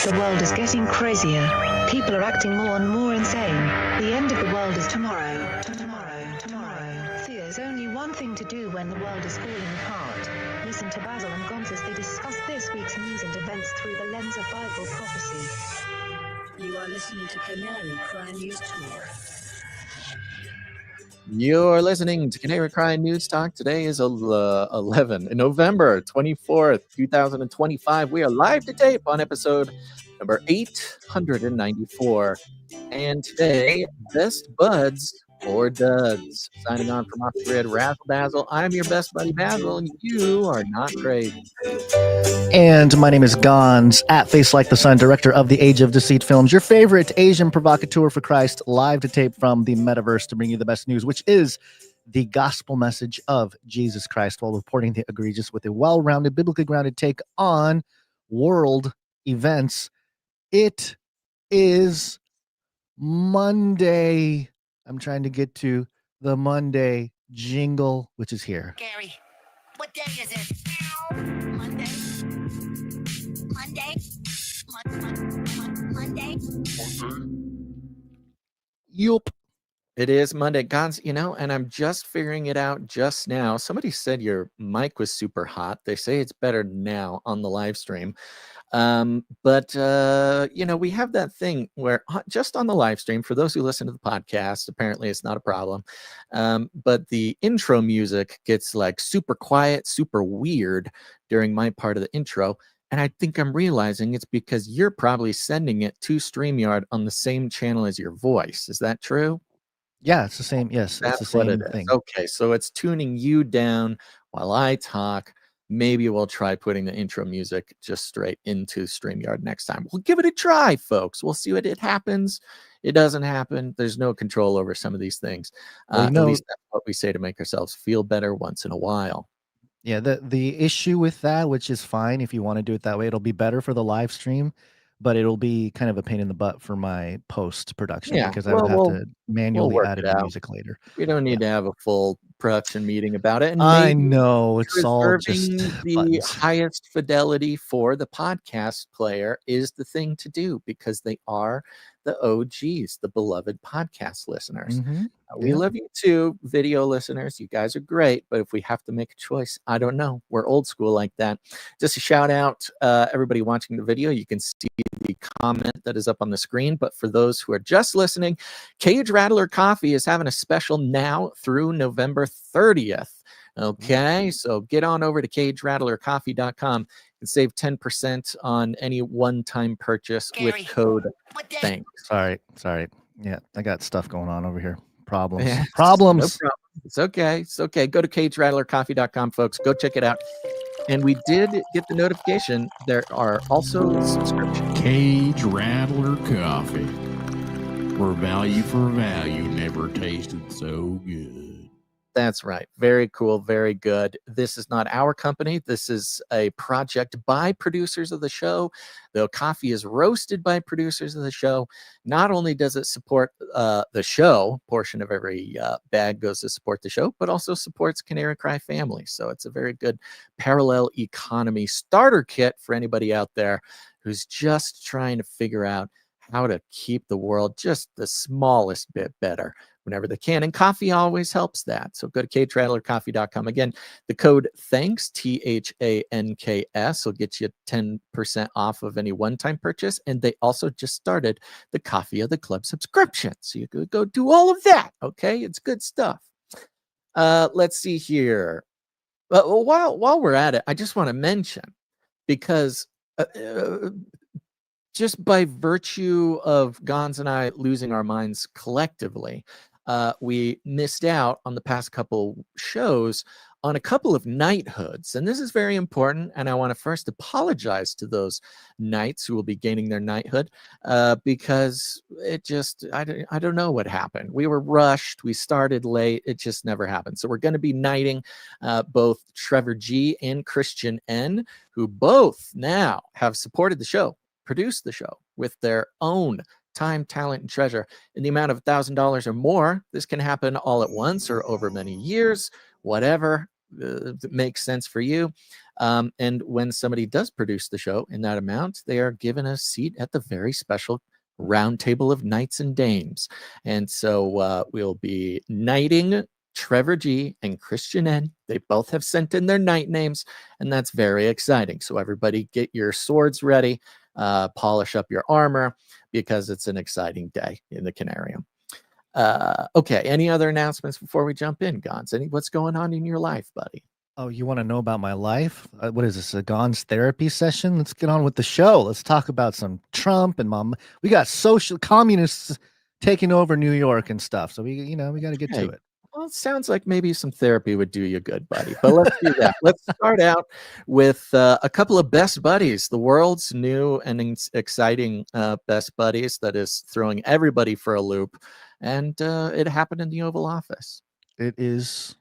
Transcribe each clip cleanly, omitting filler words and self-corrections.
The world is getting crazier. People are acting more and more insane. The end of the world is tomorrow. Tomorrow. There's only one thing to do when the world is falling apart. Listen to Basil and Gonz as they discuss this week's news and events through the lens of Bible prophecy. You are listening to Canary Crime News Talk. You're listening to Canary Crime News Talk. Today is November 24th, 2025. We are live to tape on episode number 894. And today, Best Buds or Duds. Signing on from off the grid, Razzle Dazzle. I'm your best buddy Basil, and you are not crazy. And my name is Gonz, at Face Like the Sun, director of the Age of Deceit films, your favorite Asian provocateur for Christ, live to tape from the metaverse to bring you the best news, which is the gospel message of Jesus Christ, while reporting the egregious with a well-rounded, biblically grounded take on world events. It is Monday. I'm trying to get to the Monday jingle, which is here. Gary, what day is it? Monday. Yup. It is Monday, Gonz, and I'm just figuring it out just now. Somebody said your mic was super hot. They say it's better now on the live stream. But we have that thing where just on the live stream, for those who listen to the podcast, apparently it's not a problem. But the intro music gets like super quiet, super weird during my part of the intro. And I think I'm realizing it's because you're probably sending it to StreamYard on the same channel as your voice. Is that true? Yeah, it's the same. Yes, That's it's the what same it is. thing. Okay, so it's tuning you down while I talk. Maybe we'll try putting the intro music just straight into StreamYard next time. We'll give it a try, folks. We'll see what it happens. It doesn't happen. There's no control over some of these things. At least that's what we say to make ourselves feel better once in a while. Yeah, the issue with that, which is fine if you want to do it that way, it'll be better for the live stream, but it'll be kind of a pain in the butt for my post production because I would have to manually add in the music later. We don't need to have a full production meeting about it. And I know it's all just the buttons. highest fidelity for the podcast player is the thing to do because they are the OGs, the beloved podcast listeners. We love you too, video listeners. You guys are great, but if we have to make a choice, I don't know. We're old school like that. Just a shout out, everybody watching the video. You can see the comment that is up on the screen, but for those who are just listening, Cage Rattler Coffee is having a special now through November 30th. Okay, so get on over to cagerattlercoffee.com and save 10% on any one-time purchase with code THANKS. Sorry. Yeah, I got stuff going on over here. Problems. No problem. It's okay. Go to cagerattlercoffee.com, folks. Go check it out. And we did get the notification. There are also subscriptions. Cage Rattler Coffee, where value for value never tasted so good. That's right. Very cool. Very good. This is not our company. This is a project by producers of the show. The coffee is roasted by producers of the show. Not only does it support the show, portion of every bag goes to support the show, but also supports Canary Cry family. So it's a very good parallel economy starter kit for anybody out there who's just trying to figure out how to keep the world just the smallest bit better whenever they can. And coffee always helps that. So go to cagerattlercoffee.com. Again, the code THANKS, THANKS, will get you 10% off of any one-time purchase. And they also just started the Coffee of the Club subscription. So you could go do all of that. Okay, it's good stuff. Let's see here. While we're at it, I just want to mention, because just by virtue of Gonz and I losing our minds collectively, we missed out on the past couple shows on a couple of knighthoods. And this is very important. And I want to first apologize to those knights who will be gaining their knighthood because it just, I don't know what happened. We were rushed. We started late. It just never happened. So we're going to be knighting both Trevor G and Christian N, who both now have supported the show, produced the show with their own time, talent, and treasure in the amount of $1,000 or more. This can happen all at once or over many years, whatever. that makes sense for you. And when somebody does produce the show in that amount, they are given a seat at the very special round table of knights and dames. And so we'll be knighting Trevor G and Christian N. They both have sent in their knight names, and that's very exciting. So everybody get your swords ready, polish up your armor, because it's an exciting day in the Canarium. Okay, any other announcements before we jump in, Gons? What's going on in your life, buddy? Oh, you want to know about my life? What is this, a Gon's therapy session? Let's get on with the show. Let's talk about some Trump and mom. We got social communists taking over New York and stuff. So we got to get to it. Well, it sounds like maybe some therapy would do you good, buddy. But let's do that. Let's start out with a couple of best buddies, the world's new and exciting best buddies that is throwing everybody for a loop. And it happened in the Oval Office. It is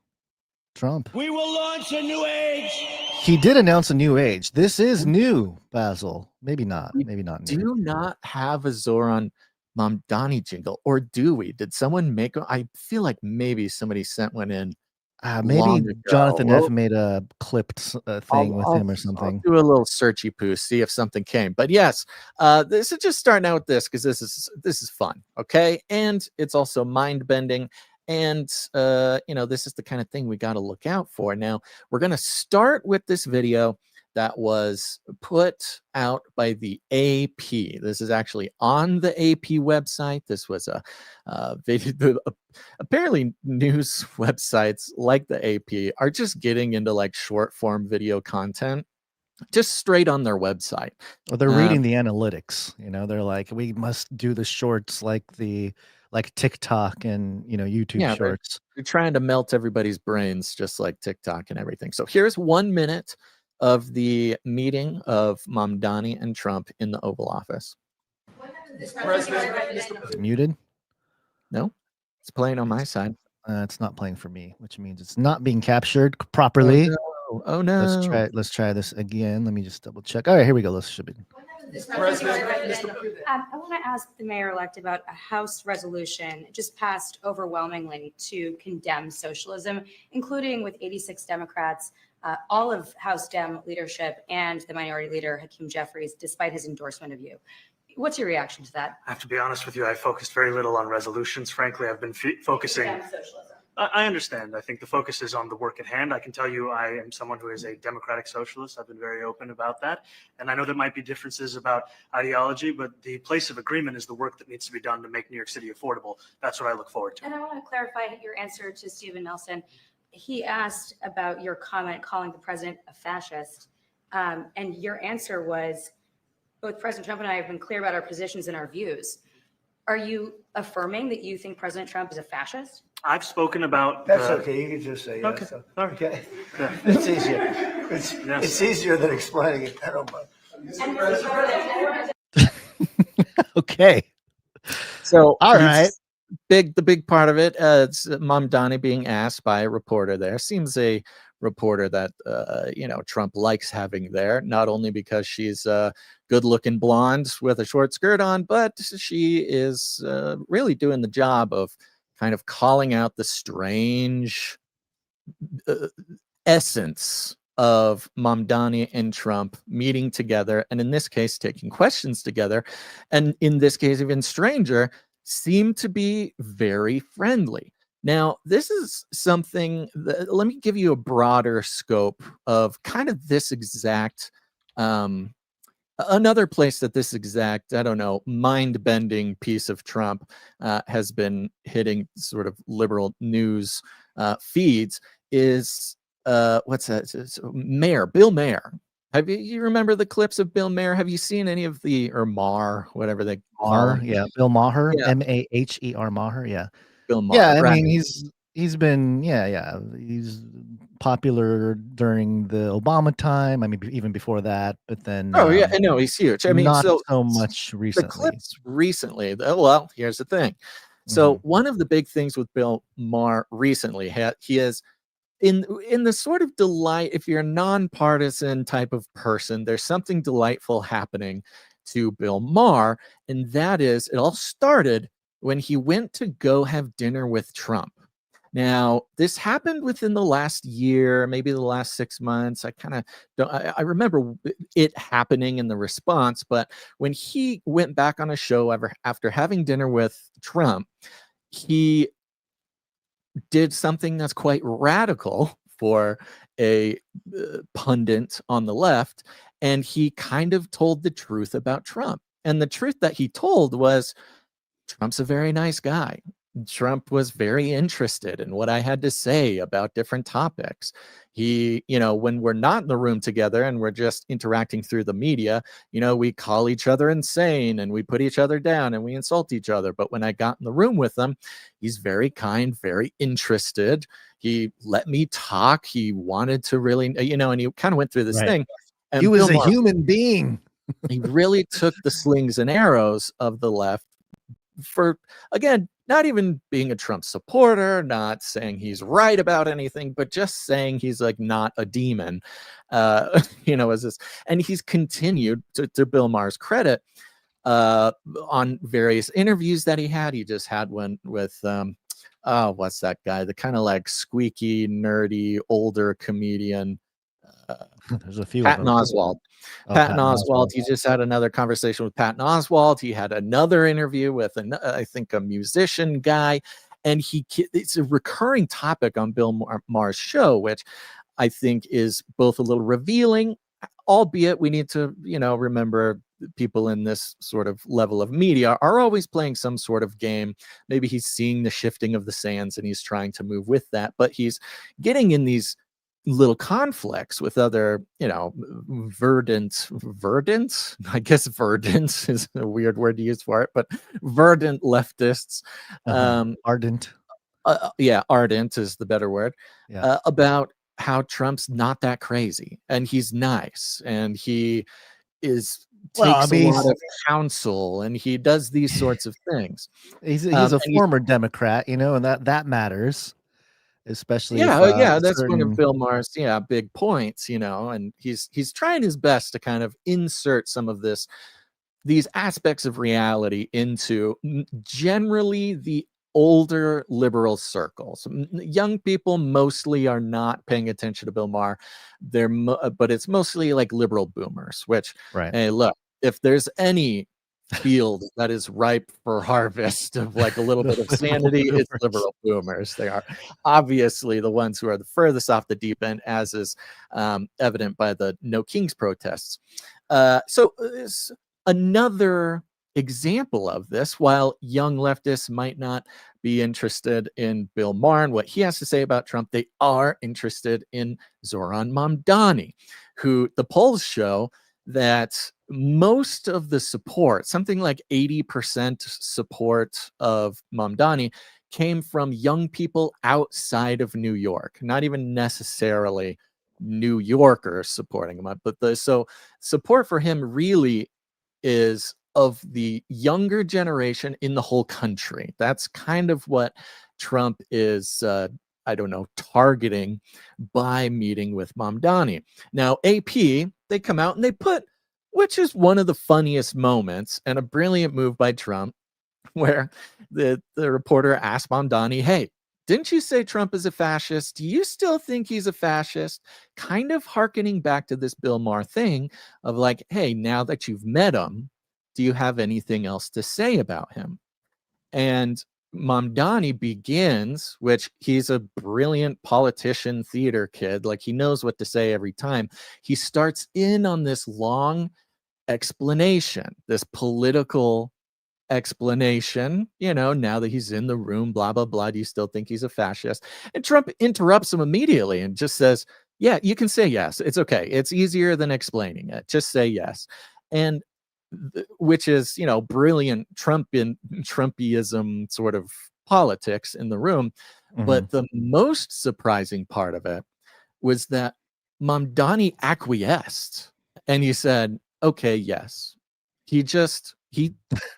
Trump. We will launch a new age. He did announce a new age. This is new, Basil. Maybe not. Maybe not new. Do not have a Zoran Mamdani jingle, or do we? Did someone make? I feel like maybe somebody sent one in. Maybe Jonathan F made a clipped thing with him or something. I'll do a little searchy poo, see if something came. But yes, this is just starting out with this because this is fun, okay? And it's also mind bending. And this is the kind of thing we got to look out for. Now we're gonna start with this video that was put out by the AP. This is actually on the AP website. This was a video. Apparently, news websites like the AP are just getting into like short form video content just straight on their website. Well, they're reading the analytics. They're like, we must do the shorts like TikTok and YouTube shorts. They're trying to melt everybody's brains just like TikTok and everything. So here's 1 minute of the meeting of Mamdani and Trump in the Oval Office. Is it muted? No, it's playing on my side. It's not playing for me, which means it's not being captured properly. Oh no. Let's try this again. Let me just double check. All right, here we go. Let's should be. I want to ask the mayor-elect about a House resolution just passed overwhelmingly to condemn socialism, including with 86 Democrats, all of House Dem leadership, and the minority leader, Hakeem Jeffries, despite his endorsement of you. What's your reaction to that? I have to be honest with you. I focused very little on resolutions. Frankly, I've been focusing. Socialism. I understand. I think the focus is on the work at hand. I can tell you I am someone who is a democratic socialist. I've been very open about that. And I know there might be differences about ideology, but the place of agreement is the work that needs to be done to make New York City affordable. That's what I look forward to. And I want to clarify your answer to Stephen Nelson. He asked about your comment calling the president a fascist. And your answer was, both President Trump and I have been clear about our positions and our views. Are you affirming that you think President Trump is a fascist? I've spoken about. That's okay. You can just say yes. Okay. So. All right. Okay. Yeah. It's easier. It's easier than explaining it. I don't mind. Okay. So all right. The big part of it, it's Mamdani being asked by a reporter there. Seems a reporter that Trump likes having there, not only because she's a good-looking blonde with a short skirt on, but she is really doing the job of kind of calling out the strange essence of Mamdani and Trump meeting together, and in this case, taking questions together, and in this case, even stranger, seem to be very friendly. Now, this is something that, let me give you a broader scope of kind of this exact, another place that this exact, mind-bending piece of Trump has been hitting sort of liberal news feeds is, what's that? It's Bill Maher. Have you remember the clips of Bill Maher? Have you seen any of or Maher, whatever they call him? Yeah, Bill Maher, Yeah. Maher, Maher, yeah. Bill Maher. Yeah, I right. mean, he's been, he's popular during the Obama time. I mean, even before that, but then. Oh yeah, I know he's huge. I mean, not so much recently. The clips recently. Well, here's the thing. So one of the big things with Bill Maher recently, he has in the sort of delight. If you're a nonpartisan type of person, there's something delightful happening to Bill Maher, and that is, it all started when he went to go have dinner with Trump. Now, this happened within the last year, maybe the last 6 months. I kind of don't, I remember it happening in the response, but when he went back on a show after having dinner with Trump, he did something that's quite radical for a pundit on the left, and he kind of told the truth about Trump. And the truth that he told was Trump's a very nice guy. Trump was very interested in what I had to say about different topics. He, when we're not in the room together and we're just interacting through the media, we call each other insane and we put each other down and we insult each other. But when I got in the room with him, he's very kind, very interested. He let me talk. He wanted to really, and he kind of went through this thing. And he was Bill a Maher, human being. he really took the slings and arrows of the left for, again, not even being a Trump supporter, not saying he's right about anything, but just saying he's like not a demon, as this. And he's continued to Bill Maher's credit on various interviews that he had. He just had one with, what's that guy? The kind of like squeaky, nerdy, older comedian. There's a few. Patton Oswalt. Patton Oswalt. He just had another conversation with Patton Oswalt. He had another interview with, I think, a musician guy, and it's a recurring topic on Bill Maher's show, which I think is both a little revealing, albeit we need to, remember people in this sort of level of media are always playing some sort of game. Maybe he's seeing the shifting of the sands and he's trying to move with that, but he's getting in these little conflicts with other, verdant, I guess verdant is a weird word to use for it, but verdant leftists, ardent. Ardent is the better word, about how Trump's not that crazy and he's nice and he takes a lot of counsel and he does these sorts of things. He's a former Democrat, and that matters. Especially that's one of Bill Maher's big points, and he's trying his best to kind of insert some of these aspects of reality into generally the older liberal circles. Young people mostly are not paying attention to Bill Maher. But it's mostly like liberal boomers, which, hey, look, if there's any field that is ripe for harvest of like a little bit of sanity, it's liberal boomers. They are obviously the ones who are the furthest off the deep end, as is evident by the No Kings protests. So another example of this, while young leftists might not be interested in Bill Maher and what he has to say about Trump, they are interested in Zoran Mamdani, who the polls show that most of the support, something like 80% support of Mamdani, came from young people outside of New York, not even necessarily New Yorkers supporting him. But so support for him really is of the younger generation in the whole country. That's kind of what Trump is, targeting by meeting with Mamdani. Now, AP, they come out and they put, which is one of the funniest moments and a brilliant move by Trump, where the reporter asked Mamdani, hey, didn't you say Trump is a fascist? Do you still think he's a fascist? Kind of hearkening back to this Bill Maher thing of like, hey, now that you've met him, do you have anything else to say about him? And Mamdani begins, which he's a brilliant politician, theater kid, like he knows what to say every time. He starts in on this long explanation, this political explanation, now that he's in the room, blah, blah, blah. Do you still think he's a fascist? And Trump interrupts him immediately and just says, yeah, you can say yes. It's okay. It's easier than explaining it. Just say yes. And which is, brilliant Trumpism sort of politics in the room. Mm-hmm. But the most surprising part of it was that Mamdani acquiesced and he said, okay, yes. He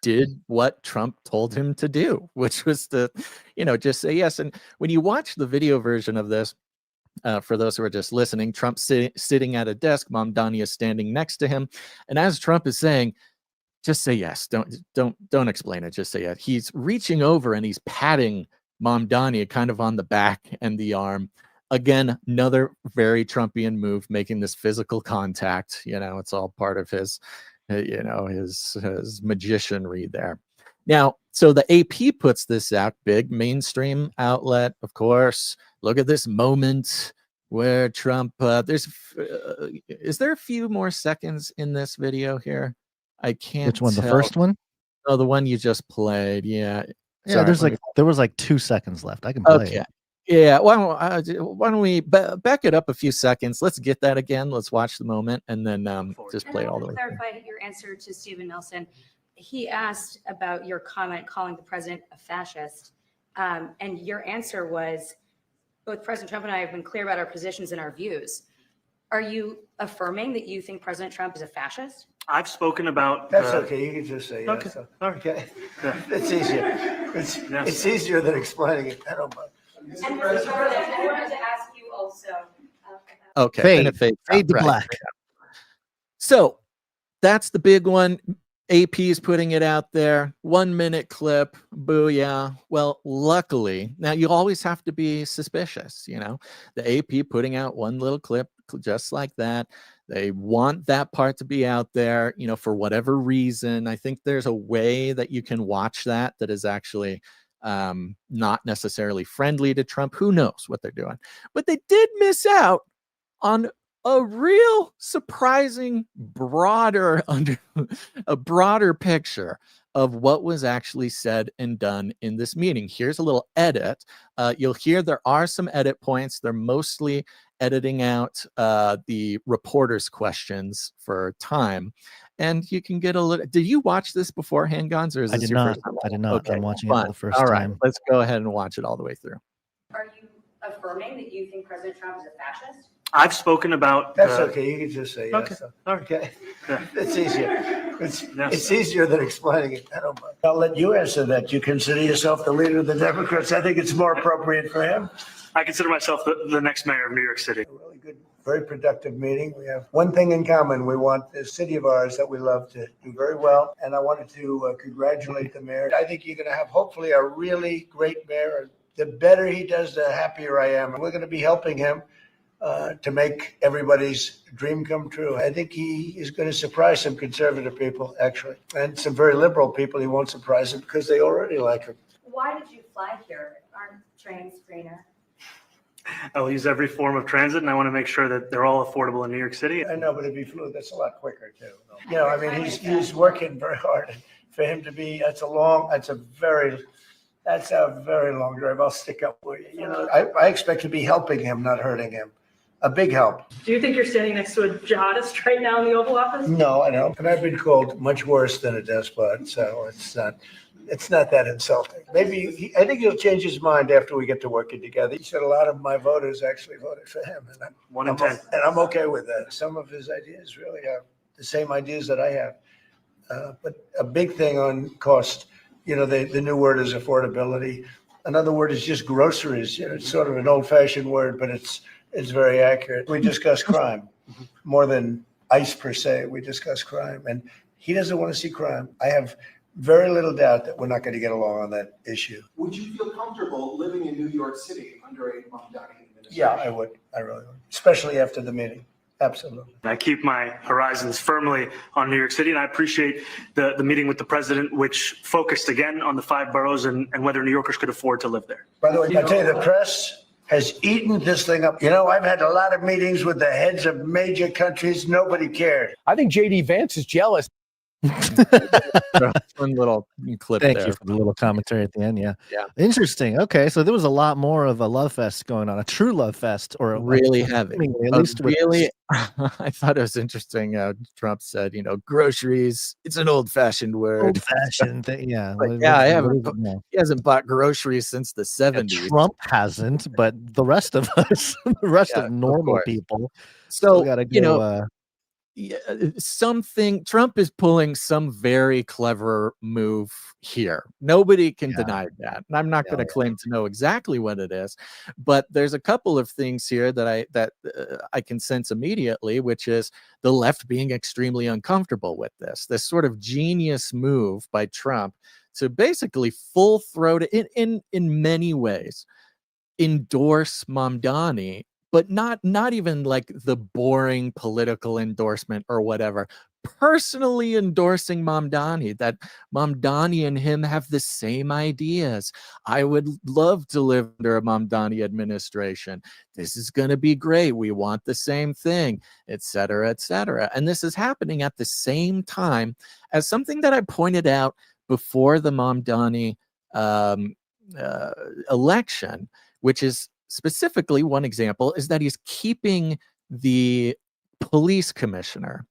did what Trump told him to do, which was to, just say yes. And when you watch the video version of this, for those who are just listening, Trump sitting at a desk, Mamdani is standing next to him. And as Trump is saying, just say yes, don't explain it, just say yes, he's reaching over and he's patting Mamdani kind of on the back and the arm. Again, another very Trumpian move, making this physical contact. It's all part of his, his magicianry there. Now, so the AP puts this out, big mainstream outlet, of course. Look at this moment where Trump, is there a few more seconds in this video here? I can't Which one? tell. The first one? Oh, the one you just played. Yeah. Yeah, Sorry, there was like 2 seconds left. I can play okay. it. Yeah. Why don't we back it up a few seconds? Let's get that again. Let's watch the moment and then just play it all the way. Clarify your answer to Stephen Nelson. He asked about your comment calling the president a fascist. And your answer was, both President Trump and I have been clear about our positions and our views. Are you affirming that you think President Trump is a fascist? I've spoken about. That's okay. You can just say yes. Okay. So. All right. Okay. Yeah. It's easier. It's easier than explaining it. I don't mind. And Mr. President, I wanted to ask you also. Okay. Fade to black. So that's the big one. AP is putting it out there. 1 minute clip. Booyah. Well, luckily, now you always have to be suspicious. The AP putting out one little clip just like that. They want that part to be out there, for whatever reason. I think there's a way that you can watch that is actually not necessarily friendly to Trump. Who knows what they're doing? But they did miss out on a real surprising broader picture of what was actually said and done in this meeting. Here's a little edit. You'll hear there are some edit points. They're mostly editing out the reporters' questions for time. And you can get a little. Did you watch this beforehand, Gons, or is this your first time? I did not. Okay, I'm watching it for the first time. time. All right, let's go ahead and watch it all the way through. Are you affirming that you think President Trump is a fascist? I've spoken about. That's okay. You can just say yes. Okay. So. All right. Okay. Yeah. It's easier. Yes. It's easier than explaining it. I don't mind. I'll let you answer that. You consider yourself the leader of the Democrats. I think it's more appropriate for him. I consider myself the next mayor of New York City. A really good, very productive meeting. We have one thing in common. We want this city of ours that we love to do very well. And I wanted to congratulate the mayor. I think you're going to have hopefully a really great mayor. The better he does, the happier I am. We're going to be helping him to make everybody's dream come true. I think he is going to surprise some conservative people, actually, and some very liberal people. He won't surprise them because they already like him. Why did you fly here? Aren't trains greener? I'll use every form of transit, and I want to make sure that they're all affordable in New York City. I know, but if he flew, that's a lot quicker too. I mean, he's working very hard. For him to be, that's a very long drive. I'll stick up with you. I expect to be helping him, not hurting him. A big help. Do you think you're standing next to a jihadist right now in the Oval Office? No, I don't. And I've been called much worse than a despot, so it's not that insulting. Maybe I think he'll change his mind after we get to working together. He said a lot of my voters actually voted for him, and I'm 1 in 10. And I'm okay with that. Some of his ideas really are the same ideas that I have. But a big thing on cost, the new word is affordability. Another word is just groceries. It's sort of an old-fashioned word, but it's very accurate. We discuss crime more than ICE per se. We discuss crime, and he doesn't want to see crime. I have very little doubt that we're not going to get along on that issue. Would you feel comfortable living in New York City under a Mamdani administration? Yeah, I would. I really would, especially after the meeting. Absolutely. I keep my horizons firmly on New York City, and I appreciate the meeting with the president, which focused again on the 5 boroughs and whether New Yorkers could afford to live there. By the way, I tell you, the press has eaten this thing up. I've had a lot of meetings with the heads of major countries. Nobody cared. I think J.D. Vance is jealous. One little clip Thank there. you for the little commentary at the end. Yeah. Interesting. Okay, so there was a lot more of a love fest going on, a true love fest, or Really heavy. At least really, I thought it was interesting. Trump said, groceries. It's an old-fashioned word. Old-fashioned thing. Yeah. He hasn't bought groceries since the 70s. Trump hasn't, but the rest of us, the rest of normal people, so got to go. Trump is pulling some very clever move here. Nobody can deny that. And I'm not going to claim to know exactly what it is, but there's a couple of things here that I can sense immediately, which is the left being extremely uncomfortable with this sort of genius move by Trump to basically full throat in many ways endorse Mamdani, but not even like the boring political endorsement or whatever. Personally endorsing Mamdani, that Mamdani and him have the same ideas. I would love to live under a Mamdani administration. This is going to be great. We want the same thing, et cetera, et cetera. And this is happening at the same time as something that I pointed out before the Mamdani election, which is specifically one example, is that he's keeping the police commissioner,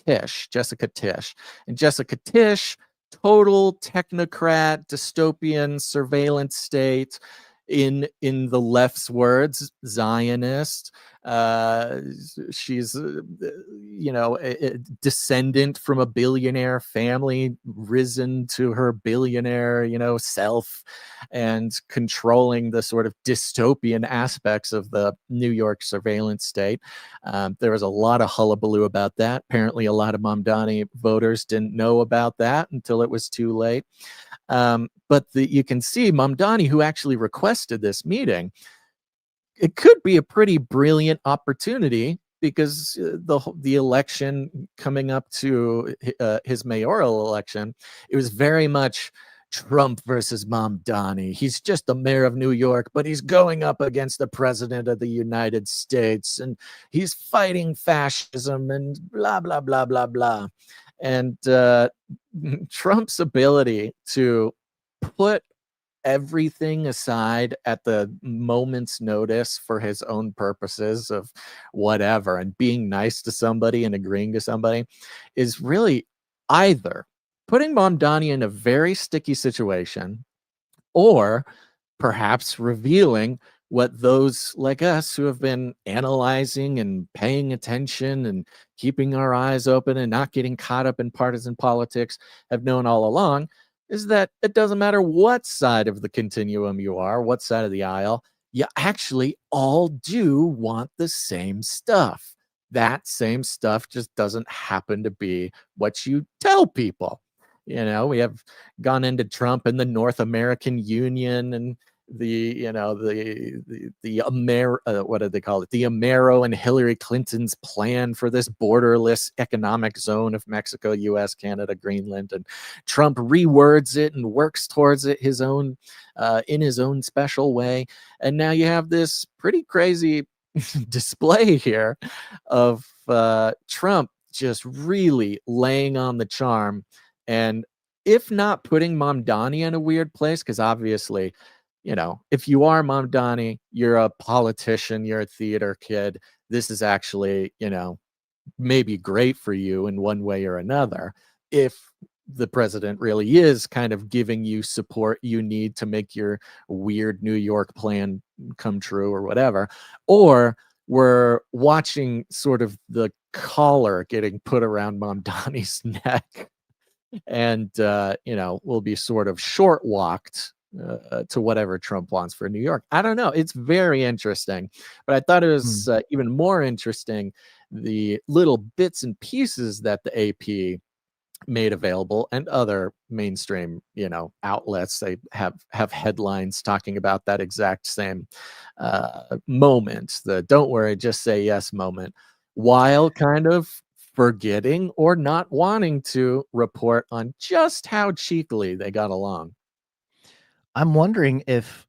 Jessica Tisch. And Jessica Tisch, total technocrat, dystopian surveillance state, in the left's words, Zionist. She's a descendant from a billionaire family, risen to her billionaire self, and controlling the sort of dystopian aspects of the New York surveillance state. There was a lot of hullabaloo about that. Apparently a lot of Mamdani voters didn't know about that until it was too late. But you can see Mamdani, who actually requested this meeting, it could be a pretty brilliant opportunity, because the election coming up to his mayoral election, it was very much Trump versus Mamdani. He's just the mayor of New York, but he's going up against the president of the United States, and he's fighting fascism and blah, blah, blah, blah, blah. And Trump's ability to put everything aside at the moment's notice for his own purposes of whatever, and being nice to somebody and agreeing to somebody, is really either putting Mamdani in a very sticky situation, or perhaps revealing what those like us who have been analyzing and paying attention and keeping our eyes open and not getting caught up in partisan politics have known all along, is that it doesn't matter what side of the continuum you are, what side of the aisle, you actually all do want the same stuff. That same stuff just doesn't happen to be what you tell people. We have gone into Trump and the North American Union and the what do they call it? The Amero and Hillary Clinton's plan for this borderless economic zone of Mexico, US, Canada, Greenland, and Trump rewords it and works towards it in his own special way. And now you have this pretty crazy display here of Trump just really laying on the charm, and if not putting Mamdani in a weird place, because obviously, if you are Mamdani, you're a politician, you're a theater kid, this is actually, maybe great for you in one way or another, if the president really is kind of giving you support you need to make your weird New York plan come true or whatever. Or we're watching sort of the collar getting put around Mamdani's neck, and will be sort of short walked to whatever Trump wants for New York. I don't know. It's very interesting, but I thought it was even more interesting the little bits and pieces that the AP made available, and other mainstream outlets. They have headlines talking about that exact same moment, the "don't worry, just say yes" moment, while kind of forgetting or not wanting to report on just how cheekily they got along. I'm wondering if,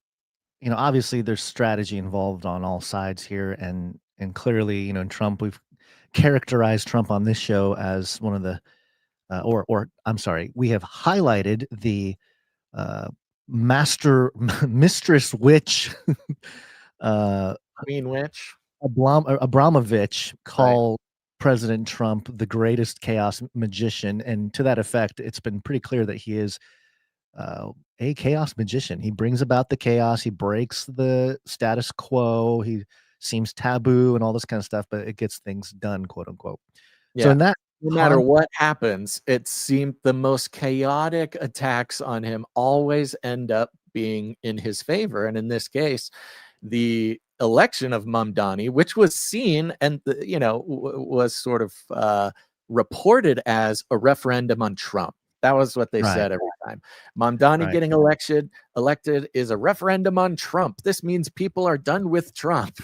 obviously there's strategy involved on all sides here, and clearly, Trump, we've characterized Trump on this show as one of the, or I'm sorry, we have highlighted the mistress witch, Queen witch, Abramovich, called President Trump the greatest chaos magician, and to that effect, it's been pretty clear that he is a chaos magician. He brings about the chaos. He breaks the status quo. He seems taboo and all this kind of stuff, but it gets things done, quote unquote. Yeah. So in that, no matter what happens, it seemed the most chaotic attacks on him always end up being in his favor. And in this case, the election of Mamdani, which was seen and was sort of reported as a referendum on Trump. That was what they Right. said every time. Mamdani Right. getting elected is a referendum on Trump. This means people are done with Trump.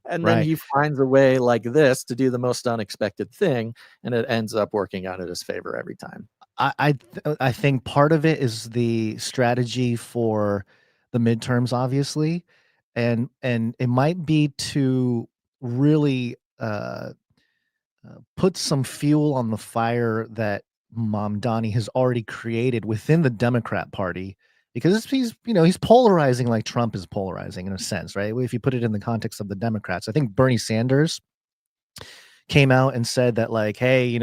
And then Right. he finds a way like this to do the most unexpected thing, and it ends up working out in his favor every time. I think part of it is the strategy for the midterms, obviously, and it might be to really put some fuel on the fire that Mamdani has already created within the Democrat Party, because he's polarizing like Trump is polarizing in a sense, right? If you put it in the context of the Democrats, I think Bernie Sanders came out and said that, like, hey,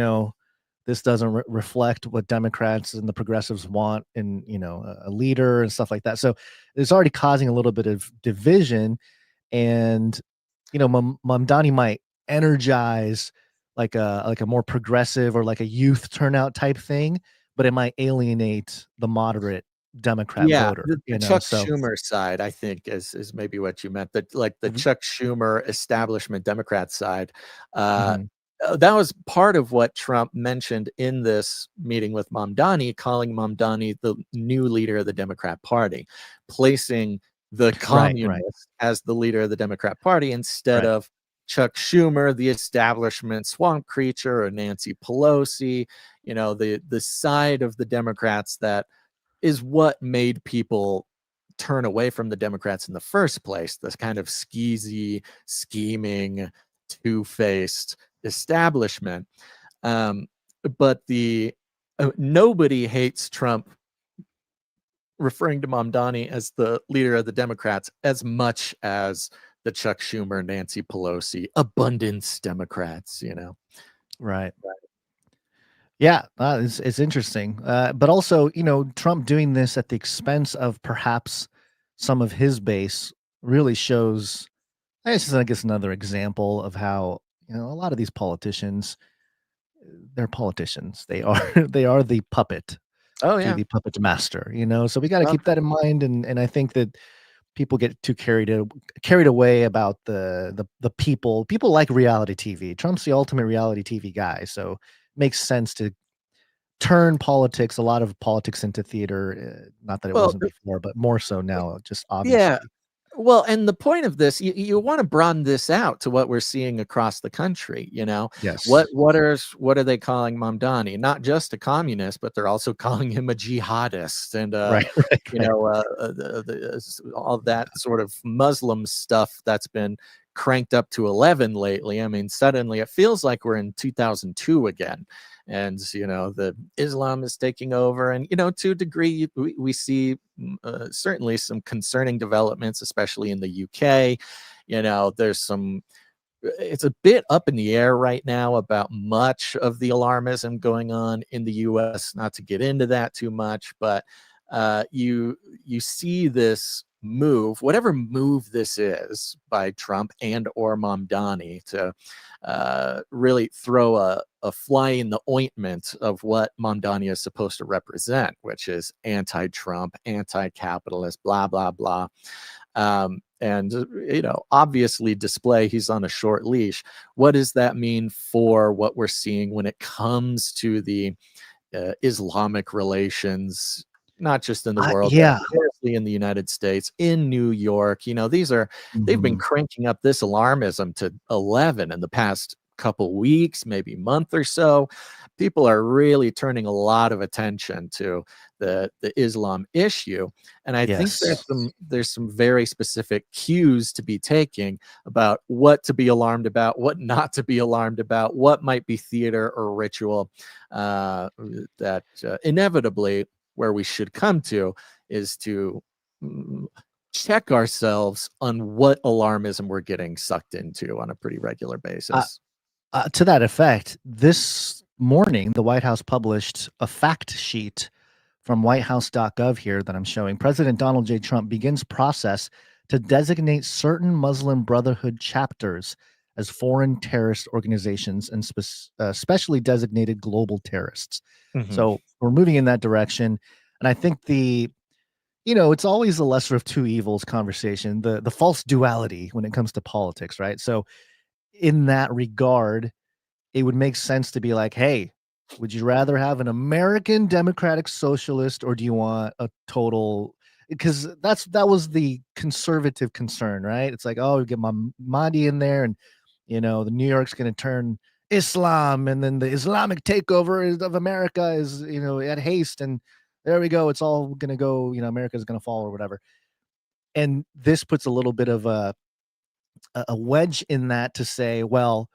this doesn't reflect what Democrats and the progressives want in, a leader and stuff like that. So it's already causing a little bit of division, and Mamdani might energize like a more progressive or like a youth turnout type thing, but it might alienate the moderate Democrat voter. The Chuck Schumer side, I think, is maybe what you meant. That, like, the Chuck Schumer establishment Democrat side. That was part of what Trump mentioned in this meeting with Mamdani, calling Mamdani the new leader of the Democrat Party, placing the communists as the leader of the Democrat Party instead of Chuck Schumer, the establishment swamp creature, or Nancy Pelosi, the side of the Democrats that is what made people turn away from the Democrats in the first place. This kind of skeezy, scheming, two-faced establishment. But nobody hates Trump referring to Mamdani as the leader of the Democrats as much as the Chuck Schumer, Nancy Pelosi, abundance Democrats, Right. Yeah, it's interesting. But also, Trump doing this at the expense of perhaps some of his base really shows, I guess another example of how, a lot of these politicians, they're politicians. They are they are the puppet to the puppet master, So we got to keep that in mind, and I think that people get too carried away about the people. People like reality TV. Trump's the ultimate reality TV guy, so it makes sense to turn a lot of politics into theater. Not that it wasn't before, but more so now, just obviously. Yeah. Well, and the point of this, you want to broaden this out to what we're seeing across the country. Yes. What are they calling Mamdani? Not just a communist, but they're also calling him a jihadist, and all that sort of Muslim stuff that's been cranked up to 11 lately. I mean, suddenly it feels like we're in 2002 again, and the Islam is taking over, and to a degree we see certainly some concerning developments, especially in the UK. It's a bit up in the air right now about much of the alarmism going on in the US. Not to get into that too much, but you see this move, whatever move this is by Trump and or Mamdani, to really throw a fly in the ointment of what Mamdani is supposed to represent, which is anti-Trump, anti-capitalist, blah, blah, blah. And obviously display he's on a short leash. What does that mean for what we're seeing when it comes to the Islamic relations, not just in the world, but mostly in the United States, in New York? They've been cranking up this alarmism to 11 in the past couple weeks, maybe month or so. People are really turning a lot of attention to the Islam issue, and I think there's some very specific cues to be taking about what to be alarmed about, what not to be alarmed about, what might be theater or ritual. That inevitably, where we should come to is to check ourselves on what alarmism we're getting sucked into on a pretty regular basis. To that effect, this morning, the White House published a fact sheet from whitehouse.gov here that I'm showing. President Donald J. Trump begins process to designate certain Muslim Brotherhood chapters as foreign terrorist organizations and specially designated global terrorists. So we're moving in that direction. And I think it's always the lesser of two evils conversation, the false duality when it comes to politics, right? So in that regard, it would make sense to be like, hey, Would you rather have an American democratic socialist, or do you want a total? Because that was the conservative concern, right? It's like, oh, we get Mamdani in there, and the New York's going to turn Islam, and then the Islamic takeover of America is at haste, and there we go. It's all going to go. America's going to fall or whatever. And this puts a little bit of a wedge in that to say, well,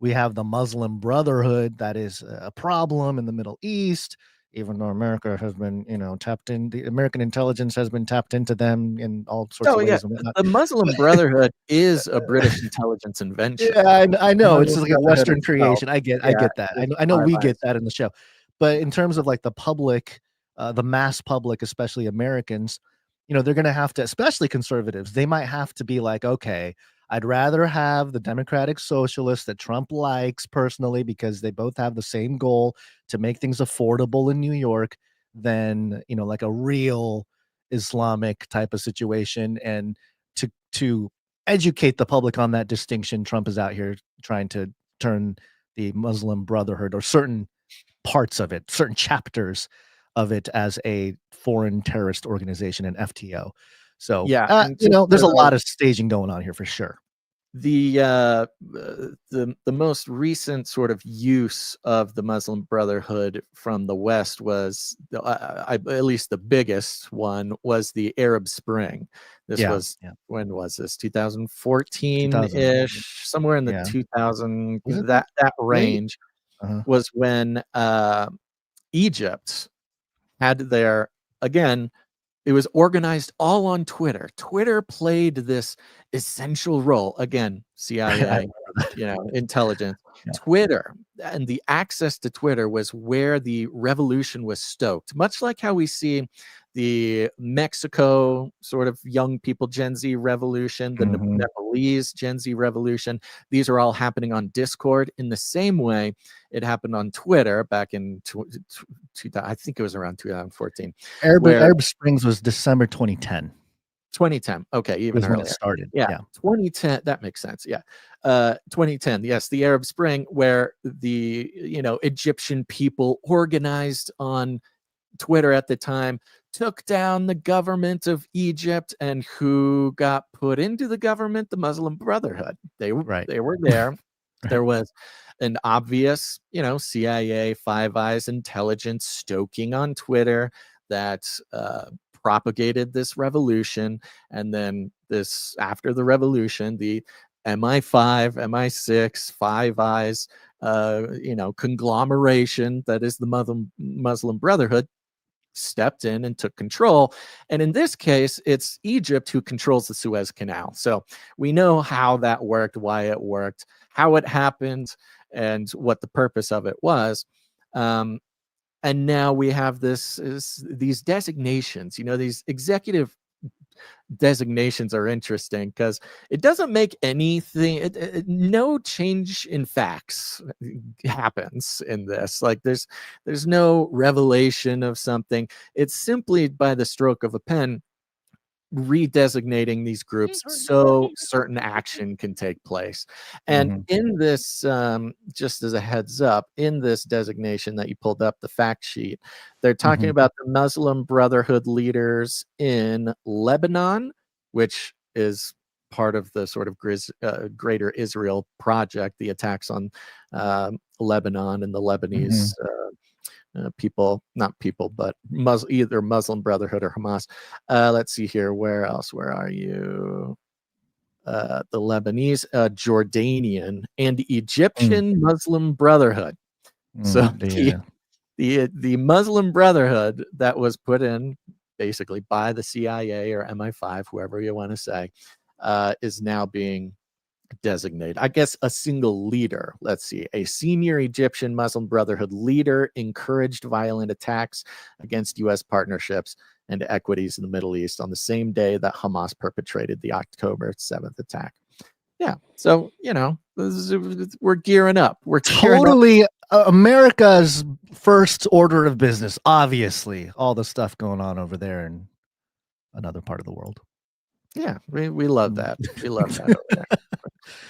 we have the Muslim Brotherhood that is a problem in the Middle East, even though America has been, tapped in. The American intelligence has been tapped into them in all sorts of ways. Yeah. And whatnot. The Muslim Brotherhood is a British intelligence invention. Yeah, I know. It's Muslim like a Western creation. I get Yeah, that. it's I know we Five get Eyes. that in the show. But in terms of like the public, the mass public, especially Americans, they're going to have to, especially conservatives, they might have to be like, okay, I'd rather have the democratic socialists that Trump likes personally, because they both have the same goal to make things affordable in New York, than, like a real Islamic type of situation. And to educate the public on that distinction, Trump is out here trying to turn the Muslim Brotherhood, or certain parts of it, certain chapters of it, as a foreign terrorist organization, an FTO. So, Yeah, and there's a lot of staging going on here for sure. The most recent sort of use of the Muslim Brotherhood from the West was, at least the biggest one, was the Arab Spring. This was when was this? 2014-ish, somewhere in the 2000 that range. Was when Egypt had their, again, it was organized all on Twitter. Twitter played this essential role. Again, CIA, intelligence. Yeah. Twitter and the access to Twitter was where the revolution was stoked. Much like how we see the Mexico sort of young people Gen Z revolution, the Nepalese Gen Z revolution. These are all happening on Discord. In the same way, it happened on Twitter back in I think it was around 2014. Arab Springs was December 2010. 2010. Okay, even earlier. When it started. Yeah, 2010. That makes sense. Yeah, 2010. Yes, the Arab Spring, where the Egyptian people organized on Twitter at the time, took down the government of Egypt, and who got put into the government? The Muslim Brotherhood. They were there. There was an obvious, CIA, Five Eyes intelligence stoking on Twitter that propagated this revolution. And then after the revolution, the MI5, MI6, Five Eyes, conglomeration that is the Muslim Brotherhood stepped in and took control. And in this case, it's Egypt who controls the Suez Canal. So we know how that worked, why it worked, how it happened, and what the purpose of it was. And now we have these designations, these executive designations are interesting because it doesn't make anything, no change in facts happens in this. Like there's no revelation of something. It's simply by the stroke of a pen redesignating these groups so certain action can take place. And in this, just as a heads up, in this designation that you pulled up, the fact sheet, they're talking about the Muslim Brotherhood leaders in Lebanon, which is part of the sort of greater Israel project, the attacks on Lebanon and the Lebanese people, not people, but either Muslim Brotherhood or Hamas. Let's see here. Where else? Where are you? The Lebanese, Jordanian, and Egyptian Muslim Brotherhood. So the Muslim Brotherhood that was put in basically by the CIA or MI5, whoever you want to say, is now being designated. I guess a single leader. Let's see. A senior Egyptian Muslim Brotherhood leader encouraged violent attacks against U.S. partnerships and equities in the Middle East on the same day that Hamas perpetrated the October 7th attack. Yeah. So, we're gearing up. We're totally America's first order of business. Obviously, all the stuff going on over there in another part of the world. Yeah, we love that. We love that over there.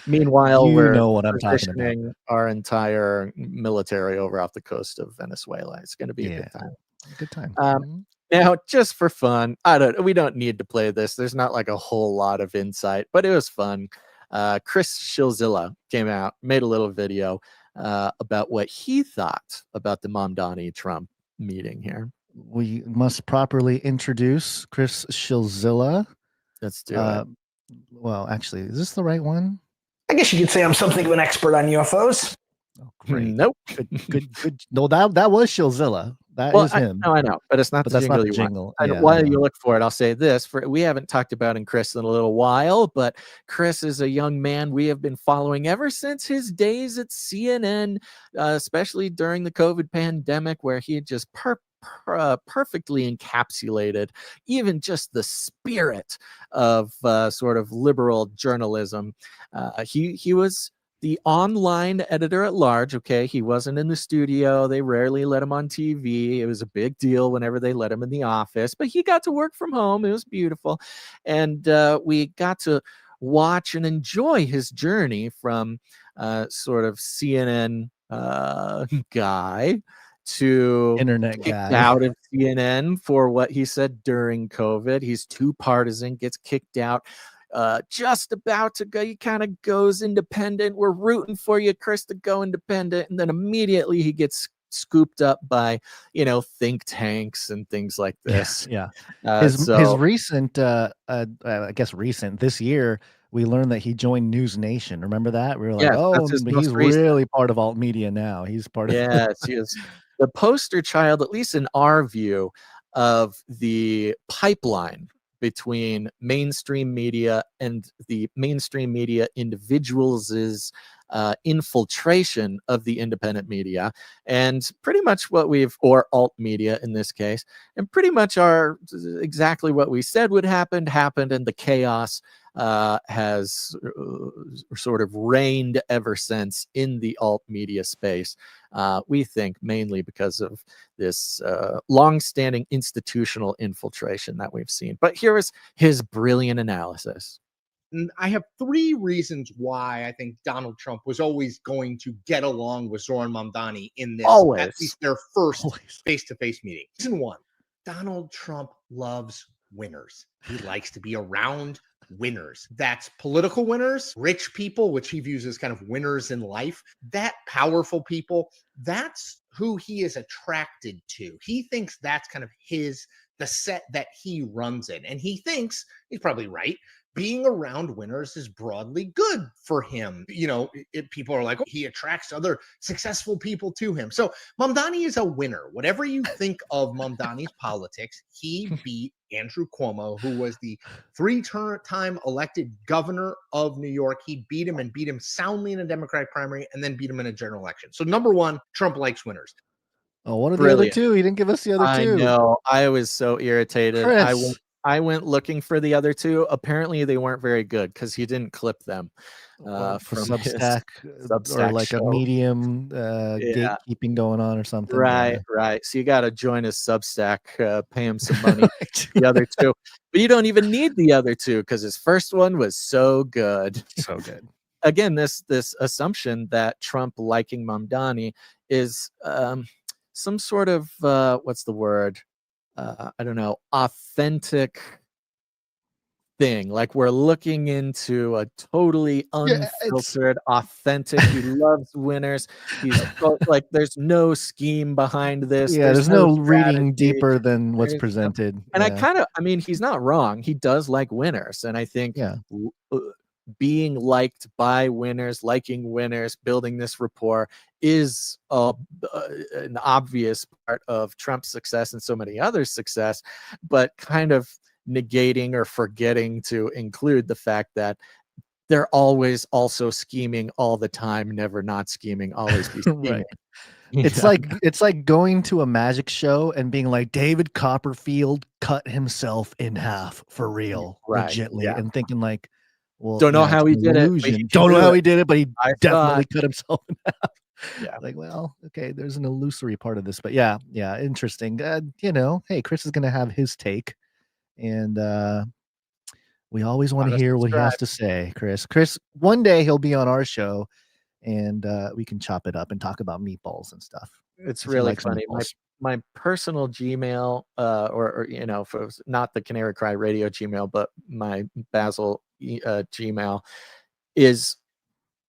Meanwhile, You we're know what I'm talking about. positioning our entire military over off the coast of Venezuela. It's going to be a Yeah. good time. Good time. Now, just for fun, we don't need to play this. There's not like a whole lot of insight, but it was fun. Chris Shillzilla came out, made a little video about what he thought about the Mamdani Trump meeting here. We must properly introduce Chris Shillzilla. Let's do it. Well, actually, is this the right one? I guess you could say I'm something of an expert on UFOs. Oh, great. Nope. Good. No, that was Shillzilla. That is him. I know, but it's not But the that's jingle not the you jingle. want. And Yeah, I while know. you look for it, I'll say this: we haven't talked about Chris in a little while, but Chris is a young man we have been following ever since his days at CNN, especially during the COVID pandemic, where he had just perfectly encapsulated even just the spirit of sort of liberal journalism. He was the online editor at large. Okay, he wasn't in the studio. They rarely let him on TV. It was a big deal whenever they let him in the office, but he got to work from home. It was beautiful. And we got to watch and enjoy his journey from sort of CNN guy to Internet kicked guy. out of CNN for what he said during COVID. He's too partisan, gets kicked out. Just about to go, he kind of goes independent. We're rooting for you, Chris, to go independent. And then immediately he gets scooped up by, think tanks and things like this. Yeah. His recent, I guess recent this year, we learned that he joined News Nation. Remember that? We were like, he's really part of alt media now. He's part of Yes, he is the poster child, at least in our view, of the pipeline between mainstream media and the mainstream media individuals' infiltration of the independent media, and pretty much or alt media in this case, and pretty much exactly what we said would happen, and the chaos has sort of reigned ever since in the alt media space. We think mainly because of this long-standing institutional infiltration that we've seen. But here is his brilliant analysis. I have three reasons why I think Donald Trump was always going to get along with Zoran Mamdani in this, at least their first face-to-face meeting. Reason one, Donald Trump loves winners. He likes to be around winners. That's political winners, rich people, which he views as kind of winners in life, that powerful people. That's who he is attracted to. He thinks that's kind of the set that he runs in. And he thinks, he's probably right, being around winners is broadly good for him. People are like, he attracts other successful people to him. So Mamdani is a winner. Whatever you think of Mamdani's politics, he beat Andrew Cuomo, who was the three-time elected governor of New York. He beat him soundly in a Democratic primary and then beat him in a general election. So number one, Trump likes winners. Oh, what are the other two? He didn't give us the other two. I know. I was so irritated. Chris. I went looking for the other two. Apparently, they weren't very good because he didn't clip them from Substack or like show. a medium gatekeeping going on or something. Right. So you got to join his Substack, pay him some money. The other two, but you don't even need the other two because his first one was so good. So good. Again, this assumption that Trump liking Mamdani is some sort of what's the word? I don't know, authentic thing. Like we're looking into a totally unfiltered, authentic. He loves winners. He's like, there's no scheme behind this. Yeah, there's no reading strategy. deeper than what's presented. And he's not wrong. He does like winners. And I think being liked by winners, liking winners, building this rapport is an obvious part of Trump's success and so many others' success, but kind of negating or forgetting to include the fact that they're always also scheming all the time, never not scheming, always be scheming. Right. It's like going to a magic show and being like, David Copperfield cut himself in half for real, legitly, and thinking like, well, don't know how he did it. Don't know how he did it, but he definitely cut himself in half. Yeah. Like, well, okay, there's an illusory part of this, but yeah, interesting. Hey, Chris is gonna have his take, and We always want to Gotta hear what he has subscribe. to say, Chris. Chris, one day he'll be on our show, and we can chop it up and talk about meatballs and stuff. It's 'cause he really likes funny. meatballs. My personal Gmail, or you know, if it was not the Canary Cry Radio Gmail, but my Basil Gmail is.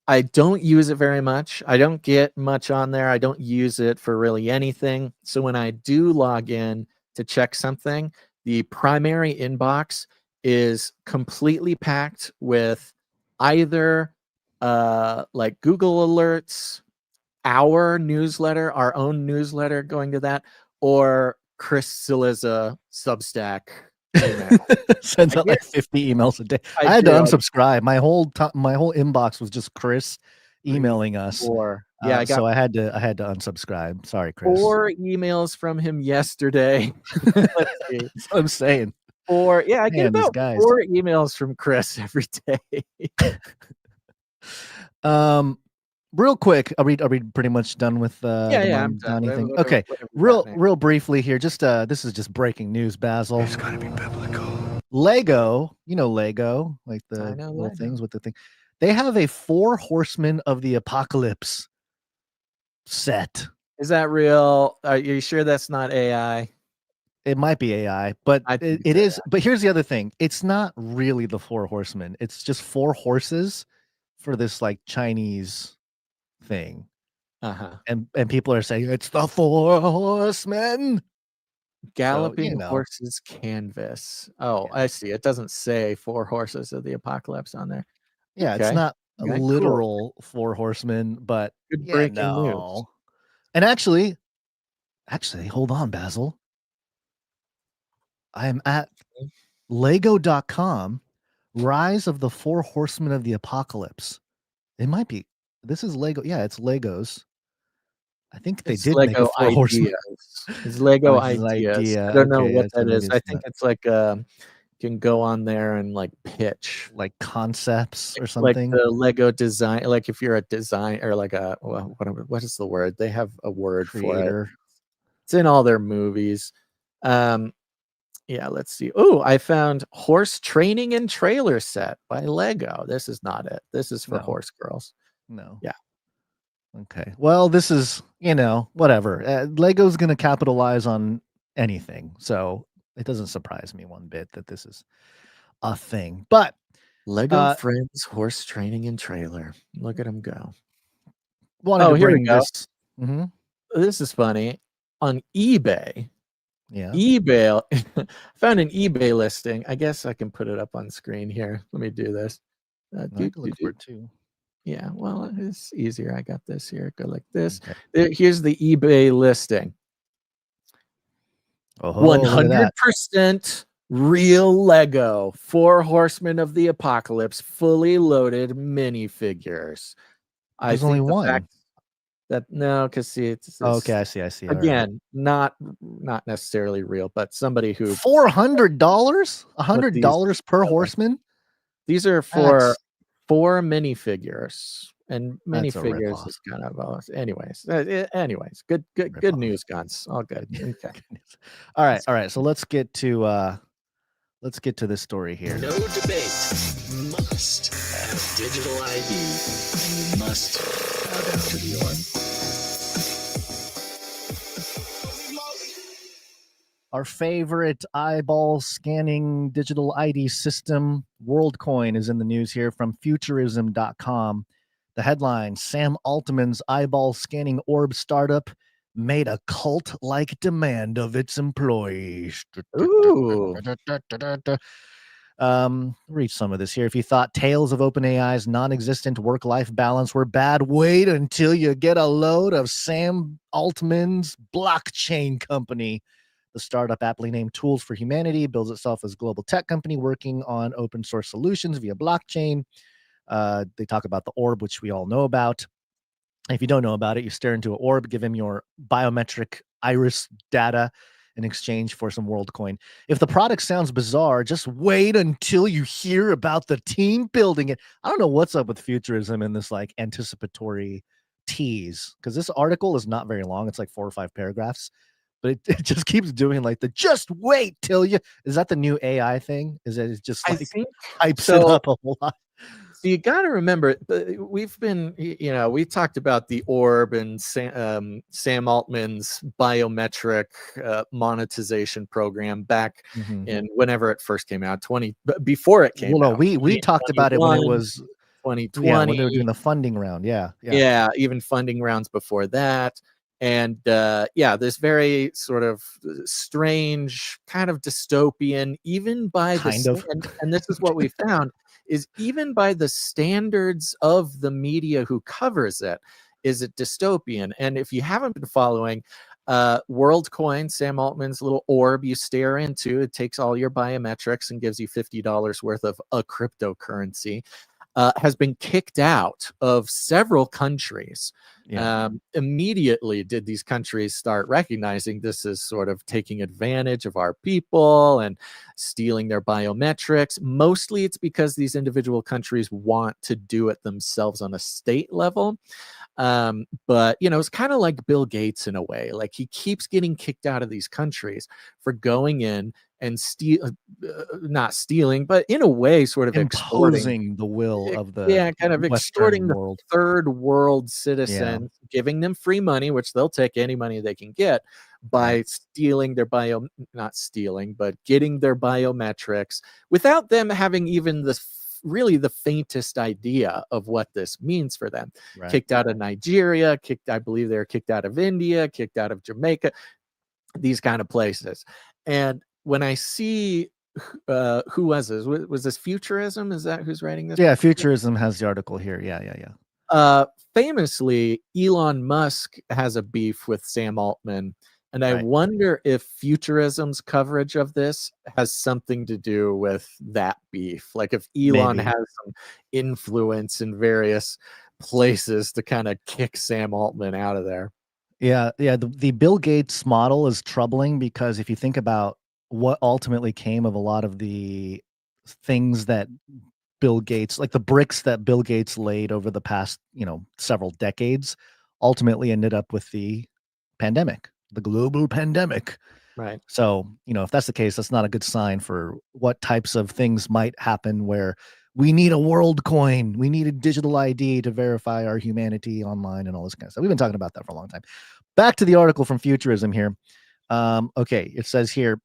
I don't use it very much. I don't get much on there. I don't use it for really anything. So when I do log in to check something, the primary inbox is completely packed with either like Google alerts, our newsletter, our own newsletter going to that, or Chris Shillzilla Substack email. Sends out like 50 emails a day. I had to unsubscribe. My whole inbox was just Chris emailing us. Yeah, I got so I had to unsubscribe. Sorry, Chris. 4 emails from him yesterday. Let's see. That's what I'm saying. I get Man, these about guys. 4 emails from Chris every day. Real quick, are we pretty much done with the I'm done. Mamdani thing? Whatever Okay, you got next. real briefly here. Just this is just breaking news, Basil. It's gotta be biblical. Lego, you know Lego, like the little things with the thing. They have a 4 Horsemen of the Apocalypse set. Is that real? Are you sure that's not AI? It might be AI, but it is. But here's the other thing: it's not really the 4 Horsemen. It's just 4 horses for this like Chinese thing. And people are saying it's the 4 Horsemen. Galloping horses canvas. Oh, I see. It doesn't say 4 horses of the apocalypse on there. Yeah, Okay. it's not a Okay, literal 4 horsemen, but good breaking news. And actually, hold on, Basil. I am at Lego.com. Rise of the 4 Horsemen of the Apocalypse. It might be. This is Lego. Yeah, it's Legos. I think they did make a 4 Horsemen. It's Lego ideas. I don't know what that is. I think not. it's like you can go on there and like pitch like concepts or something. Like the Lego design. Like if you're a design or like a what is the word? They have a word Creator. for it. It's in all their movies. Yeah, let's see. Oh, I found horse training and trailer set by Lego. This is not it. This is for horse girls. No. Yeah. Okay. Well, this is, whatever. Lego's going to capitalize on anything. So it doesn't surprise me one bit that this is a thing. But Lego Friends horse training and trailer. Look at them go. Wanted to here we bring go. this. Mm-hmm. This is funny. On eBay. Yeah. eBay. I found an eBay listing. I guess I can put it up on screen here. Let me do this. I can look for it too. Yeah, well, it's easier. I got this here. Go like this. Here's the eBay listing. 100% real Lego 4 Horsemen of the Apocalypse fully loaded minifigures. There's only one. Because see, it's okay. I see. Again, not necessarily real, but somebody who $400, $100 per horseman. These are for 4 minifigures, and minifigures is kind of anyways. Good news, guns. All good. Okay. All right. So let's get to this story here. No debate. Must have digital ID, and you must bow down to the orb. Our favorite eyeball scanning digital ID system, WorldCoin, is in the news here from Futurism.com. The headline: Sam Altman's eyeball scanning orb startup made a cult-like demand of its employees. Ooh. Read some of this here. If you thought tales of OpenAI's non-existent work-life balance were bad, wait until you get a load of Sam Altman's blockchain company. The startup, aptly named Tools for Humanity, builds itself as a global tech company working on open source solutions via blockchain. They talk about the orb, which we all know about. If you don't know about it, you stare into an orb, give him your biometric iris data in exchange for some WorldCoin. If the product sounds bizarre, just wait until you hear about the team building it. I don't know what's up with Futurism in this like anticipatory tease, because this article is not very long. It's like 4 or 5 paragraphs. but it just keeps doing like the just wait till you. Is that the new AI thing? Is that it's just I like think hypes so. it up a whole lot? So you got to remember, we've been, we talked about the orb and Sam Altman's biometric monetization program back in whenever it first came out, before it came Well, no, out. we talked about it when it was 2020. Yeah, when they were doing the funding round. Yeah. Even funding rounds before that. And this very sort of strange, kind of dystopian, even by and this is what we found, is even by the standards of the media who covers it, is it dystopian. And if you haven't been following, WorldCoin, Sam Altman's little orb you stare into, it takes all your biometrics and gives you $50 worth of a cryptocurrency, has been kicked out of several countries. Immediately did these countries start recognizing this is sort of taking advantage of our people and stealing their biometrics. Mostly it's because these individual countries want to do it themselves on a state level. But it's kind of like Bill Gates in a way. Like, he keeps getting kicked out of these countries for going in and not stealing, but in a way sort of imposing the will of the kind of Western extorting world. the third world citizens, giving them free money, which they'll take any money they can get, by stealing their not stealing, but getting their biometrics without them having even really the faintest idea of what this means for them. Kicked out of Nigeria, I believe they were kicked out of India, kicked out of Jamaica, these kind of places. And when I see who was this? Was this Futurism? Is that who's writing this? Yeah, Futurism has the article here. Yeah. Famously, Elon Musk has a beef with Sam Altman. And I wonder if Futurism's coverage of this has something to do with that beef. Like, if Elon has some influence in various places to kind of kick Sam Altman out of there. Yeah. The Bill Gates model is troubling, because if you think about what ultimately came of a lot of the things that Bill Gates, like the bricks that Bill Gates laid over the past, several decades, ultimately ended up with the pandemic, the global pandemic. Right. So, if that's the case, that's not a good sign for what types of things might happen, where we need a WorldCoin, we need a digital ID to verify our humanity online and all this kind of stuff. We've been talking about that for a long time. Back to the article from Futurism here. It says here,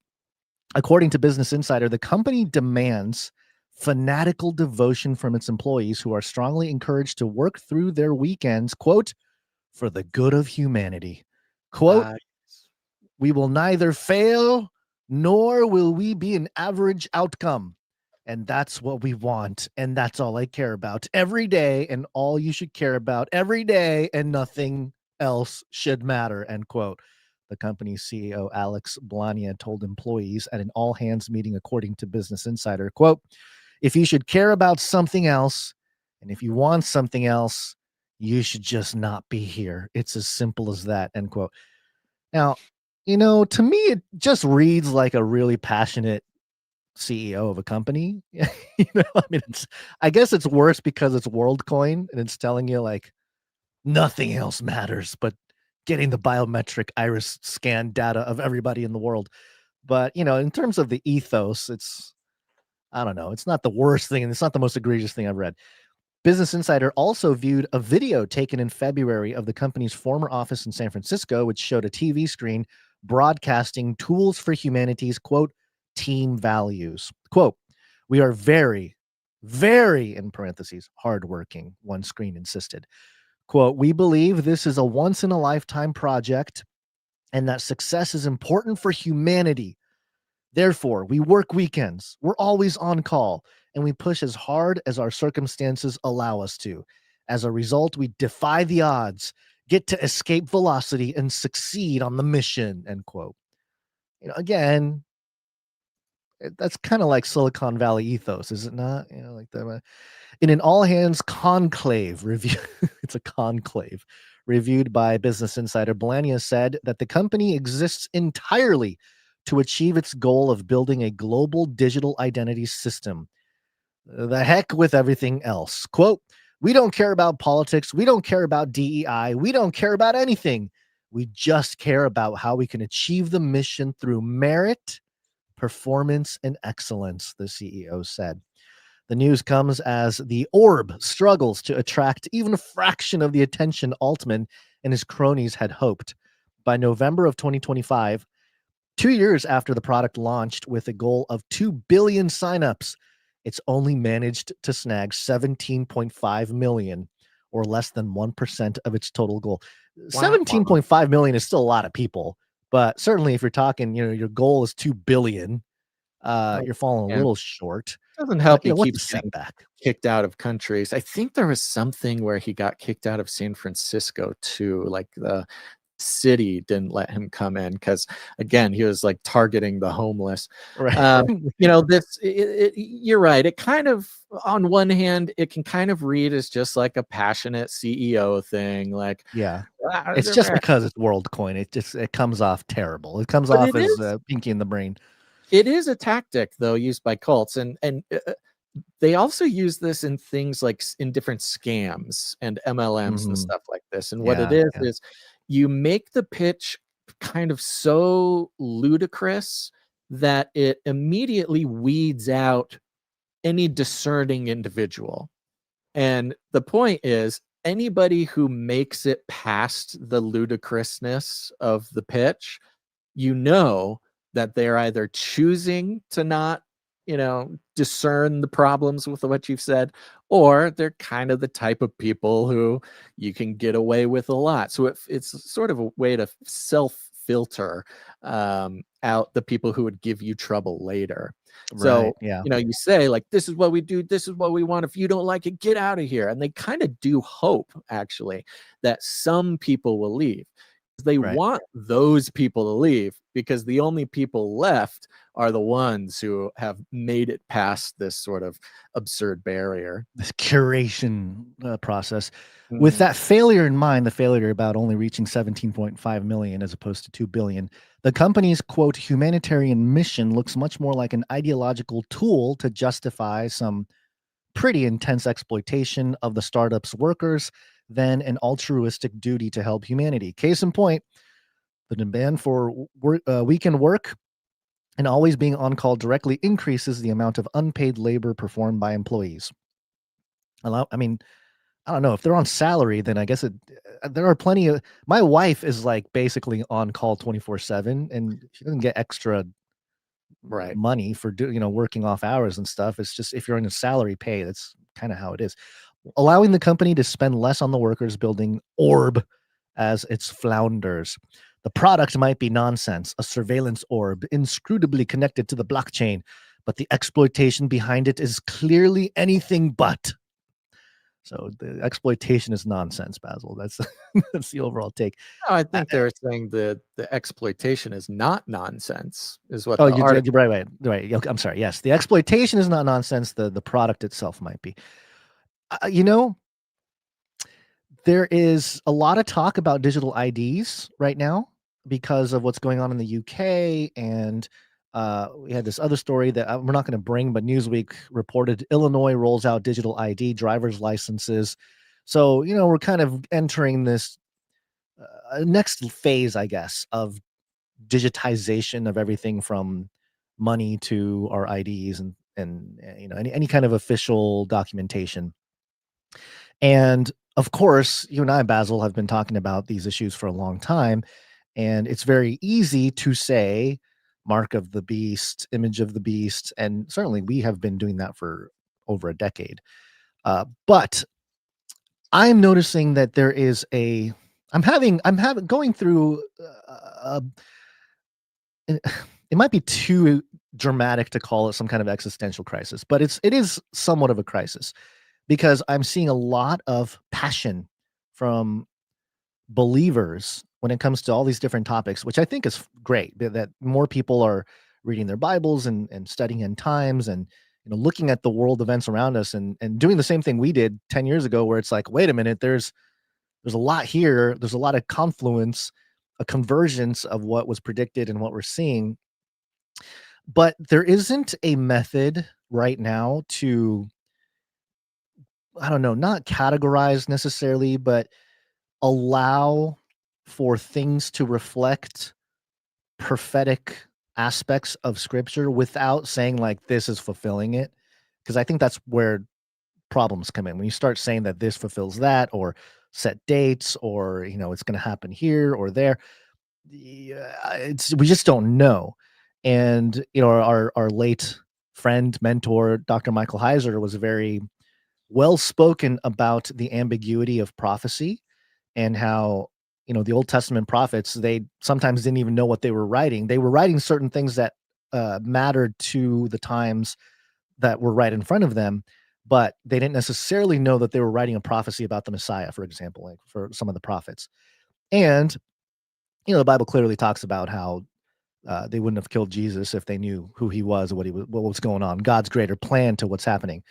according to Business Insider, the company demands fanatical devotion from its employees, who are strongly encouraged to work through their weekends, quote, for the good of humanity. Quote, we will neither fail nor will we be an average outcome. And that's what we want. And that's all I care about every day, and all you should care about every day, and nothing else should matter, end quote. The company's CEO, Alex Blania, told employees at an all-hands meeting, according to Business Insider, quote, if you should care about something else, and if you want something else, you should just not be here. It's as simple as that, end quote. Now, to me, it just reads like a really passionate CEO of a company. I guess it's worse because it's WorldCoin and it's telling you like nothing else matters but getting the biometric iris scan data of everybody in the world. But, in terms of the ethos, I don't know. It's not the worst thing, and it's not the most egregious thing I've read. Business Insider also viewed a video taken in February of the company's former office in San Francisco, which showed a TV screen broadcasting Tools for Humanity's, quote, team values. Quote, we are very, very, in parentheses, hardworking, one screen insisted. Quote, we believe this is a once-in-a-lifetime project and that success is important for humanity. Therefore, we work weekends, we're always on call, and we push as hard as our circumstances allow us to. As a result, we defy the odds, get to escape velocity, and succeed on the mission, end quote. Again, that's kind of like Silicon Valley ethos, is it not? Like the in an all-hands conclave review, it's a conclave reviewed by Business Insider, Blania said that the company exists entirely to achieve its goal of building a global digital identity system. The heck with everything else. Quote, we don't care about politics. We don't care about DEI. We don't care about anything. We just care about how we can achieve the mission through merit, performance, and excellence, the CEO said. The news comes as the orb struggles to attract even a fraction of the attention Altman and his cronies had hoped. By November of 2025, 2 years after the product launched with a goal of 2 billion signups, it's only managed to snag 17.5 million, or less than 1% of its total goal. 17.5 million is still a lot of people, but certainly if you're talking, your goal is 2 billion, you're falling a little short. Doesn't help. He What's keeps the getting setback? kicked out of countries. I think there was something where he got kicked out of San Francisco too. Like the city didn't let him come in because, again, he was like targeting the homeless. Right. You're right. It kind of, on one hand, it can kind of read as just like a passionate CEO thing. Like, yeah, it's just because it's WorldCoin. It comes off terrible. It comes off as pinky in the brain. It is a tactic, though, used by cults, and they also use this in things like in different scams and MLMs and stuff like this. And what it is you make the pitch kind of so ludicrous that it immediately weeds out any discerning individual. And the point is, anybody who makes it past the ludicrousness of the pitch, that they're either choosing to not, discern the problems with what you've said, or they're kind of the type of people who you can get away with a lot. So it's sort of a way to self-filter out the people who would give you trouble later. So, you say, like, this is what we do, this is what we want. If you don't like it, get out of here. And they kind of do hope, actually, that some people will leave. They want those people to leave because the only people left are the ones who have made it past this sort of absurd barrier. This curation process. With that failure in mind, the failure about only reaching 17.5 million as opposed to 2 billion, the company's, quote, humanitarian mission looks much more like an ideological tool to justify some pretty intense exploitation of the startup's workers than an altruistic duty to help humanity. Case in point, the demand for weekend work and always being on call directly increases the amount of unpaid labor performed by employees. I don't know if they're on salary, then I guess there are plenty of, my wife is like basically on call 24/7 and she doesn't get extra money for working off hours and stuff. It's just, if you're in a salary pay, that's kind of how it is. Allowing the company to spend less on the workers building orb as its flounders. The product might be nonsense, a surveillance orb inscrutably connected to the blockchain, but the exploitation behind it is clearly anything but. So the exploitation is nonsense, Basil. That's that's the overall take. No, I think they're saying the exploitation is not nonsense, is what. You're right. I'm sorry. Yes, the exploitation is not nonsense. The product itself might be. There is a lot of talk about digital IDs right now because of what's going on in the UK. And we had this other story that we're not going to bring, but Newsweek reported Illinois rolls out digital ID driver's licenses. So, we're kind of entering this next phase, I guess, of digitization of everything from money to our IDs and any kind of official documentation. And of course, you and I, Basil, have been talking about these issues for a long time, and it's very easy to say mark of the beast, image of the beast, and certainly we have been doing that for over a decade. But I'm noticing that there is I'm going through it might be too dramatic to call it some kind of existential crisis, but it is somewhat of a crisis. Because I'm seeing a lot of passion from believers when it comes to all these different topics, which I think is great, that more people are reading their Bibles and studying end times and looking at the world events around us and doing the same thing we did 10 years ago, where it's like, wait a minute, there's a lot here. There's a lot of confluence, a convergence of what was predicted and what we're seeing. But there isn't a method right now to, I don't know, not categorize necessarily, but allow for things to reflect prophetic aspects of scripture without saying like this is fulfilling it, because I think that's where problems come in when you start saying that this fulfills that, or set dates, or it's going to happen here or there. We just don't know. And our late friend, mentor, Dr. Michael Heiser, was very well spoken about the ambiguity of prophecy, and how the Old Testament prophets, they sometimes didn't even know what they were writing. They were writing certain things that mattered to the times that were right in front of them, but they didn't necessarily know that they were writing a prophecy about the Messiah, for example, like for some of the prophets. And the Bible clearly talks about how they wouldn't have killed Jesus if they knew who he was, or what was going on, God's greater plan to what's happening.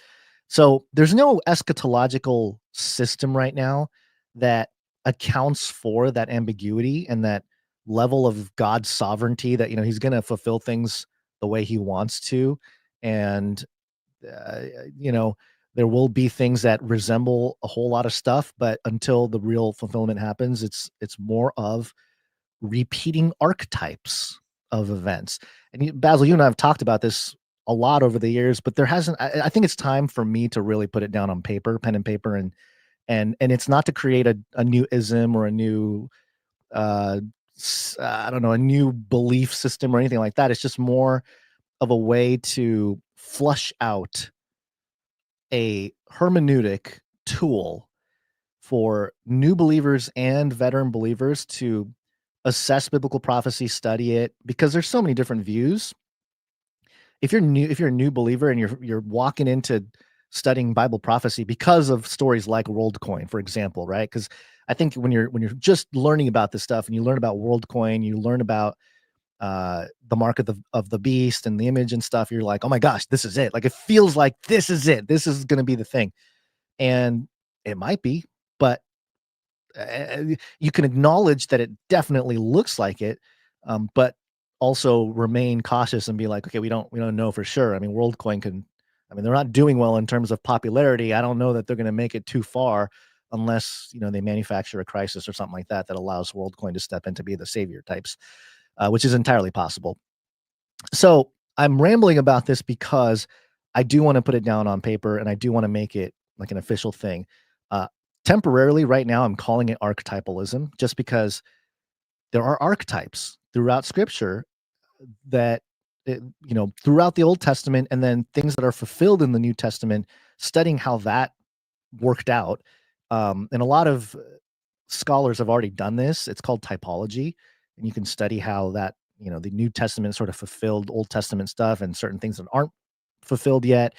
So there's no eschatological system right now that accounts for that ambiguity and that level of God's sovereignty, that he's going to fulfill things the way he wants to. And there will be things that resemble a whole lot of stuff, but until the real fulfillment happens, it's more of repeating archetypes of events. And Basil, you and I have talked about this a lot over the years, but there hasn't. I think it's time for me to really put it down on paper, pen and paper, and it's not to create a new ism or a new I don't know, a new belief system or anything like that. It's just more of a way to flush out a hermeneutic tool for new believers and veteran believers to assess biblical prophecy, study it, because there's so many different views. If you're a new believer and you're walking into studying Bible prophecy because of stories like WorldCoin, for example, right? Because I think when you're just learning about this stuff and you learn about WorldCoin, you learn about the mark of the beast and the image and stuff, you're like, oh my gosh, this is it. Like, it feels like this is it. This is going to be the thing. And it might be, but you can acknowledge that it definitely looks like it, but also remain cautious and be like, okay, we don't know for sure. I mean, WorldCoin they're not doing well in terms of popularity. I don't know that they're going to make it too far unless, they manufacture a crisis or something like that allows WorldCoin to step in to be the savior types, which is entirely possible. So I'm rambling about this because I do want to put it down on paper, and I do want to make it like an official thing. Temporarily right now, I'm calling it archetypalism, just because there are archetypes throughout scripture that, throughout the Old Testament, and then things that are fulfilled in the New Testament, studying how that worked out. And a lot of scholars have already done this. It's called typology. And you can study how that, the New Testament sort of fulfilled Old Testament stuff and certain things that aren't fulfilled yet.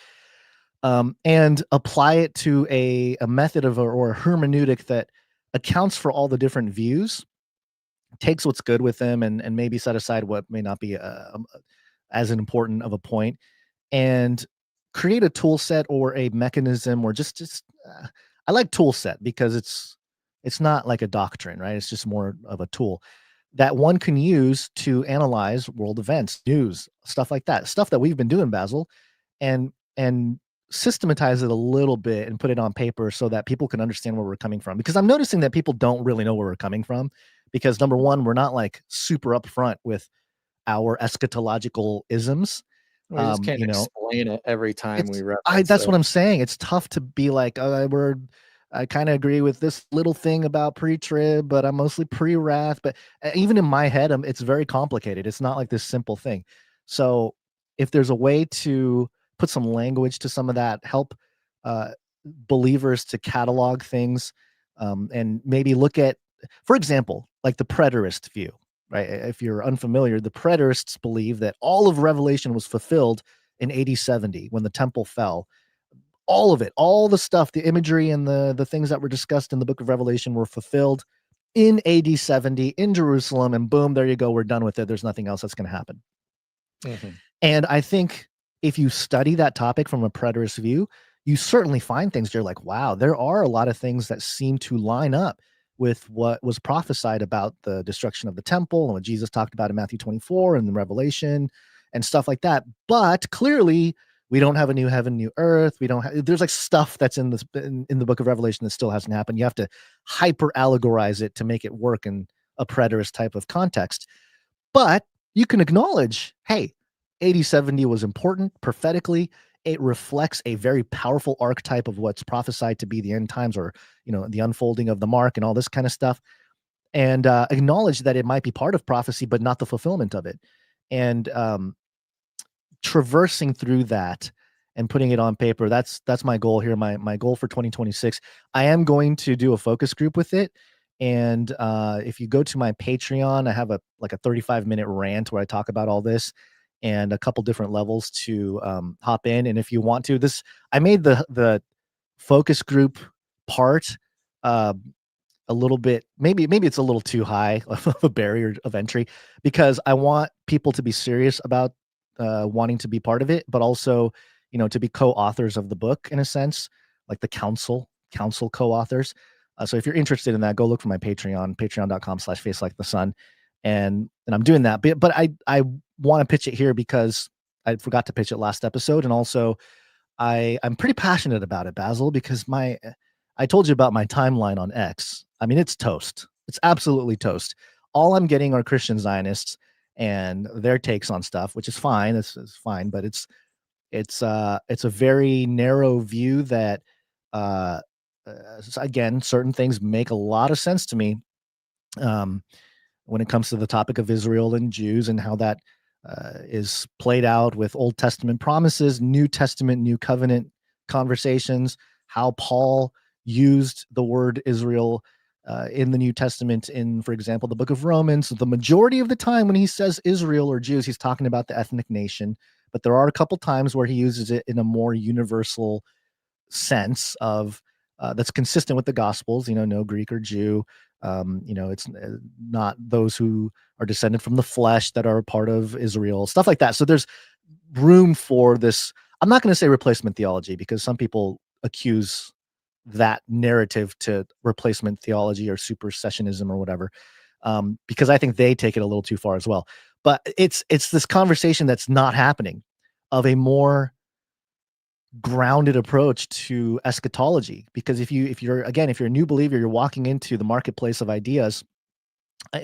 And apply it to a method or a hermeneutic that accounts for all the different views, takes what's good with them, and maybe set aside what may not be as important of a point, and create a tool set or a mechanism, or just I like tool set because it's not like a doctrine, right? It's just more of a tool that one can use to analyze world events, news, stuff like that, stuff that we've been doing, Basil, and systematize it a little bit and put it on paper so that people can understand where we're coming from. Because I'm noticing that people don't really know where we're coming from, because number one, we're not like super upfront with our eschatological isms. We just can't explain it every time we reference that's what I'm saying. It's tough to be like, I kind of agree with this little thing about pre-trib, but I'm mostly pre-wrath. But even in my head, it's very complicated. It's not like this simple thing. So if there's a way to put some language to some of that, help believers to catalog things, and maybe look at, for example, like the preterist view, right? If you're unfamiliar, the preterists believe that all of Revelation was fulfilled in AD 70 when the temple fell. All of it, all the stuff, the imagery and the things that were discussed in the book of Revelation were fulfilled in AD 70 in Jerusalem, and boom, there you go. We're done with it. There's nothing else that's going to happen. Mm-hmm. And I think if you study that topic from a preterist view, you certainly find things you're like, wow, there are a lot of things that seem to line up with what was prophesied about the destruction of the temple and what Jesus talked about in Matthew 24 and the Revelation and stuff like that. But clearly, we don't have a new heaven, new earth. There's like stuff that's in the book of Revelation that still hasn't happened. You have to hyper allegorize it to make it work in a preterist type of context. But you can acknowledge, hey, 8070 was important prophetically. It reflects a very powerful archetype of what's prophesied to be the end times, or, the unfolding of the mark and all this kind of stuff. And acknowledge that it might be part of prophecy, but not the fulfillment of it. And traversing through that and putting it on paper, that's my goal here. My goal for 2026. I am going to do a focus group with it. And if you go to my Patreon, I have a 35-minute rant where I talk about all this and a couple different levels to hop in. And if you want to, I made the focus group part a little bit, maybe it's a little too high of a barrier of entry, because I want people to be serious about wanting to be part of it, but also, to be co-authors of the book in a sense, like the council co-authors. So if you're interested in that, go look for my Patreon, patreon.com/facelikethesun. And I'm doing that. But I want to pitch it here because I forgot to pitch it last episode. And also I'm pretty passionate about it, Basil, because I told you about my timeline on X. I mean, it's toast. It's absolutely toast. All I'm getting are Christian Zionists and their takes on stuff, which is fine. It's fine, but it's a very narrow view that, again, certain things make a lot of sense to me when it comes to the topic of Israel and Jews and how that is played out with Old Testament promises, New Testament, New Covenant conversations, how Paul used the word Israel in the New Testament in, for example, the book of Romans. The majority of the time when he says Israel or Jews, he's talking about the ethnic nation, but there are a couple times where he uses it in a more universal sense of that's consistent with the Gospels, no Greek or Jew. It's not those who are descended from the flesh that are a part of Israel, stuff like that. So there's room for this. I'm not going to say replacement theology, because some people accuse that narrative to replacement theology or supersessionism or whatever, because I think they take it a little too far as well. But it's this conversation that's not happening, of a more grounded approach to eschatology. Because if you're a new believer, you're walking into the marketplace of ideas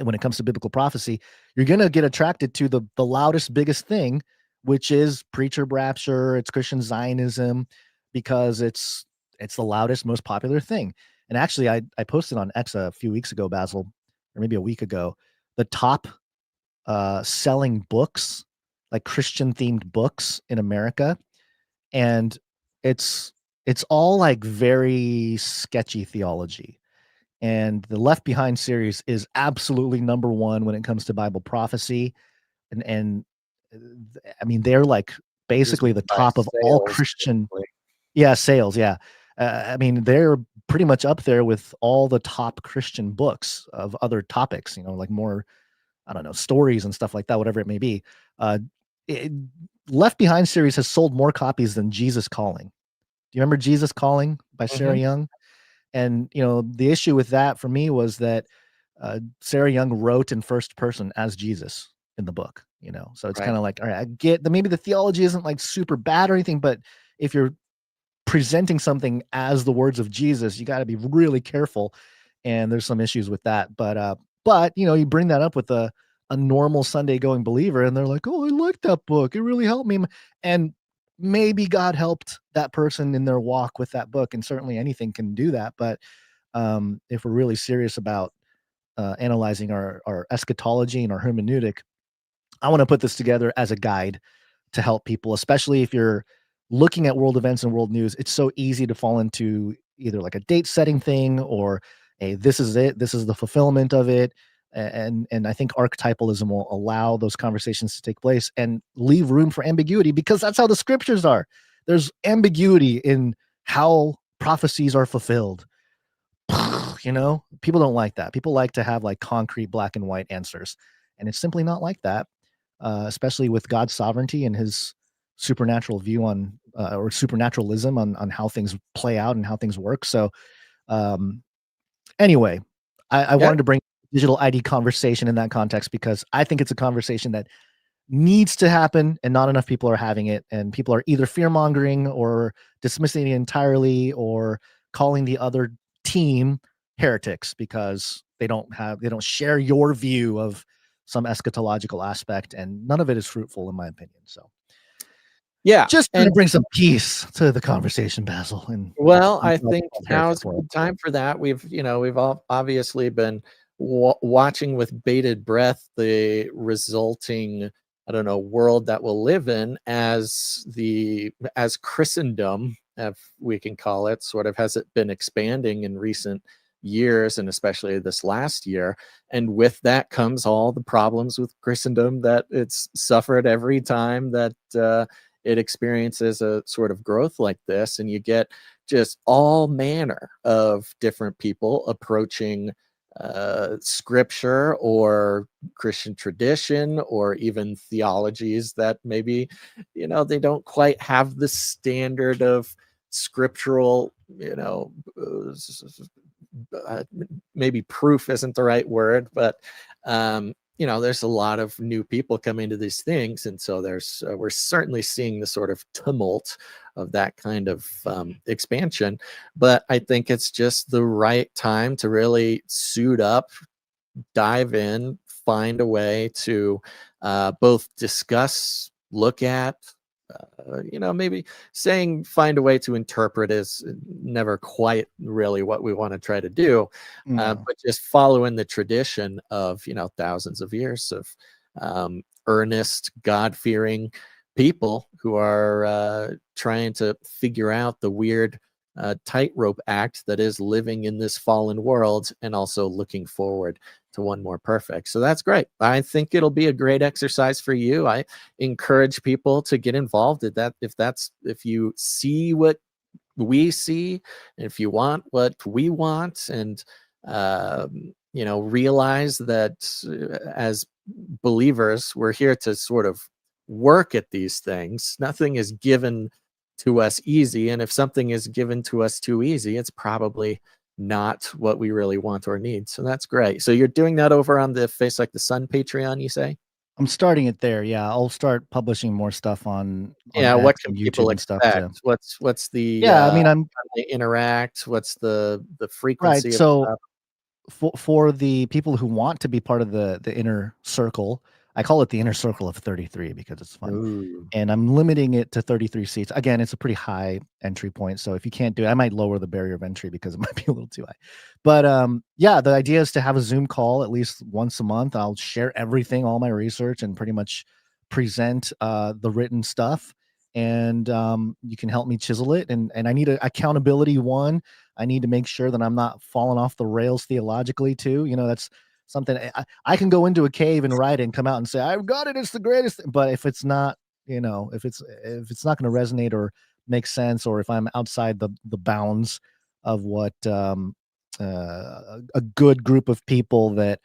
when it comes to biblical prophecy, you're going to get attracted to the loudest, biggest thing, which is preacher rapture, it's Christian Zionism, because it's the loudest, most popular thing. And actually, I posted on X a few weeks ago, Basil, or maybe a week ago, the top selling books, like Christian themed books in America. And it's all like very sketchy theology. And the Left Behind series is absolutely number one when it comes to Bible prophecy. And I mean, they're like basically the top of all Christian. Yeah, sales. Yeah. I mean, they're pretty much up there with all the top Christian books of other topics, like more, I don't know, stories and stuff like that, whatever it may be. Left Behind series has sold more copies than Jesus Calling. Do you remember Jesus Calling by Sarah Young? And, the issue with that for me was that Sarah Young wrote in first person as Jesus in the book, so it's kind of like, all right, I get that maybe the theology isn't like super bad or anything, but if you're presenting something as the words of Jesus, you got to be really careful. And there's some issues with that. But you bring that up with a normal Sunday going believer, and they're like, oh, I like that book. It really helped me. And maybe God helped that person in their walk with that book. And certainly anything can do that. But if we're really serious about analyzing our eschatology and our hermeneutic, I want to put this together as a guide to help people, especially if you're looking at world events and world news. It's so easy to fall into either like a date setting thing, or this is it, this is the fulfillment of it. And I think archetypalism will allow those conversations to take place and leave room for ambiguity, because that's how the scriptures are. There's ambiguity in how prophecies are fulfilled. People don't like that. People like to have like concrete black and white answers, and it's simply not like that, especially with God's sovereignty and his supernatural view on or supernaturalism on how things play out and how things work. So anyway, I wanted to bring digital ID conversation in that context, because I think it's a conversation that needs to happen and not enough people are having it. And people are either fear mongering or dismissing it entirely, or calling the other team heretics because They don't share your view of some eschatological aspect, and none of it is fruitful, in my opinion. So, yeah, just to bring some peace to the conversation, Basil. And well, I think now's a good time for that. We've all obviously been watching with bated breath the resulting, I don't know, world that we'll live in as Christendom, if we can call it, sort of has it been expanding in recent years, and especially this last year. And with that comes all the problems with Christendom that it's suffered every time that it experiences a sort of growth like this. And you get just all manner of different people approaching scripture or Christian tradition or even theologies that maybe, they don't quite have the standard of scriptural, maybe proof isn't the right word, but there's a lot of new people coming to these things, and so we're certainly seeing the sort of tumult of that kind of expansion. But I think it's just the right time to really suit up, dive in, find a way to both discuss, look at, maybe saying find a way to interpret is never quite really what we want to try to do, but just follow in the tradition of, thousands of years of earnest, God-fearing people who are trying to figure out the weird tightrope act that is living in this fallen world and also looking forward to one more perfect. So that's great. I think it'll be a great exercise for you. I encourage people to get involved in that. If you see what we see, if you want what we want, and realize that as believers, we're here to sort of work at these things. Nothing is given to us easy, and if something is given to us too easy, it's probably not what we really want or need. So that's great. So you're doing that over on the Face Like the Sun Patreon, you say? I'm starting it there. Yeah, I'll start publishing more stuff on what X can and people YouTube and stuff. expect? What's the Yeah, I mean, how they interact? What's the frequency right. of So stuff? for the people who want to be part of the inner circle, I call it the inner circle of 33 because it's fun. Ooh. And I'm limiting it to 33 seats. Again, it's a pretty high entry point. So if you can't do it, I might lower the barrier of entry because it might be a little too high. But yeah, the idea is to have a Zoom call at least once a month. I'll share everything, all my research, and pretty much present the written stuff. And you can help me chisel it. And I need an accountability one. I need to make sure that I'm not falling off the rails theologically too. That's something I can go into a cave and write it and come out and say, I've got it. It's the greatest. But if it's not, if it's not going to resonate or make sense, or if I'm outside the bounds of what a good group of people that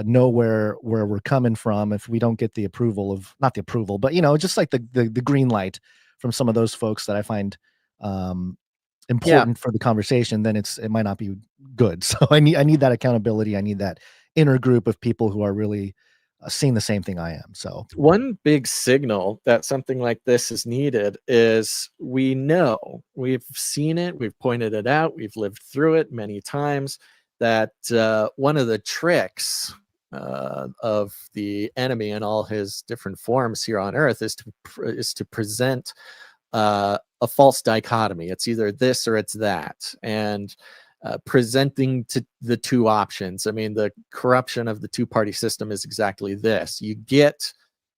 know where we're coming from, if we don't get the approval of, not the approval, but just like the green light from some of those folks that I find important for the conversation, then it might not be good. So I need that accountability. I need that inner group of people who are really seeing the same thing I am. So one big signal that something like this is needed is we've seen it, we've pointed it out, we've lived through it many times, that one of the tricks of the enemy in all his different forms here on earth is to present a false dichotomy. It's either this or it's that, and presenting to the two options. I mean, the corruption of the two-party system is exactly this.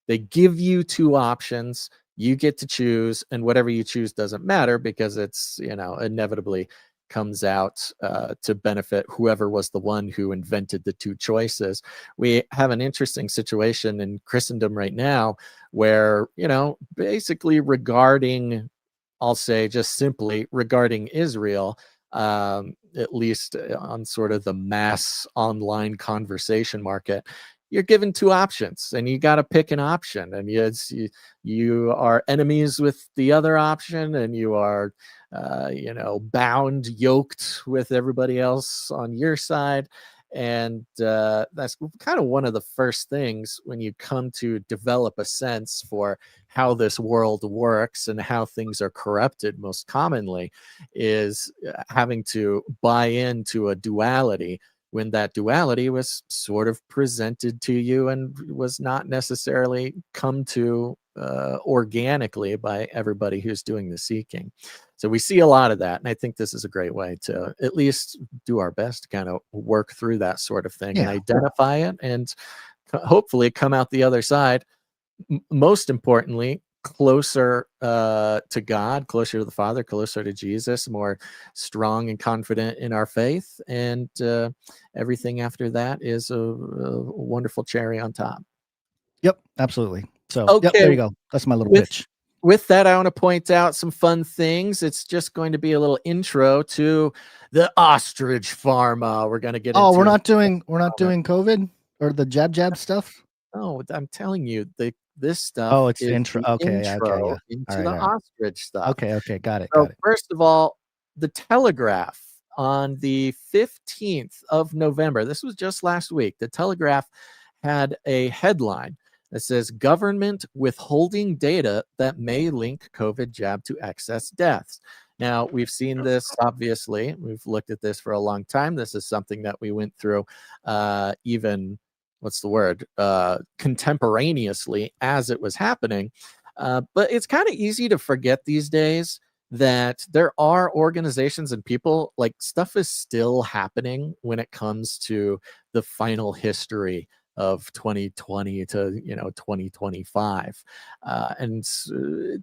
They give you two options, you get to choose, and whatever you choose doesn't matter because it's, inevitably comes out to benefit whoever was the one who invented the two choices. We have an interesting situation in Christendom right now where, basically regarding, I'll say just simply regarding Israel, at least on sort of the mass online conversation market, you're given two options and you got to pick an option, and you are enemies with the other option, and you are yoked with everybody else on your side. And that's kind of one of the first things when you come to develop a sense for how this world works and how things are corrupted most commonly, is having to buy into a duality when that duality was sort of presented to you and was not necessarily come to organically by everybody who's doing the seeking. So we see a lot of that. And I think this is a great way to at least do our best to kind of work through that sort of thing and identify it and hopefully come out the other side. Most importantly, closer to God, closer to the Father, closer to Jesus, more strong and confident in our faith. And everything after that is a wonderful cherry on top. Yep, absolutely. So, Okay. yep, there you go. That's my little pitch. With that, I want to point out some fun things. It's just going to be a little intro to the Ostrich Pharma. We're going to get into. Oh, we're not doing COVID or the jab stuff. Oh, I'm telling you, this stuff. Oh, it's is the intro. the Okay, intro yeah. into All the right. ostrich stuff. Okay, got it. So first of all, the Telegraph on the 15th of November. This was just last week. The Telegraph had a headline that says government withholding data that may link COVID jab to excess deaths. Now, we've seen this, obviously. We've looked at this for a long time. This is something that we went through even, contemporaneously as it was happening. But it's kind of easy to forget these days that there are organizations and people, like, stuff is still happening when it comes to the final history of 2020 to 2025, and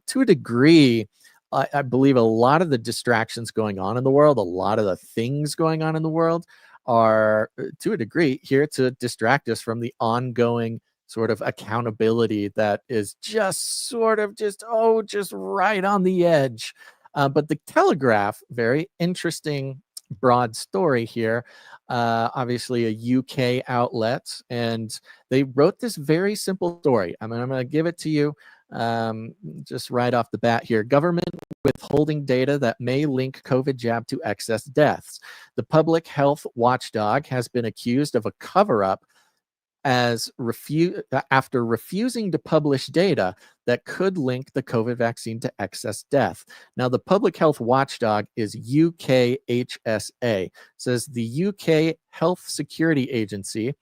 to a degree, I believe a lot of the distractions going on in the world, a lot of the things going on in the world, are to a degree here to distract us from the ongoing sort of accountability that is just right on the edge. But the Telegraph, very interesting broad story here, obviously a UK outlet, and they wrote this very simple story. I'm going to give it to you just right off the bat here. Government withholding data that may link COVID jab to excess deaths. The public health watchdog has been accused of a cover-up after refusing to publish data that could link the COVID vaccine to excess death. Now, the public health watchdog is UKHSA. Says the UK Health Security Agency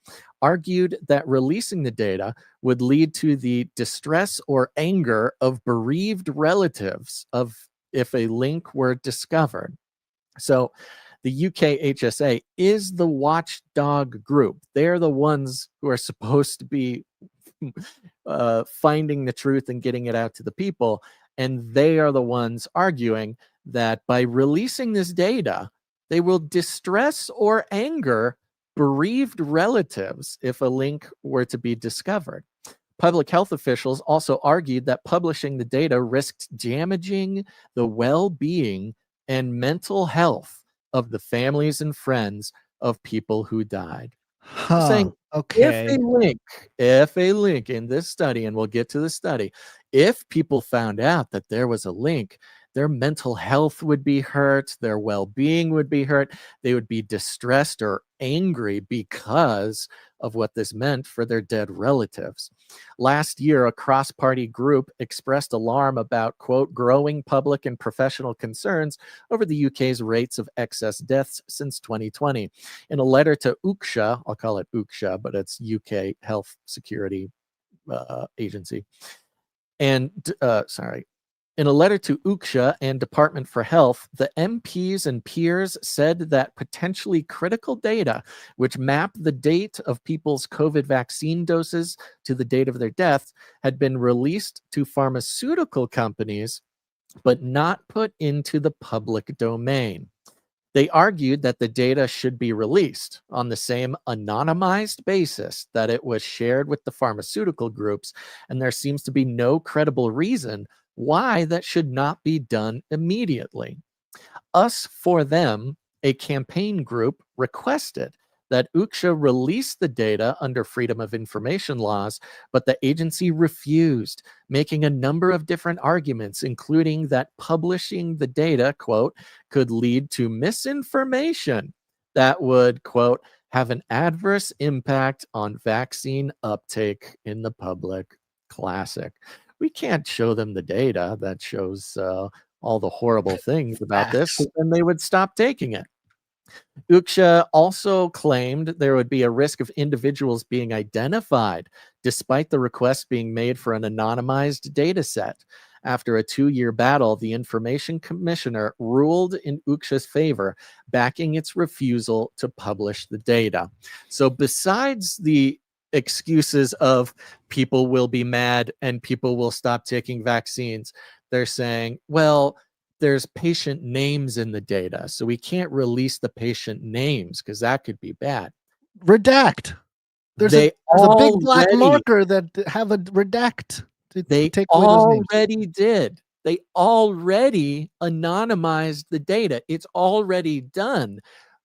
argued that releasing the data would lead to the distress or anger of bereaved relatives if a link were discovered. So the UKHSA is the watchdog group. They're the ones who are supposed to be finding the truth and getting it out to the people. And they are the ones arguing that by releasing this data, they will distress or anger bereaved relatives if a link were to be discovered. Public health officials also argued that publishing the data risked damaging the well-being and mental health of the families and friends of people who died. Saying, okay. if a link in this study, and we'll get to the study, if people found out that there was a link, their mental health would be hurt, their well-being would be hurt, they would be distressed or angry because of what this meant for their dead relatives. Last year, a cross-party group expressed alarm about, quote, growing public and professional concerns over the UK's rates of excess deaths since 2020. In a letter to UKSHA, I'll call it UKSHA, but it's UK Health Security Agency. And, in a letter to UKSHA and Department for Health, the MPs and peers said that potentially critical data, which map the date of people's COVID vaccine doses to the date of their death, had been released to pharmaceutical companies, but not put into the public domain. They argued that the data should be released on the same anonymized basis that it was shared with the pharmaceutical groups, and there seems to be no credible reason why that should not be done immediately. Us for Them, a campaign group, requested that UKSHA release the data under Freedom of Information laws, but the agency refused, making a number of different arguments, including that publishing the data, quote, could lead to misinformation that would, quote, have an adverse impact on vaccine uptake in the public. Classic. We can't show them the data that shows all the horrible things about this, and they would stop taking it. Uksha also claimed there would be a risk of individuals being identified, despite the request being made for an anonymized data set. After a 2-year battle, the Information Commissioner ruled in Uksha's favor, backing its refusal to publish the data. So besides the excuses of people will be mad and people will stop taking vaccines, they're saying, well, there's patient names in the data, so we can't release the patient names because that could be bad. Redact. There's a big black marker that have a redact. They already did. They already anonymized the data. It's already done.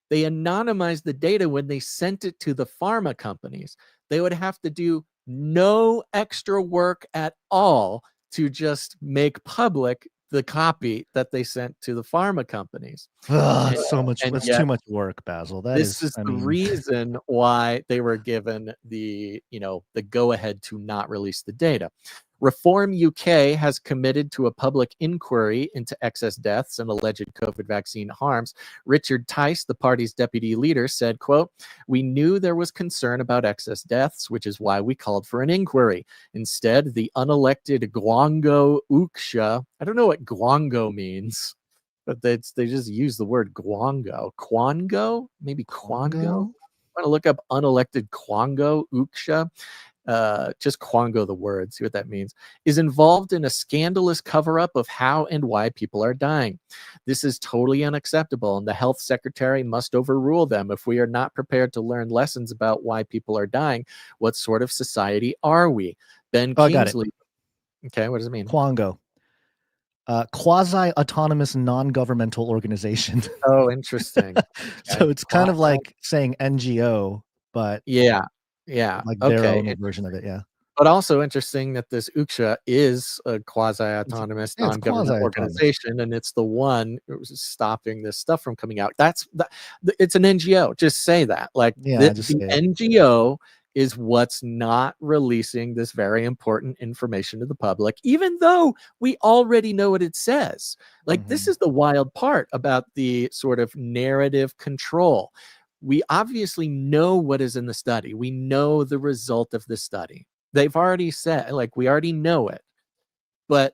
They anonymized the data when they sent it to the pharma companies. They would have to do no extra work at all to just make public the copy that they sent to the pharma companies. So much. It's too much work, Basil. This is the reason why they were given the go-ahead to not release the data. Reform UK has committed to a public inquiry into excess deaths and alleged COVID vaccine harms. Richard Tice, the party's deputy leader, said, quote, "We knew there was concern about excess deaths, which is why we called for an inquiry. Instead, the unelected Gwango Uksha," I don't know what Gwango means, but they just use the word Gwango. Kwango? Maybe Kwango? I want to look up unelected Kwango Uksha. Just Kwango the word, see what that means, is involved in a scandalous cover-up of how and why people are dying. This is totally unacceptable, and the health secretary must overrule them. If we are not prepared to learn lessons about why people are dying, what sort of society are we? Ben Kingsley. Okay, what does it mean? Kwango. Quasi-autonomous non-governmental organization. Oh, interesting. So it's kind of like saying NGO, but yeah, like their own version of it. Yeah. But also interesting that this Uksha is a quasi-autonomous non-government organization, and it's the one who's stopping this stuff from coming out. It's an NGO. Just say that. Like the NGO is what's not releasing this very important information to the public, even though we already know what it says. Like this is the wild part about the sort of narrative control. We obviously know what is in the study. We know the result of the study. They've already said, like, we already know it, but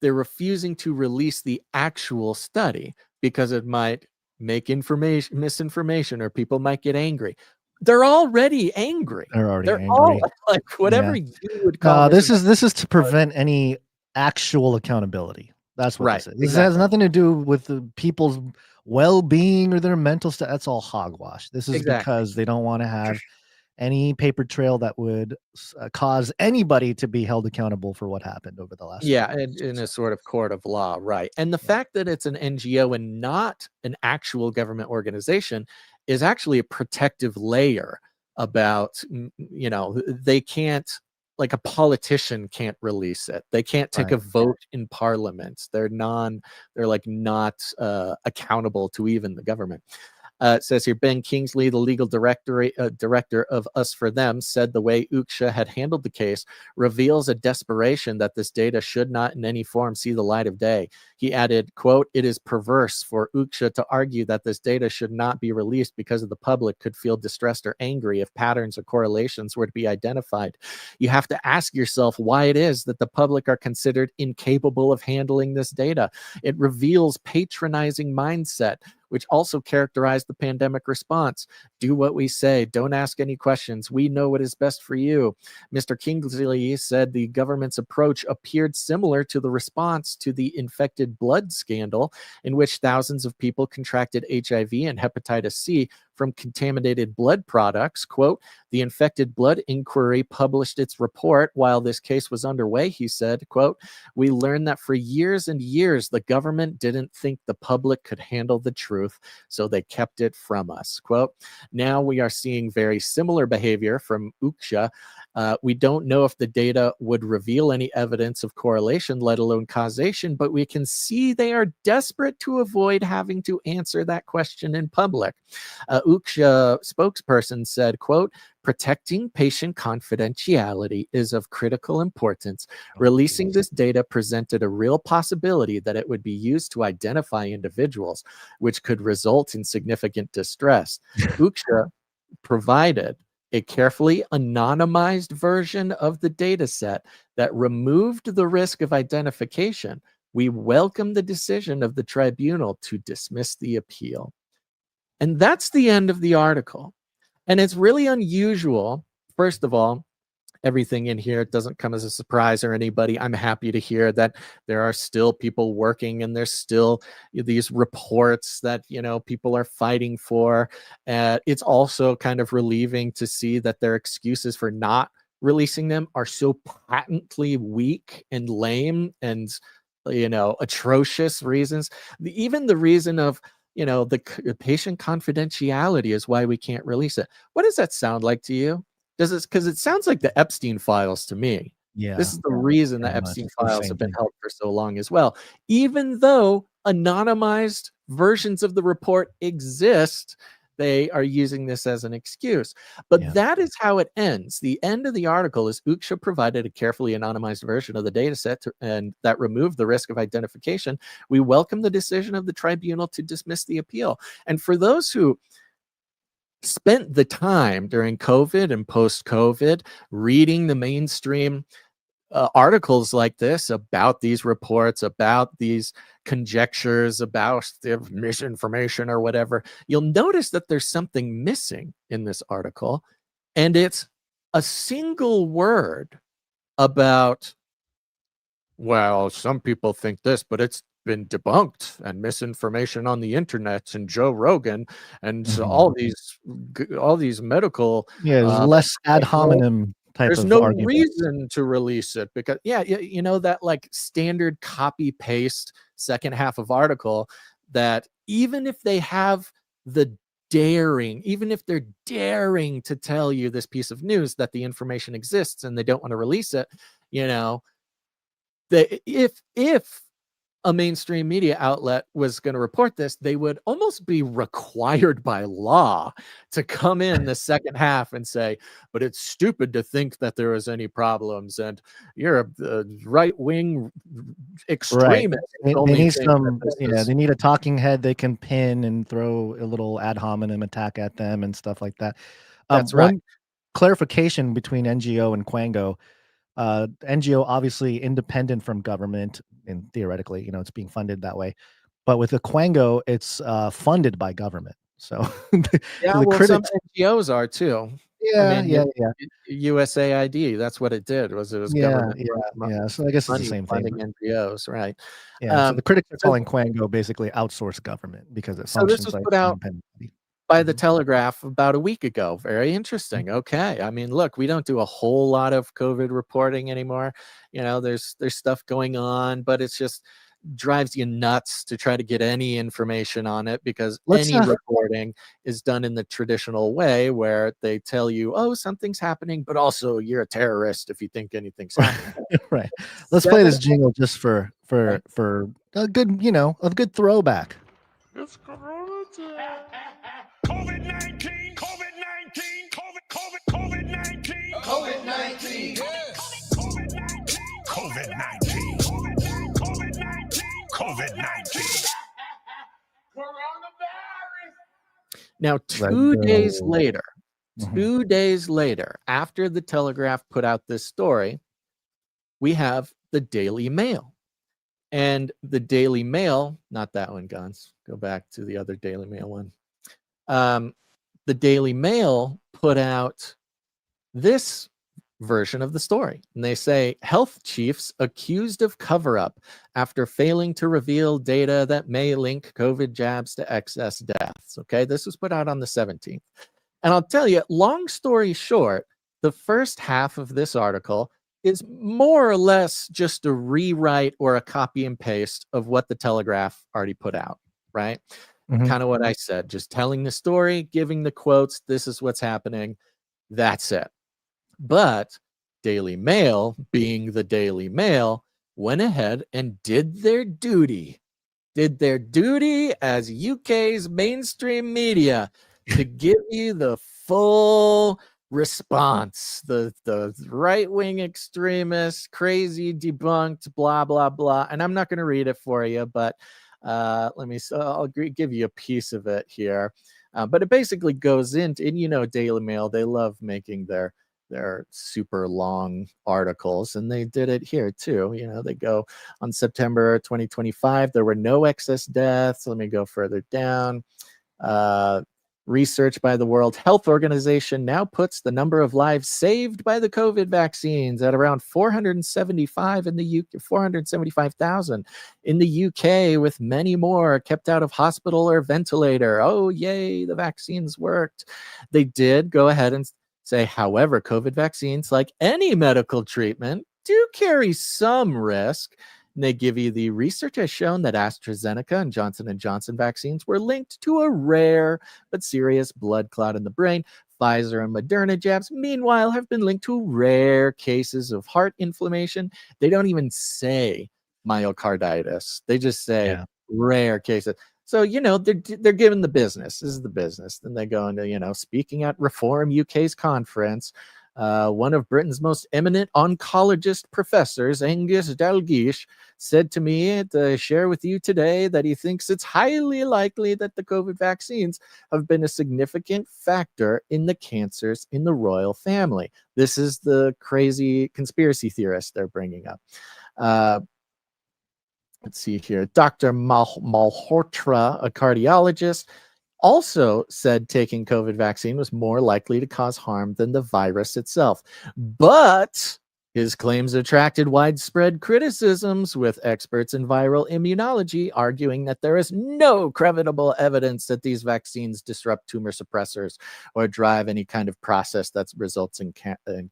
they're refusing to release the actual study because it might make misinformation, or people might get angry. They're already angry. They're already angry. All, like whatever you would call this is to prevent any actual accountability. That's what this is. This has nothing to do with the people's well-being or their mental state. That's all hogwash. This is because they don't want to have any paper trail that would cause anybody to be held accountable for what happened over the last in a sort of court of law, right? And the fact that it's an NGO and not an actual government organization is actually a protective layer about, they can't, like a politician can't release it. They can't take a vote in parliament. They're not accountable to even the government. It says here, Ben Kingsley, the legal director of Us For Them, said the way Uksha had handled the case reveals a desperation that this data should not in any form see the light of day. He added, quote, "It is perverse for Uksha to argue that this data should not be released because the public could feel distressed or angry if patterns or correlations were to be identified. You have to ask yourself why it is that the public are considered incapable of handling this data. It reveals patronizing mindset, which also characterized the pandemic response. Do what we say. Don't ask any questions. We know what is best for you." Mr. Kingsley said the government's approach appeared similar to the response to the infected blood scandal, in which thousands of people contracted HIV and hepatitis C from contaminated blood products. Quote, "The infected blood inquiry published its report while this case was underway," he said. Quote, "We learned that for years and years, the government didn't think the public could handle the truth, so they kept it from us." Quote, "Now we are seeing very similar behavior from Uksha We don't know if the data would reveal any evidence of correlation, let alone causation, but we can see they are desperate to avoid having to answer that question in public. UCSA spokesperson said, quote, protecting patient confidentiality is of critical importance. Releasing this data presented a real possibility that it would be used to identify individuals, which could result in significant distress. UCSA provided a carefully anonymized version of the data set that removed the risk of identification. We welcome the decision of the tribunal to dismiss the appeal. And that's the end of the article. And it's really unusual. First of all, everything in here doesn't come as a surprise or anybody. I'm happy to hear that there are still people working and there's still these reports that, people are fighting for. It's also kind of relieving to see that their excuses for not releasing them are so patently weak and lame and, atrocious reasons. Even the reason of, the patient confidentiality is why we can't release it. What does that sound like to you? Does it? Because it sounds like the Epstein files to me. Yeah. This is the reason the Epstein files have been held for so long as well. Even though anonymized versions of the report exist, they are using this as an excuse. But that is how it ends. The end of the article is UCSA provided a carefully anonymized version of the data set and that removed the risk of identification. We welcome the decision of the tribunal to dismiss the appeal. And for those who spent the time during COVID and post-COVID reading the mainstream articles like this about these reports, about these conjectures, about the misinformation or whatever, you'll notice that there's something missing in this article, and it's a single word about, well, some people think this, but it's been debunked, and misinformation on the internet and Joe Rogan and all these medical less ad hominem type there's of no argument. reason to release it because that like standard copy paste second half of article that even if they have the daring, even if they're daring to tell you this piece of news that the information exists and they don't want to release it, if a mainstream media outlet was going to report this, they would almost be required by law to come in the second half and say, but it's stupid to think that there was any problems and you're a right-wing extremist. Right. They need they need a talking head they can pin and throw a little ad hominem attack at them and stuff like that. That's right. One clarification between NGO and Quango. NGO obviously independent from government, and theoretically, it's being funded that way. But with the Quango, it's funded by government. So some NGOs are too. USAID, that's what it did. It was government. So I guess it's the same thing. NGOs, right? So the critics are calling Quango basically outsourced government because it functions this was like put out independently. By the Telegraph about a week ago. Very interesting. Okay. I mean, look, we don't do a whole lot of COVID reporting anymore. There's stuff going on, but it's just drives you nuts to try to get any information on it because reporting is done in the traditional way where they tell you, oh, something's happening, but also you're a terrorist if you think anything's happening. Right. Let's play this jingle just for a good, a good throwback. It's Corona time. COVID-19, COVID-19, COVID-19, COVID-19, COVID-19, COVID-19, COVID-19. Now, 2 days later, 2 days later, after the Telegraph put out this story, we have the Daily Mail. And the Daily Mail, not that one, Gons. Go back to the other Daily Mail one. The Daily Mail put out this version of the story. And they say, health chiefs accused of cover-up after failing to reveal data that may link COVID jabs to excess deaths. Okay, this was put out on the 17th. And I'll tell you, long story short, the first half of this article is more or less just a rewrite or a copy and paste of what the Telegraph already put out, right? Kind of what I said, just telling the story, giving the quotes, this is what's happening, that's it. But Daily Mail, being the Daily Mail, went ahead and did their duty as UK's mainstream media to give you the full response. The right-wing extremists, crazy, debunked, blah, blah, blah. And I'm not going to read it for you, but I'll give you a piece of it here. But it basically goes into, and Daily Mail, they love making their super long articles, and they did it here too. They go on September 2025, there were no excess deaths. Let me go further down. Research by the World Health Organization now puts the number of lives saved by the COVID vaccines at around 475 in the UK, 475,000 in the UK, with many more kept out of hospital or ventilator. Oh, yay, the vaccines worked. They did go ahead and say, however, COVID vaccines, like any medical treatment, do carry some risk. And they give you the research has shown that AstraZeneca and Johnson & Johnson vaccines were linked to a rare but serious blood clot in the brain. Pfizer and Moderna jabs, meanwhile, have been linked to rare cases of heart inflammation. They don't even say myocarditis. They just say rare cases. So, they're given the business. This is the business. Then they go into, speaking at Reform UK's conference, one of Britain's most eminent oncologist professors, Angus Dalgleish, said to me to share with you today that he thinks it's highly likely that the COVID vaccines have been a significant factor in the cancers in the royal family. This is the crazy conspiracy theorist they're bringing up. Let's see here. Dr. Malhotra, a cardiologist, also said taking COVID vaccine was more likely to cause harm than the virus itself. But his claims attracted widespread criticisms, with experts in viral immunology arguing that there is no credible evidence that these vaccines disrupt tumor suppressors or drive any kind of process that results in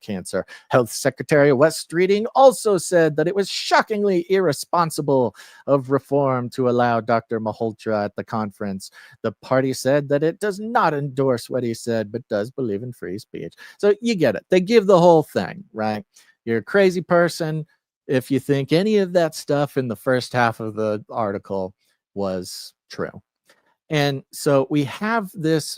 cancer. Health Secretary Wes Streeting also said that it was shockingly irresponsible of Reform to allow Dr. Malhotra at the conference. The party said that it does not endorse what he said, but does believe in free speech. So you get it. They give the whole thing, right? You're a crazy person if you think any of that stuff in the first half of the article was true. And so we have this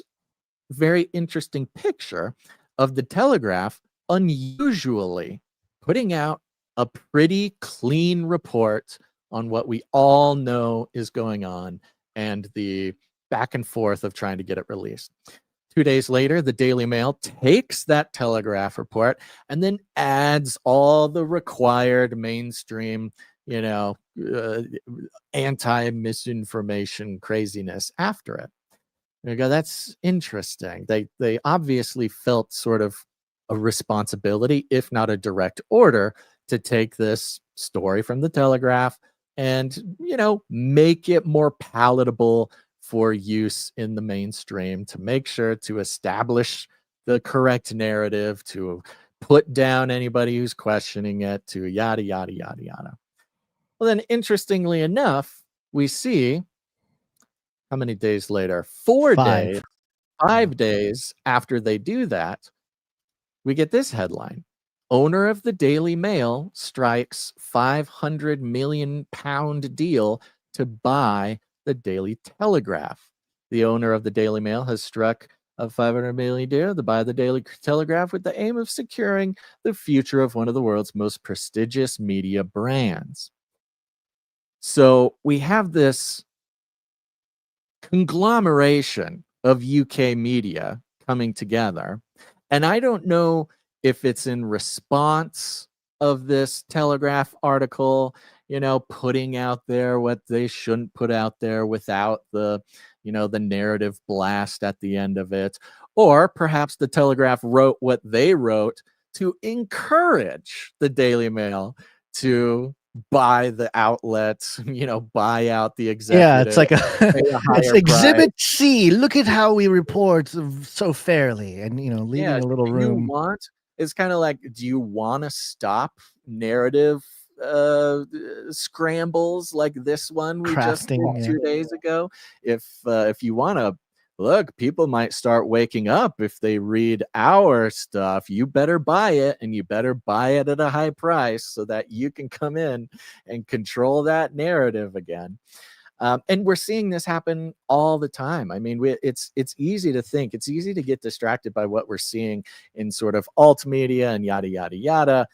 very interesting picture of the Telegraph unusually putting out a pretty clean report on what we all know is going on and the back and forth of trying to get it released. 2 days later, the Daily Mail takes that Telegraph report and then adds all the required mainstream, anti-misinformation craziness after it. You go, that's interesting. They obviously felt sort of a responsibility, if not a direct order, to take this story from the Telegraph and, make it more palatable for use in the mainstream, to make sure to establish the correct narrative, to put down anybody who's questioning it, to yada, yada, yada, yada. Well, then, interestingly enough, we see how many days later? 5 days after they do that, we get this headline. Owner of the Daily Mail strikes £500 million deal to buy the Daily Telegraph. The owner of the Daily Mail has struck a $500 million deal to buy the Daily Telegraph with the aim of securing the future of one of the world's most prestigious media brands. So we have this conglomeration of UK media coming together, and I don't know if it's in response of this Telegraph article, putting out there what they shouldn't put out there without the, the narrative blast at the end of it. Or perhaps the Telegraph wrote what they wrote to encourage the Daily Mail to buy the outlets, buy out the executive. Yeah, it's like it's Exhibit C. Look at how we report so fairly, and leaving a little room. It's kind of like, do you want to stop narrative scrambles like this one we just did 2 days ago? If you want to look, people might start waking up if they read our stuff. You better buy it, and you better buy it at a high price so that you can come in and control that narrative again. And we're seeing this happen all the time. I mean, it's easy to think, it's easy to get distracted by what we're seeing in sort of alt media and yada, yada, yada.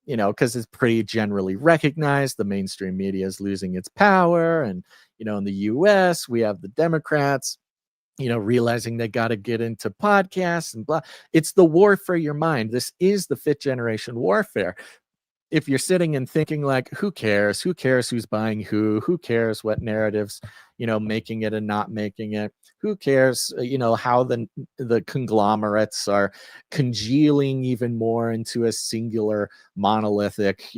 Because it's pretty generally recognized. The mainstream media is losing its power. And, in the US, we have the Democrats, realizing they got to get into podcasts and blah. It's the war for your mind. This is the fifth generation warfare. If you're sitting and thinking like, who cares? Who cares who's buying who? Who cares what narratives, making it and not making it? Who cares, how the conglomerates are congealing even more into a singular monolithic,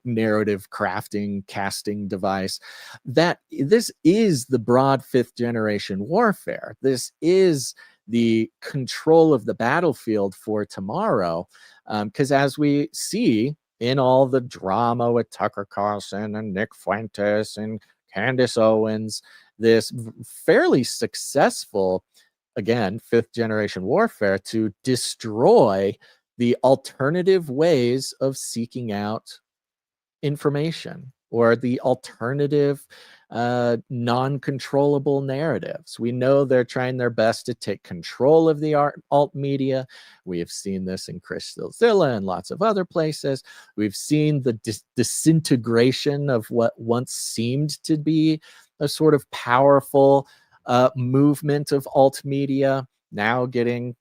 narrative crafting, casting device? This is the broad fifth generation warfare. This is the control of the battlefield for tomorrow. Because as we see, in all the drama with Tucker Carlson and Nick Fuentes and Candace Owens, this fairly successful, again, fifth generation warfare to destroy the alternative ways of seeking out information, or the alternative non-controllable narratives. We know they're trying their best to take control of the alt media. We have seen this in Shillzilla and lots of other places. We've seen the disintegration of what once seemed to be a sort of powerful movement of alt media, now getting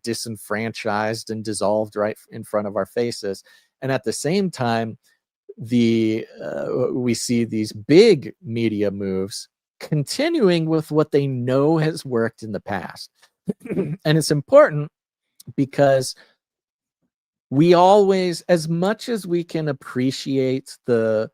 disenfranchised and dissolved right in front of our faces. And at the same time, we see these big media moves continuing with what they know has worked in the past. And it's important because we always, as much as we can appreciate the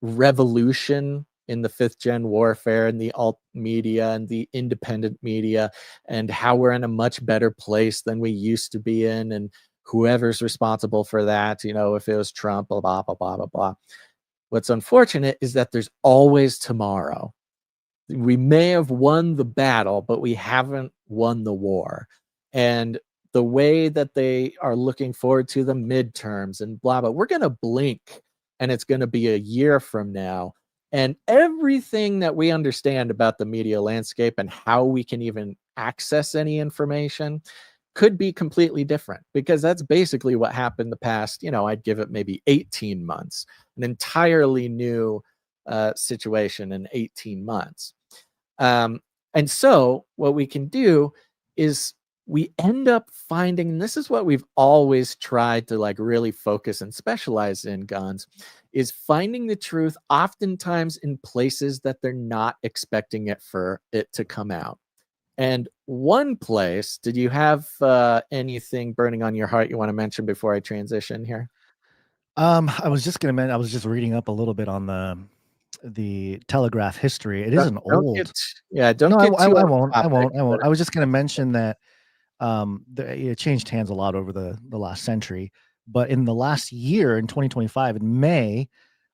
revolution in the fifth gen warfare and the alt media and the independent media, and how we're in a much better place than we used to be in, and whoever's responsible for that, if it was Trump, blah, blah, blah, blah, blah, blah. What's unfortunate is that there's always tomorrow. We may have won the battle, but we haven't won the war. And the way that they are looking forward to the midterms and blah, blah, we're going to blink and it's going to be a year from now. And everything that we understand about the media landscape and how we can even access any information could be completely different, because that's basically what happened the past, I'd give it maybe 18 months, an entirely new situation in 18 months. And so what we can do is we end up finding, and this is what we've always tried to really focus and specialize in, Gons, is finding the truth oftentimes in places that they're not expecting it to come out. And one place, did you have anything burning on your heart you want to mention before I transition here? I was just going to mention, I was just reading up a little bit on the Telegraph history. It is an old. I won't. I was just going to mention that it changed hands a lot over the last century. But in the last year, in 2025, in May,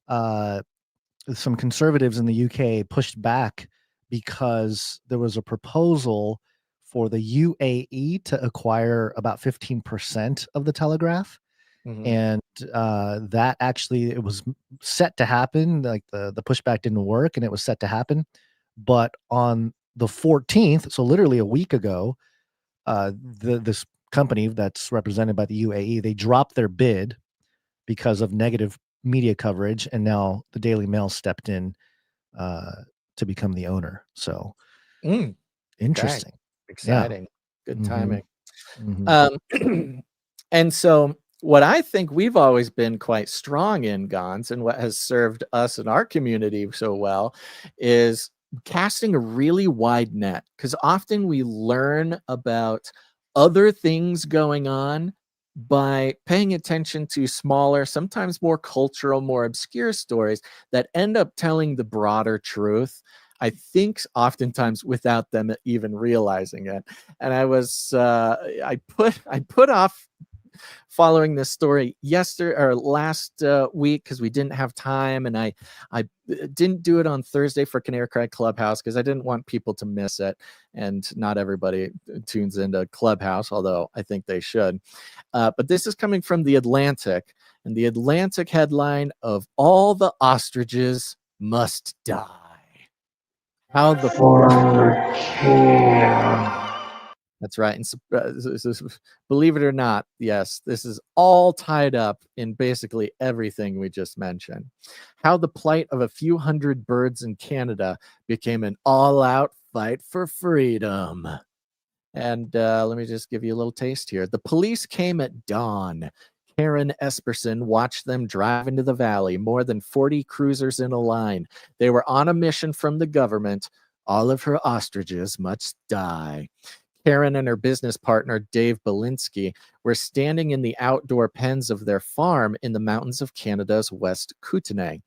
some conservatives in the UK pushed back because there was a proposal for the UAE to acquire about 15% of the Telegraph. Mm-hmm. And that actually, it was set to happen. Like the pushback didn't work and it was set to happen. But on the 14th, so literally a week ago, this company that's represented by the UAE, they dropped their bid because of negative media coverage. And now the DailyMail stepped in to become the owner. So interesting. Exciting. Yeah. Good timing. Mm-hmm. And so what I think we've always been quite strong in, Gons, and what has served us and our community so well is casting a really wide net, because often we learn about other things going on by paying attention to smaller, sometimes more cultural, more obscure stories that end up telling the broader truth, I think oftentimes without them even realizing it. And I put off following this story last week because we didn't have time, and I didn't do it on Thursday for Canary Cry Clubhouse because I didn't want people to miss it, and not everybody tunes into Clubhouse, although I think they should. But this is coming from The Atlantic, and The Atlantic headline of "All the Ostriches Must Die." How the That's right. And believe it or not, yes, this is all tied up in basically everything we just mentioned. How the plight of a few hundred birds in Canada became an all-out fight for freedom. And let me just give you a little taste here. The police came at dawn. Karen Esperson watched them drive into the valley, more than 40 cruisers in a line. They were on a mission from the government. All of her ostriches must die. Karen and her business partner, Dave Belinsky, were standing in the outdoor pens of their farm in the mountains of Canada's West Kootenay.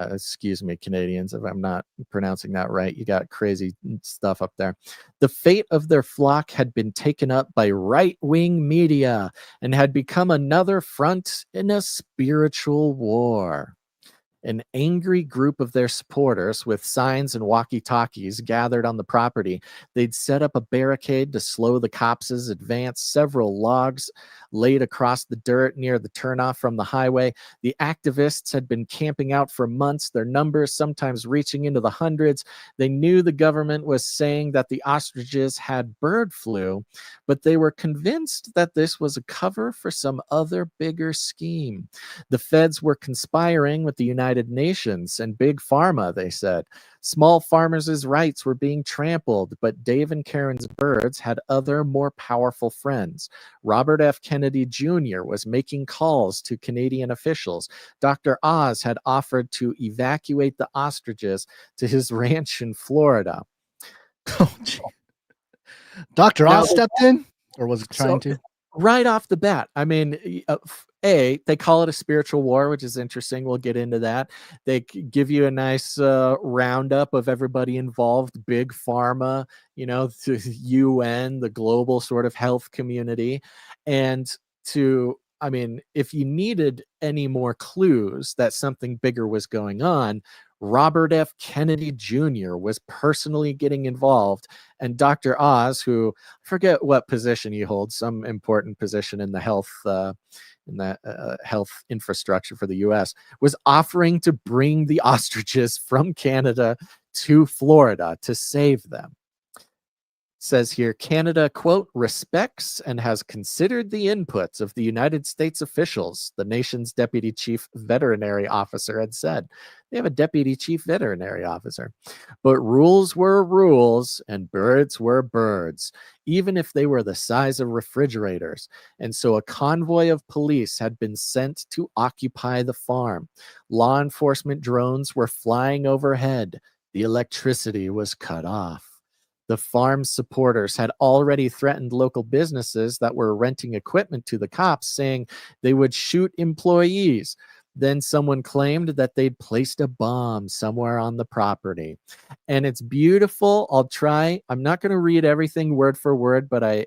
Excuse me, Canadians, if I'm not pronouncing that right. You got crazy stuff up there. The fate of their flock had been taken up by right-wing media and had become another front in a spiritual war. An angry group of their supporters with signs and walkie-talkies gathered on the property. They'd set up a barricade to slow the cops' advance. Several logs laid across the dirt near the turnoff from the highway. The activists had been camping out for months, their numbers sometimes reaching into the hundreds. They knew the government was saying that the ostriches had bird flu, but they were convinced that this was a cover for some other bigger scheme. The feds were conspiring with the United Nations and Big Pharma, they said. Small farmers' rights were being trampled, but Dave and Karen's birds had other, more powerful friends. Robert F. Kennedy Jr. was making calls to Canadian officials. Dr. Oz had offered to evacuate the ostriches to his ranch in Florida. Dr. Oz stepped in, or was it trying to? Right off the bat, I mean, they call it a spiritual war, which is interesting. We'll get into that. They give you a nice roundup of everybody involved, Big Pharma, the UN, the global sort of health community. And if you needed any more clues that something bigger was going on, Robert F. Kennedy Jr. was personally getting involved, and Dr. Oz, who I forget what position he holds, some important position in the health health infrastructure for the U.S., was offering to bring the ostriches from Canada to Florida to save them. Says here, Canada, quote, respects and has considered the inputs of the United States officials, the nation's deputy chief veterinary officer had said. They have a deputy chief veterinary officer. But rules were rules and birds were birds, even if they were the size of refrigerators. And so a convoy of police had been sent to occupy the farm. Law enforcement drones were flying overhead. The electricity was cut off. The farm's supporters had already threatened local businesses that were renting equipment to the cops, saying they would shoot employees. Then someone claimed that they'd placed a bomb somewhere on the property. And it's beautiful. I'm not going to read everything word for word, but I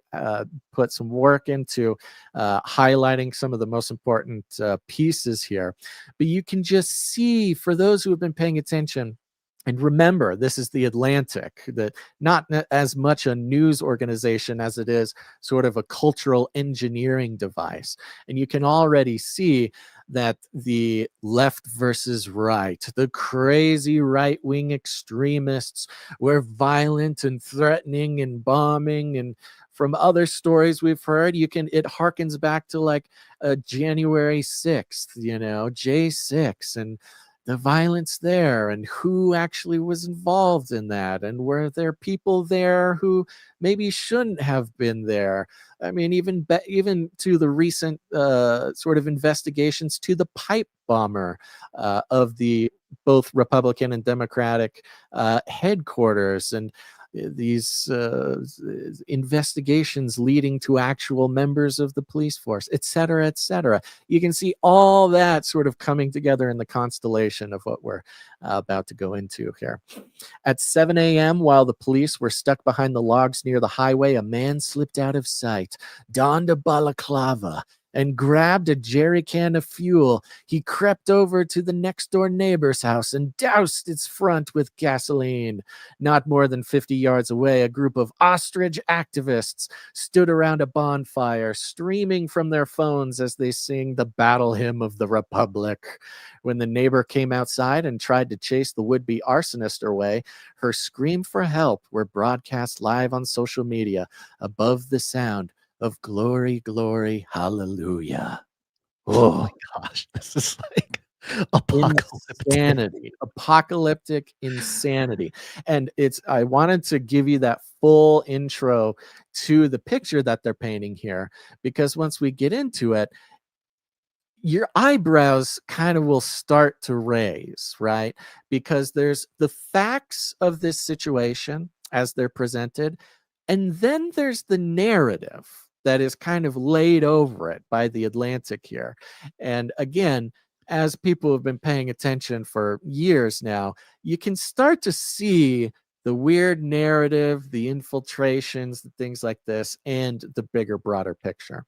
put some work into highlighting some of the most important pieces here. But you can just see, for those who have been paying attention, and remember, this is The Atlantic, that not as much a news organization as it is sort of a cultural engineering device. And you can already see that the left versus right, the crazy right-wing extremists were violent and threatening and bombing. And from other stories we've heard, it harkens back to like January 6th, J6, and the violence there, and who actually was involved in that, and were there people there who maybe shouldn't have been there. I mean, even to the recent sort of investigations to the pipe bomber of the both Republican and Democratic headquarters. And these investigations leading to actual members of the police force, et cetera, et cetera. You can see all that sort of coming together in the constellation of what we're about to go into here. At 7 a.m., while the police were stuck behind the logs near the highway, a man slipped out of sight, donned a balaclava, and grabbed a jerry can of fuel. He crept over to the next door neighbor's house and doused its front with gasoline. Not more than 50 yards away, a group of ostrich activists stood around a bonfire, streaming from their phones as they sing the battle hymn of the Republic. When the neighbor came outside and tried to chase the would-be arsonist away, her scream for help were broadcast live on social media above the sound of glory, glory, hallelujah. Oh my gosh, this is like apocalyptic insanity. And I wanted to give you that full intro to the picture that they're painting here, because once we get into it, your eyebrows kind of will start to raise, right? Because there's the facts of this situation as they're presented, and then there's the narrative that is kind of laid over it by the Atlantic here. And again, as people have been paying attention for years now, you can start to see the weird narrative, the infiltrations, things like this, and the bigger, broader picture.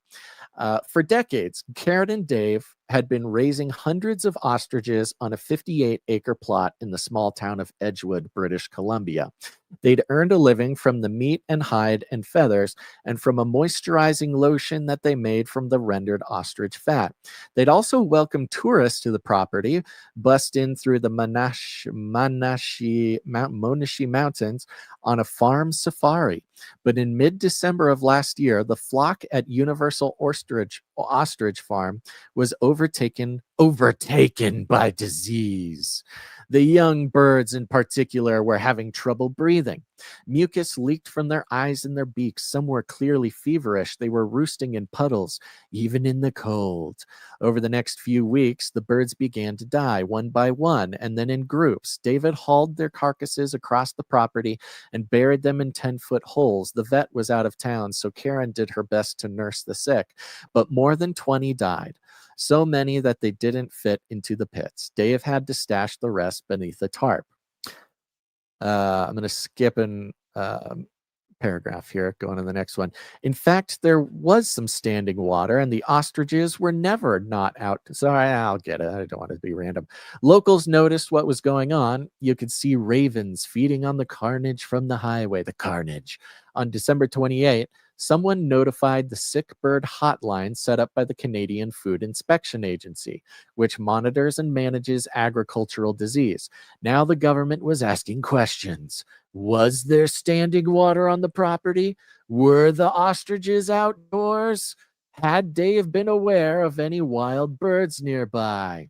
For decades, Karen and Dave had been raising hundreds of ostriches on a 58-acre plot in the small town of Edgewood, British Columbia. They'd earned a living from the meat and hide and feathers and from a moisturizing lotion that they made from the rendered ostrich fat. They'd also welcomed tourists to the property, bust in through the Monashi Mountains on a farm safari. But in mid-December of last year, the flock at Universal Ostrich Farm was overtaken by disease. The young birds in particular were having trouble breathing. Mucus leaked from their eyes and their beaks. Some were clearly feverish. They were roosting in puddles, even in the cold. Over the next few weeks, the birds began to die one by one, and then in groups. David hauled their carcasses across the property and buried them in 10-foot holes. The vet was out of town, so Karen did her best to nurse the sick, but more than 20 died. So many that they didn't fit into the pits. Dave had to stash the rest beneath a tarp. I'm going to skip an paragraph here, going to the next one. In fact, there was some standing water, and the ostriches were never not out. Sorry, I'll get it. I don't want it to be random. Locals noticed what was going on. You could see ravens feeding on the carnage from the highway. The carnage. On December 28th, someone notified the sick bird hotline set up by the Canadian Food Inspection Agency, which monitors and manages agricultural disease. Now the government was asking questions. Was there standing water on the property? Were the ostriches outdoors? Had Dave been aware of any wild birds nearby?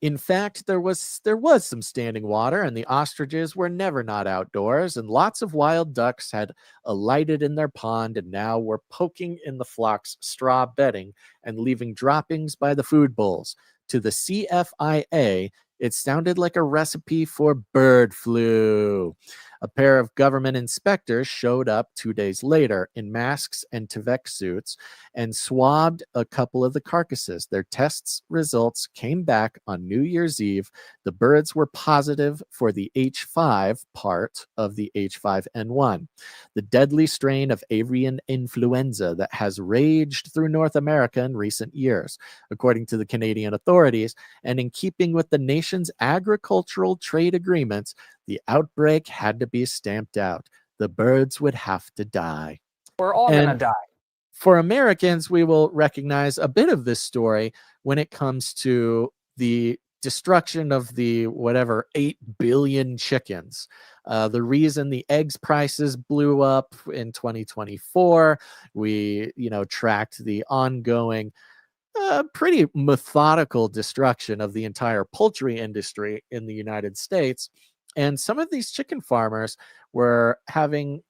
In fact, there was some standing water, and the ostriches were never not outdoors, and lots of wild ducks had alighted in their pond and now were poking in the flock's straw bedding and leaving droppings by the food bowls. To the CFIA, it sounded like a recipe for bird flu. A pair of government inspectors showed up 2 days later in masks and Tyvek suits and swabbed a couple of the carcasses. Their tests results came back on New Year's Eve. The birds were positive for the H5 part of the H5N1, the deadly strain of avian influenza that has raged through North America in recent years, according to the Canadian authorities, and in keeping with the nation's agricultural trade agreements, the outbreak had to be stamped out. The birds would have to die. We're all going to die. For Americans, we will recognize a bit of this story when it comes to the destruction of the 8 billion chickens. The reason the eggs prices blew up in 2024, we tracked the ongoing pretty methodical destruction of the entire poultry industry in the United States. And some of these chicken farmers were having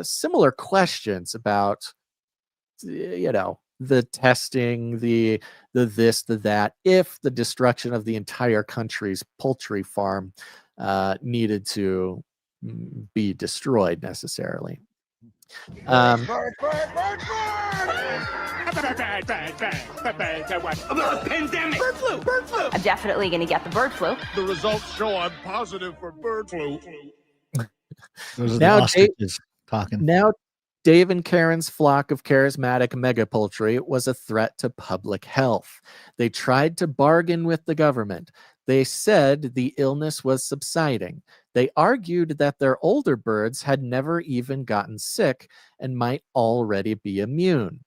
similar questions about, the testing, the this, the that, if the destruction of the entire country's poultry farm needed to be destroyed necessarily. Pandemic! Bird flu! Bird flu! I'm definitely going to get the bird flu. The results show I'm positive for bird flu. Those are the Now, ostriches talking. Now, Dave and Karen's flock of charismatic mega poultry was a threat to public health. They tried to bargain with the government. They said the illness was subsiding. They argued that their older birds had never even gotten sick and might already be immune.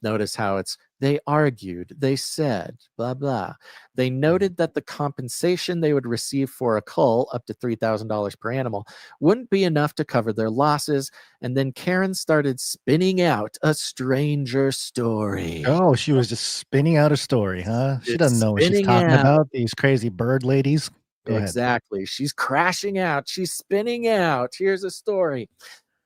Notice how it's they argued, they said, blah, blah. They noted that the compensation they would receive for a cull, up to $3,000 per animal, wouldn't be enough to cover their losses. And then Karen started spinning out a stranger story. Oh, she was just spinning out a story, huh? She doesn't know what she's spinning talking out. about. These crazy bird ladies. Go ahead. Exactly. She's crashing out. She's spinning out. Here's a story.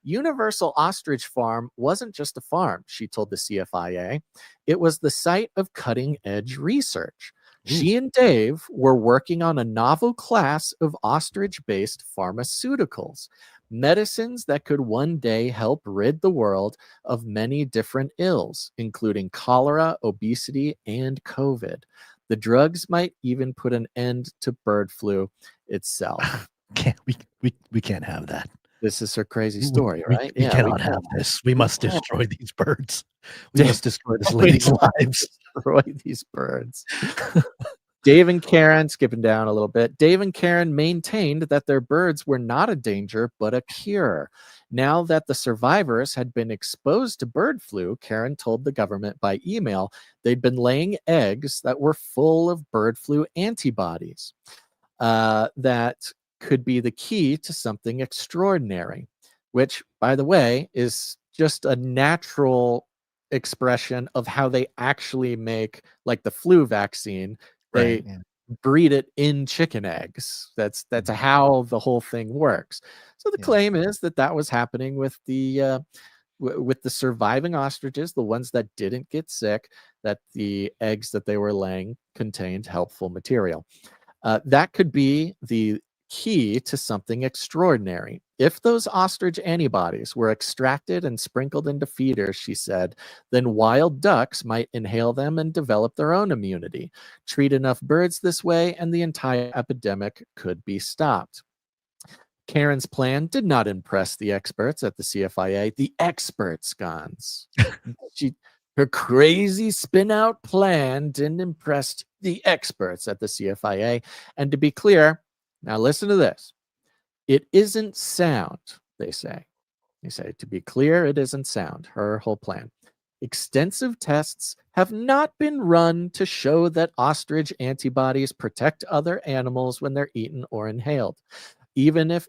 Universal Ostrich Farm wasn't just a farm, she told the CFIA. It was the site of cutting-edge research. She and Dave were working on a novel class of ostrich-based pharmaceuticals, medicines that could one day help rid the world of many different ills, including cholera, obesity, and COVID. The drugs might even put an end to bird flu itself. We can't have that. This is her crazy story, right? We cannot have this. We must destroy these birds. We must destroy this lady's lives. Destroy these birds. Dave and Karen, skipping down a little bit, Dave and Karen maintained that their birds were not a danger, but a cure. Now that the survivors had been exposed to bird flu, Karen told the government by email they'd been laying eggs that were full of bird flu antibodies. That could be the key to something extraordinary, which, by the way, is just a natural expression of how they actually make, like the flu vaccine. They breed it in chicken eggs. That's how the whole thing works. So the claim is that was happening with the surviving ostriches, the ones that didn't get sick, that the eggs that they were laying contained helpful material. That could be the key to something extraordinary. If those ostrich antibodies were extracted and sprinkled into feeders, she said, then wild ducks might inhale them and develop their own immunity. Treat enough birds this way, and the entire epidemic could be stopped. Karen's plan did not impress the experts at the CFIA. The experts, Gons. Her crazy spin-out plan didn't impress the experts at the CFIA. And to be clear, now listen to this. It isn't sound, they say. They say, to be clear, it isn't sound, her whole plan. Extensive tests have not been run to show that ostrich antibodies protect other animals when they're eaten or inhaled. Even if,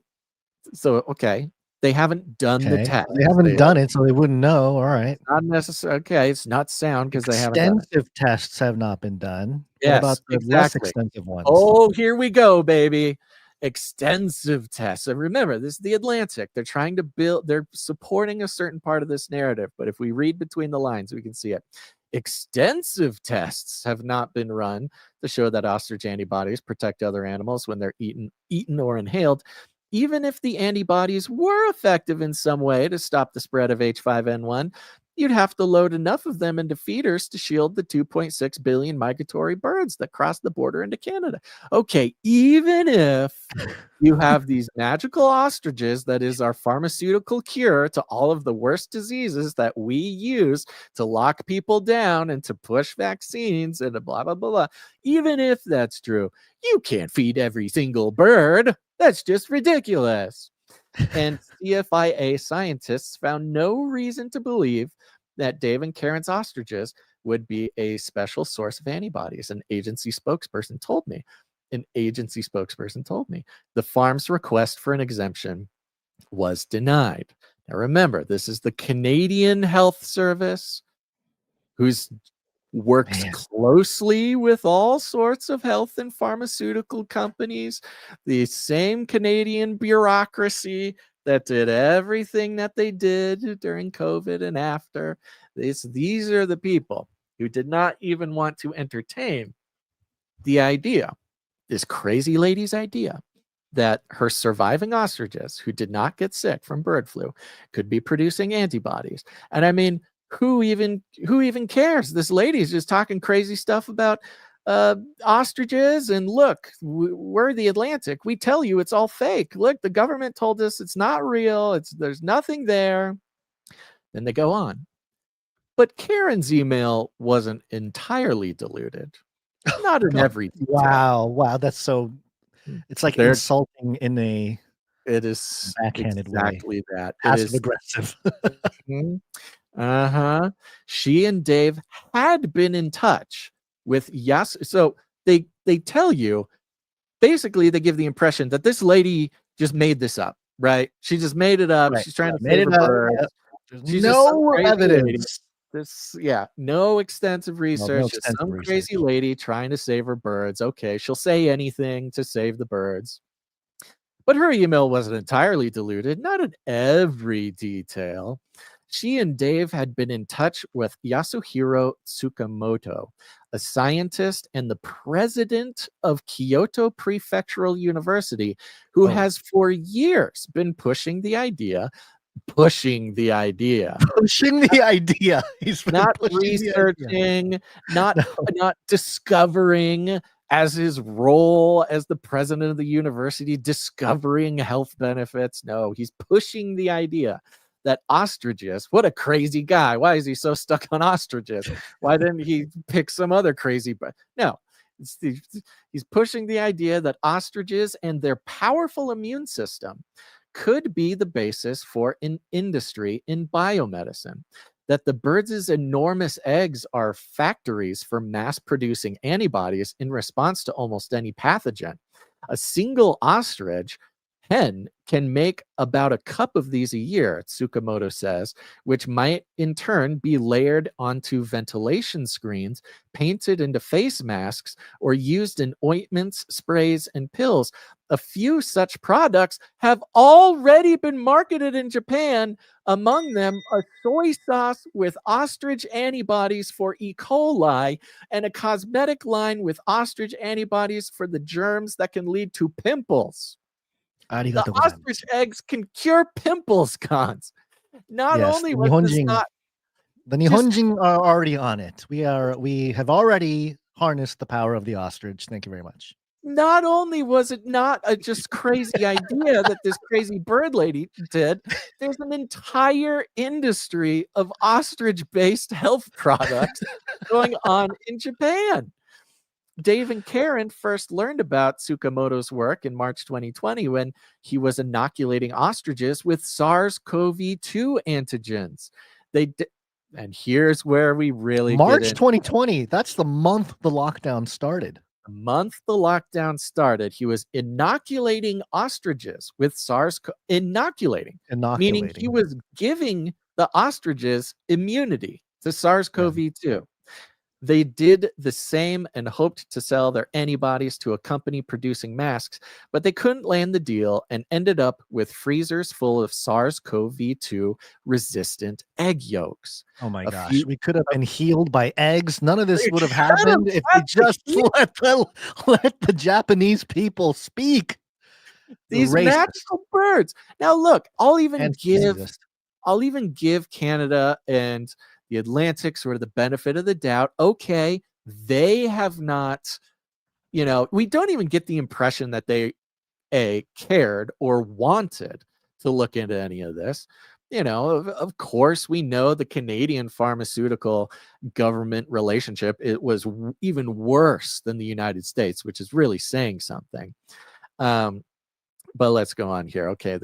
they haven't done the test. They haven't done it, so they wouldn't know. All right. Not necessary. Okay, it's not sound because they haven't done it. Extensive tests have not been done. Yes, what about the less extensive ones? Oh, here we go, baby. Extensive tests. And remember, this is the Atlantic. They're trying to build, they're supporting a certain part of this narrative. But if we read between the lines, we can see it. Extensive tests have not been run to show that ostrich antibodies protect other animals when they're eaten or inhaled. Even if the antibodies were effective in some way to stop the spread of H5N1, you'd have to load enough of them into feeders to shield the 2.6 billion migratory birds that cross the border into Canada. Okay, even if you have these magical ostriches, that is our pharmaceutical cure to all of the worst diseases that we use to lock people down and to push vaccines and blah, blah, blah, blah. Even if that's true, you can't feed every single bird. That's just ridiculous. And CFIA scientists found no reason to believe that Dave and Karen's ostriches would be a special source of antibodies. An agency spokesperson told me. The farm's request for an exemption was denied. Now remember, this is the Canadian Health Service, who's works closely with all sorts of health and pharmaceutical companies, the same Canadian bureaucracy that did everything that they did during COVID and after. These are the people who did not even want to entertain the idea, this crazy lady's idea, that her surviving ostriches who did not get sick from bird flu could be producing antibodies. And I mean, who even cares? This lady's just talking crazy stuff about ostriches, and look, we're the Atlantic. We tell you it's all fake. Look, the government told us it's not real. There's nothing there. Then they go on. But Karen's email wasn't entirely diluted. Not in every detail. Wow, that's so. It's like insulting in a. It is backhanded exactly way. that. Passive aggressive. She and Dave had been in touch with so they tell you, basically they give the impression that this lady just made this up, right? She just made it up. Right. She's trying to save her birds. There's no evidence. No extensive research. Just some crazy lady trying to save her birds. Okay, she'll say anything to save the birds. But her email wasn't entirely diluted, not in every detail. She and Dave had been in touch with Yasuhiro Tsukamoto, a scientist and the president of Kyoto Prefectural University, who has for years been pushing the idea. He's not researching, not discovering, as his role as the president of the university, discovering health benefits. No, he's pushing the idea that ostriches, what a crazy guy. Why is he so stuck on ostriches? Why didn't he pick some other crazy? No, he's pushing the idea that ostriches and their powerful immune system could be the basis for an industry in biomedicine, that the birds' enormous eggs are factories for mass producing antibodies in response to almost any pathogen. A single ostrich hen can make about a cup of these a year, Tsukamoto says, which might in turn be layered onto ventilation screens, painted into face masks, or used in ointments, sprays, and pills. A few such products have already been marketed in Japan, among them a soy sauce with ostrich antibodies for E. coli and a cosmetic line with ostrich antibodies for the germs that can lead to pimples. The ostrich eggs can cure pimples, Cons. Not only was this not... The Nihonjin are already on it. We have already harnessed the power of the ostrich. Thank you very much. Not only was it not a just crazy idea that this crazy bird lady did, there's an entire industry of ostrich-based health products going on in Japan. Dave and Karen first learned about Tsukamoto's work in March 2020 when he was inoculating ostriches with SARS-CoV-2 antigens. And here's where we really March 2020. That's the month the lockdown started. The month the lockdown started, he was inoculating ostriches with inoculating, meaning he was giving the ostriches immunity to SARS-CoV-2. They did the same and hoped to sell their antibodies to a company producing masks, but they couldn't land the deal and ended up with freezers full of SARS-CoV-2 resistant egg yolks. Oh my gosh, we could have been healed by eggs. None of this would have happened if we just let the Japanese people speak. These natural birds. Now look, I'll even give Canada and the Atlantic sort of the benefit of the doubt. Okay, they have not, we don't even get the impression that they cared or wanted to look into any of this. Of course, we know the Canadian pharmaceutical government relationship, it was even worse than the United States, which is really saying something. But let's go on here. Okay,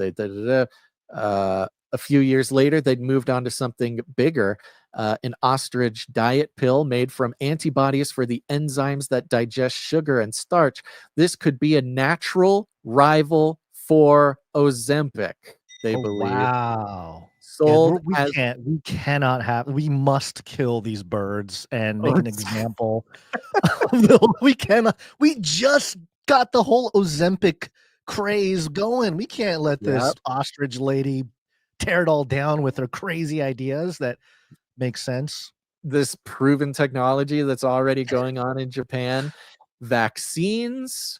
a few years later, they'd moved on to something bigger. An ostrich diet pill made from antibodies for the enzymes that digest sugar and starch. This could be a natural rival for Ozempic, they believe. Wow. Sold we must kill these birds and make an example. We just got the whole Ozempic craze going. We can't let this ostrich lady tear it all down with her crazy ideas that makes sense. This proven technology that's already going on in Japan. Vaccines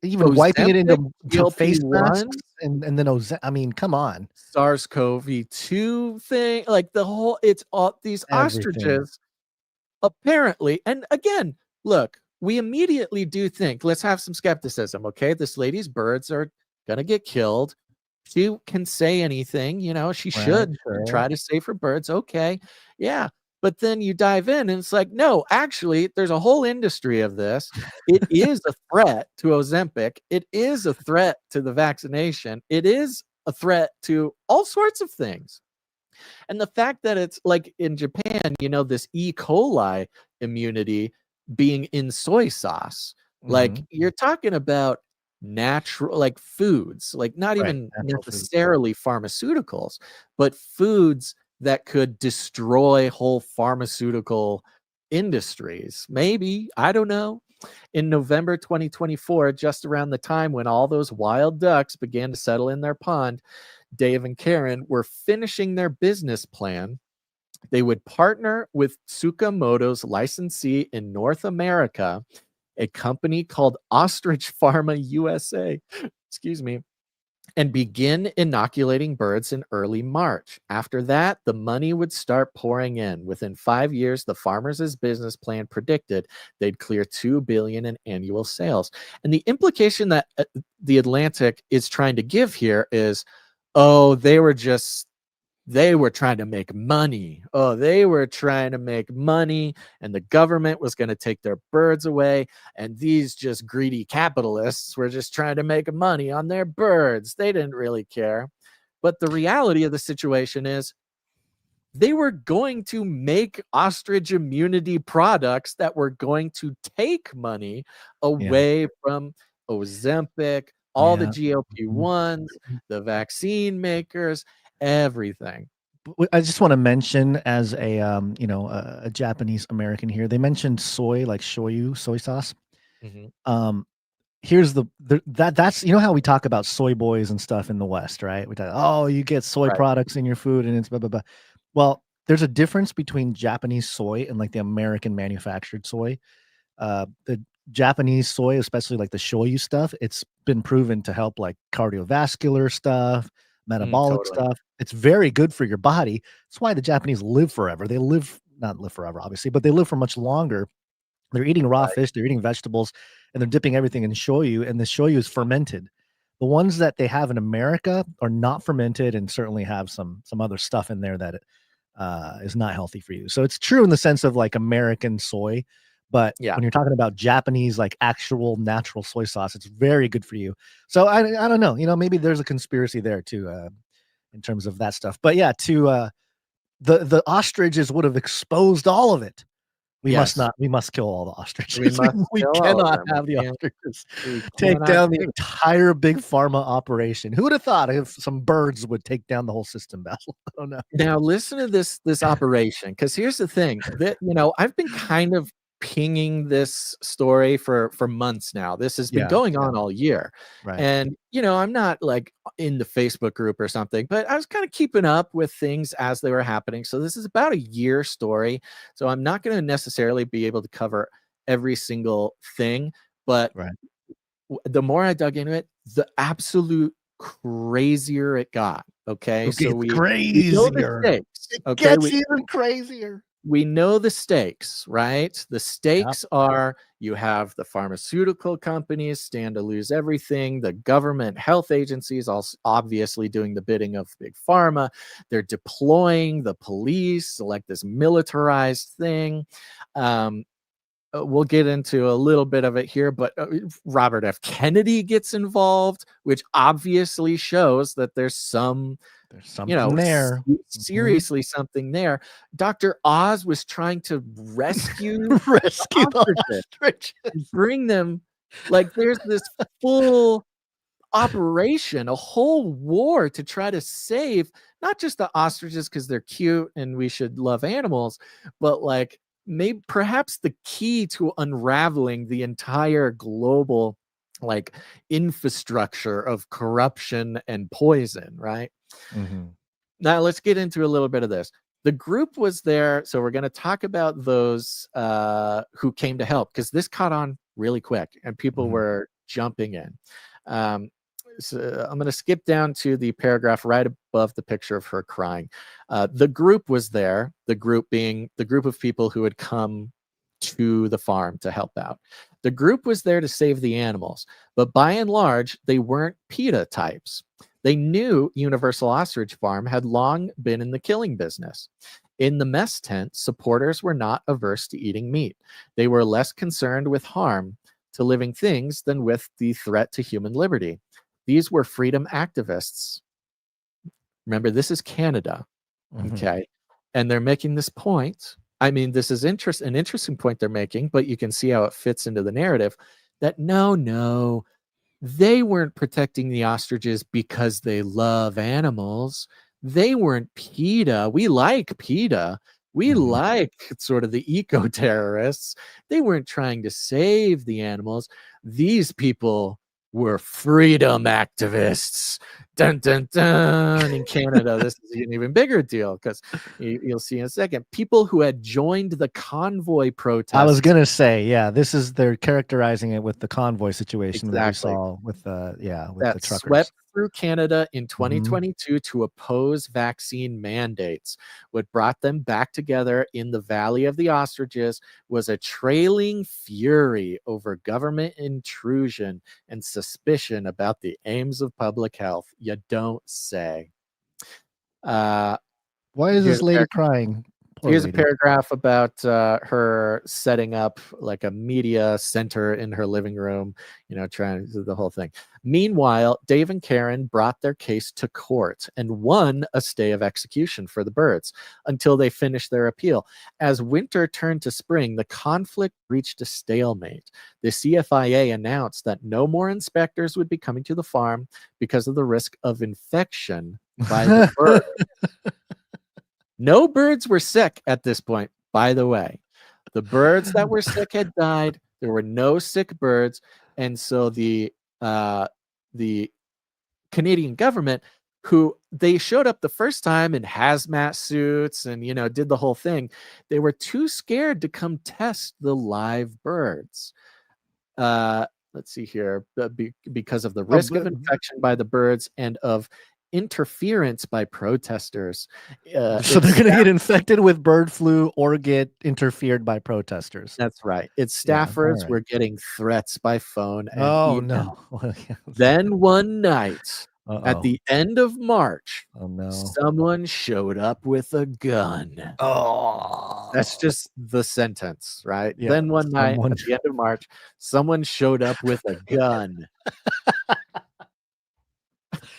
Even wiping it into Ozempic, face masks GLP-1, and then I mean, come on. SARS-CoV-2 thing, like the whole, it's all these Everything. ostriches apparently. And again, look, we immediately do think, let's have some skepticism. Okay, this lady's birds are gonna get killed. She can say anything, you know, she should try to save her birds. Okay, yeah. But then you dive in and it's like, no, actually, there's a whole industry of this. It is a threat to Ozempic. It is a threat to the vaccination. It is a threat to all sorts of things. And the fact that it's like in Japan, you know, this E. coli immunity being in soy sauce, like you're talking about natural, like foods, like not even necessarily pharmaceuticals, but foods that could destroy whole pharmaceutical industries. Maybe, I don't know. In November 2024, just around the time when all those wild ducks began to settle in their pond, Dave and Karen were finishing their business plan. They would partner with Tsukamoto's licensee in North America, a company called Ostrich Pharma USA, excuse me, and begin inoculating birds in early March. After that, the money would start pouring in. Within 5 years, the farmers' business plan predicted they'd clear $2 billion in annual sales. And the implication that the Atlantic is trying to give here is, oh, they were trying to make money. Oh, they were trying to make money, and the government was going to take their birds away. And these just greedy capitalists were just trying to make money on their birds. They didn't really care. But the reality of the situation is they were going to make ostrich immunity products that were going to take money away from Ozempic, all the GLP-1s, the vaccine makers, everything. I just want to mention, as a a Japanese American here, they mentioned soy, like shoyu, soy sauce. Here's that's you know how we talk about soy boys and stuff in the West, right? We talk, oh, you get soy products in your food and it's blah blah blah. Well, there's a difference between Japanese soy and like the American manufactured soy. The Japanese soy, especially like the shoyu stuff, it's been proven to help like cardiovascular stuff, metabolic stuff. It's very good for your body. That's why the Japanese live forever. They not live forever, obviously, but they live for much longer. They're eating raw fish, they're eating vegetables, and they're dipping everything in shoyu, and the shoyu is fermented. The ones that they have in America are not fermented and certainly have some other stuff in there that is not healthy for you. So it's true in the sense of like American soy, but when you're talking about Japanese, like actual natural soy sauce, it's very good for you. So I don't know, you know, maybe there's a conspiracy there too, in terms of that stuff. But yeah, the ostriches would have exposed all of it. We must kill all the ostriches. We cannot have the ostriches take down the entire big pharma operation. Who would have thought if some birds would take down the whole system, Basil? I don't know. Now listen to this operation, because here's the thing that, you know, I've been kind of pinging this story for months now. This has been going on all year. And, you know, I'm not like in the Facebook group or something, but I was kind of keeping up with things as they were happening. So this is about a year story. So I'm not going to necessarily be able to cover every single thing, but the more I dug into it, the absolute crazier it got. Okay. So we know the stakes. It gets even crazier. We know the stakes, right? The stakes are, you have the pharmaceutical companies stand to lose everything. The government health agencies also obviously doing the bidding of big pharma. They're deploying the police, like this militarized thing. We'll get into a little bit of it here, but Robert F. Kennedy gets involved, which obviously shows that there's something there. Seriously, something there. Dr. Oz was trying to rescue the ostriches. Bring them, like there's this full operation, a whole war to try to save not just the ostriches because they're cute and we should love animals, but like maybe perhaps the key to unraveling the entire global like infrastructure of corruption and poison, right? Now let's get into a little bit of this. The group was there, so we're going to talk about those who came to help, because this caught on really quick and people were jumping in. So I'm going to skip down to the paragraph right above the picture of her crying. The group was there, the group being the group of people who had come to the farm to help out. The group was there to save the animals, but by and large, they weren't PETA types. They knew Universal Ostrich Farm had long been in the killing business. In the mess tent, supporters were not averse to eating meat. They were less concerned with harm to living things than with the threat to human liberty. These were freedom activists. Remember, this is Canada, okay? And they're making this point. I mean, this is an interesting point they're making, but you can see how it fits into the narrative that no, they weren't protecting the ostriches because they love animals. They weren't PETA. We like PETA. We like sort of the eco-terrorists. They weren't trying to save the animals. These people were freedom activists. Dun, dun, dun. In Canada, this is an even bigger deal because you'll see in a second. People who had joined the convoy protest. I was going to say, yeah, they're characterizing it with the convoy situation that we Exactly. saw with the that truckers. Swept through Canada in 2022 to oppose vaccine mandates. What brought them back together in the Valley of the Ostriches was a trailing fury over government intrusion and suspicion about the aims of public health. You don't say. Why is this lady crying? Here's a paragraph about her setting up like a media center in her living room, trying to do the whole thing. Meanwhile, Dave and Karen brought their case to court and won a stay of execution for the birds until they finished their appeal. As winter turned to spring, the conflict reached a stalemate. The CFIA announced that no more inspectors would be coming to the farm because of the risk of infection by the bird. No birds were sick at this point, by the way. The birds that were sick had died. There were no sick birds. And so the Canadian government, who they showed up the first time in hazmat suits and, did the whole thing, they were too scared to come test the live birds. Let's see here. Because of the risk of infection by the birds and of interference by protesters. So they're going to get infected with bird flu or get interfered by protesters. That's right. Its staffers were getting threats by phone. And no. Then one night at the end of March, someone showed up with a gun. That's just the sentence, right? Yeah, then one night at the end of March, someone showed up with a gun.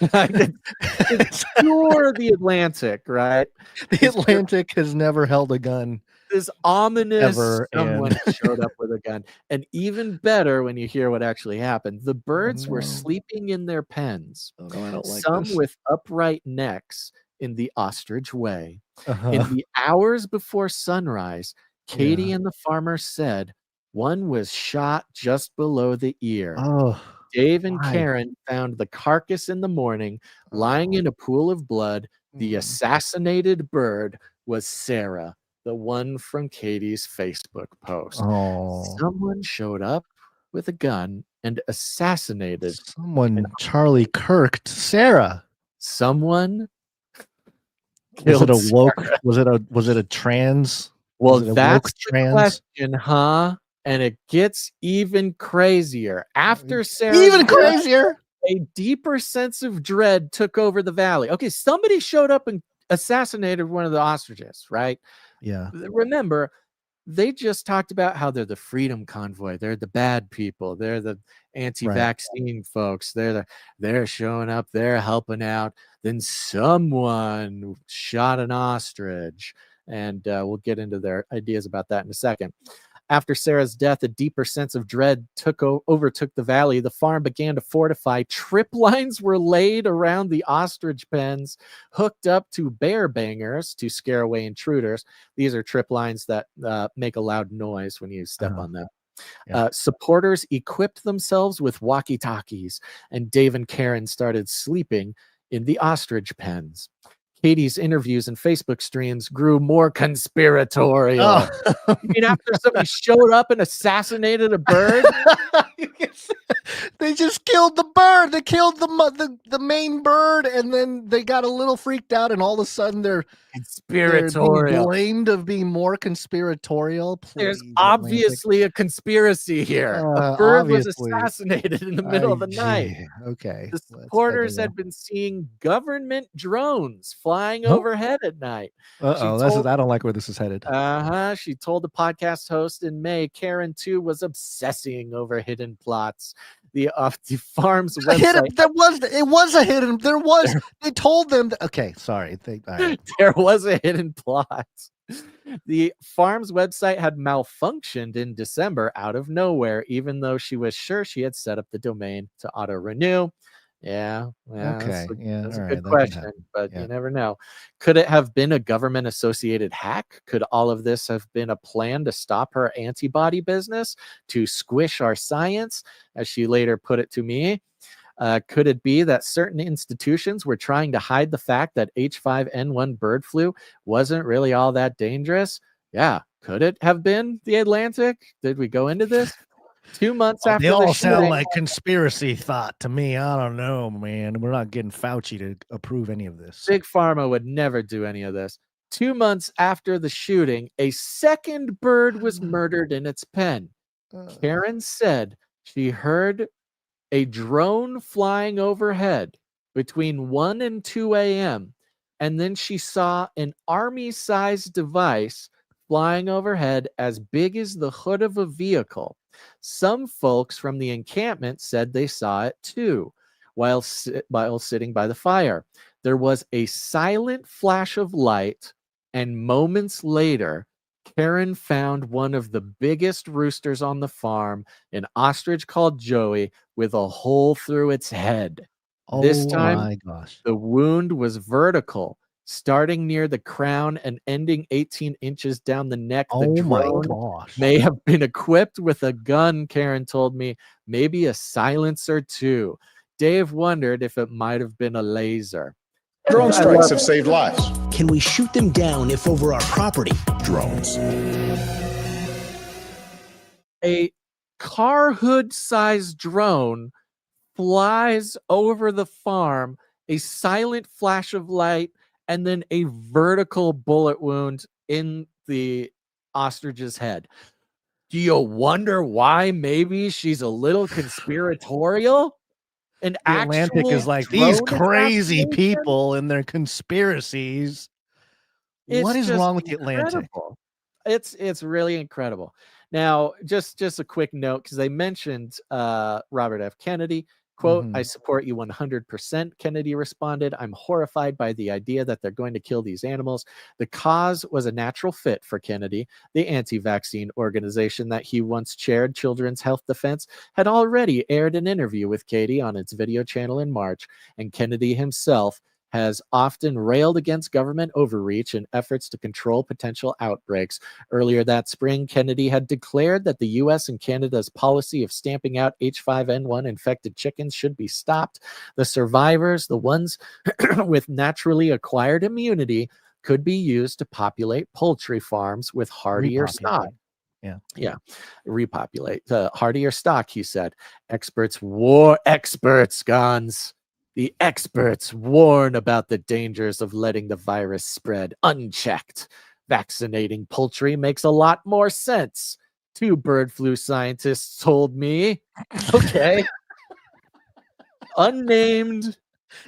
It's pure the Atlantic, right? The Atlantic has never held a gun. This ominous ever, someone showed up with a gun. And even better when you hear what actually happened. The birds were sleeping in their pens. I don't like some this. with upright necks in the ostrich way. In the hours before sunrise, Katie and the farmer said one was shot just below the ear. Dave and Karen found the carcass in the morning, lying in a pool of blood. The assassinated bird was Sarah, the one from Katie's Facebook post. Someone showed up with a gun and assassinated. Someone Charlie Kirked Sarah. Someone was it a woke? Sarah. Was it a trans? Well, that's the question, huh? And it gets even crazier. After Sarah, even crazier, a deeper sense of dread took over the valley. Okay, somebody showed up and assassinated one of the ostriches, right? Yeah. Remember, they just talked about how they're the freedom convoy. They're the bad people. They're the anti-vaccine folks. They're showing up. They're helping out. Then someone shot an ostrich, and we'll get into their ideas about that in a second. After Sarah's death, a deeper sense of dread overtook the valley. The farm began to fortify. Trip lines were laid around the ostrich pens, hooked up to bear bangers to scare away intruders. These are trip lines that make a loud noise when you step on them. Supporters equipped themselves with walkie-talkies, and Dave and Karen started sleeping in the ostrich pens. Katie's interviews and Facebook streams grew more conspiratorial. You mean after somebody showed up and assassinated a bird? They just killed the bird. They killed the main bird, and then they got a little freaked out, and all of a sudden they're being Conspiratorial. blamed of being more conspiratorial. There's Please, obviously a conspiracy here. A bird was obviously. assassinated in the middle of the night. Okay. The supporters had been seeing government drones flying Huh? overhead at night. I don't like where this is headed. She told the podcast host in May, Karen too was obsessing over hidden plots. The farm's website. It was a hidden. They told them. Okay, sorry. All right. There was a hidden plot. The farm's website had malfunctioned in December out of nowhere, even though she was sure she had set up the domain to auto renew. Yeah. Okay. That's a all good right, that can question, happen. but Yeah. you never know. Could it have been a government associated hack? Could all of this have been a plan to stop her antibody business, to squish our science, as she later put it to me? Could it be that certain institutions were trying to hide the fact that H5N1 bird flu wasn't really all that dangerous? Yeah. Could it have been the Atlantic? Did we go into this? 2 months after They the all sound shooting, like conspiracy thought to me. I don't know, man. We're not getting Fauci to approve any of this. Big Pharma would never do any of this. 2 months after the shooting, a second bird was murdered in its pen. Karen said she heard a drone flying overhead between 1 and 2 a.m. And then she saw an army-sized device flying overhead as big as the hood of a vehicle. Some folks from the encampment said they saw it too, while sitting by the fire. There was a silent flash of light, and moments later, Karen found one of the biggest roosters on the farm, an ostrich called Joey, with a hole through its head. This time, my gosh. the wound was vertical, starting near the crown and ending 18 inches down the neck. The My drone gosh. may have been equipped with a gun, Karen told me, maybe a silencer too. Dave wondered if it might have been a laser. Drone strikes have saved lives. Can we shoot them down if over our property? Drones. A car hood-sized drone flies over the farm, a silent flash of light, and then a vertical bullet wound in the ostrich's head. Do you wonder why maybe she's a little conspiratorial? The Atlantic is like these crazy people and their conspiracies. What is wrong with the Atlantic? Incredible. It's really incredible. Now, just a quick note, because they mentioned Robert F. Kennedy. Quote, I support you 100%, Kennedy responded. I'm horrified by the idea that they're going to kill these animals. The cause was a natural fit for Kennedy. The anti-vaccine organization that he once chaired, Children's Health Defense, had already aired an interview with Katie on its video channel in March, and Kennedy himself has often railed against government overreach in efforts to control potential outbreaks. Earlier that spring, Kennedy had declared that the U.S. and Canada's policy of stamping out H5N1 infected chickens should be stopped. The survivors, the ones with naturally acquired immunity, could be used to populate poultry farms with hardier stock. Yeah, repopulate. Hardier stock, he said. Experts, Gons. The experts warn about the dangers of letting the virus spread unchecked. Vaccinating poultry makes a lot more sense. 2 bird flu scientists told me. Okay. Unnamed.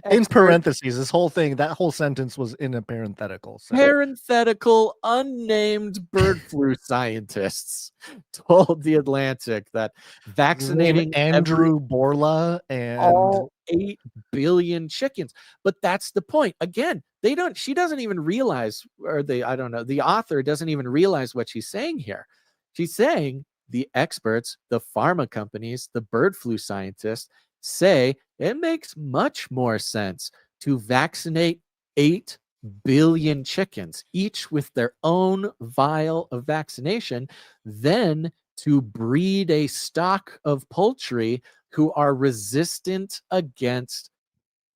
In parentheses, that whole sentence was in a parenthetical. So. Parenthetical, unnamed bird flu scientists told The Atlantic that vaccinating Andrew Borla and all 8 billion chickens. But that's the point. Again, she doesn't even realize, the author doesn't even realize what she's saying here. She's saying the experts, the pharma companies, the bird flu scientists say it makes much more sense to vaccinate 8 billion chickens, each with their own vial of vaccination, than to breed a stock of poultry who are resistant against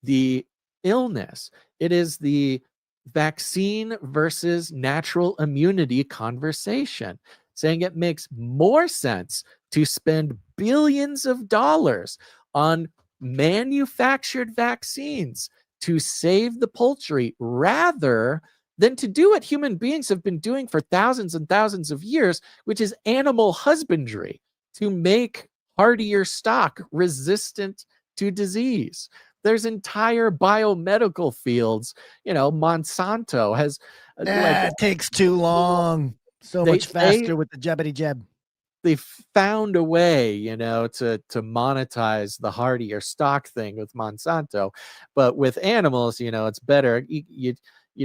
the illness. It is the vaccine versus natural immunity conversation, saying it makes more sense to spend billions of dollars on manufactured vaccines to save the poultry rather than to do what human beings have been doing for thousands and thousands of years, which is animal husbandry to make hardier stock resistant to disease. There's entire biomedical fields. Monsanto has it takes too long. So much faster with the jabbity jab. They found a way, to monetize the hardier stock thing with Monsanto, but with animals, it's better. You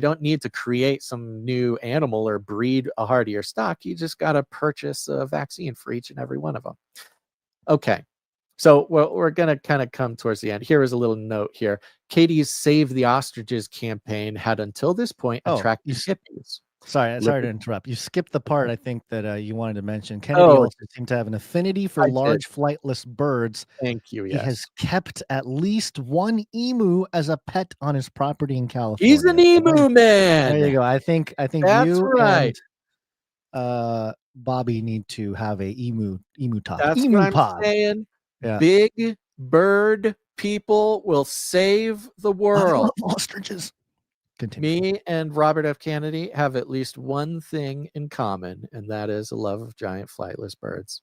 don't need to create some new animal or breed a hardier stock. You just got to purchase a vaccine for each and every one of them. Okay. So we're going to kind of come towards the end. Here is a little note here. Katie's Save the Ostriches campaign had until this point attracted hippies. Sorry to interrupt. You skipped the part I think that you wanted to mention. Kennedy also seemed to have an affinity for large flightless birds. Thank you. He has kept at least one emu as a pet on his property in California. He's an emu man. There you go. I think That's you right. and Bobby need to have a emu talk. That's emu what I'm pod. saying. Yeah. Big bird people will save the world. I love ostriches. Continue. Me and Robert F. Kennedy have at least one thing in common, and that is a love of giant flightless birds.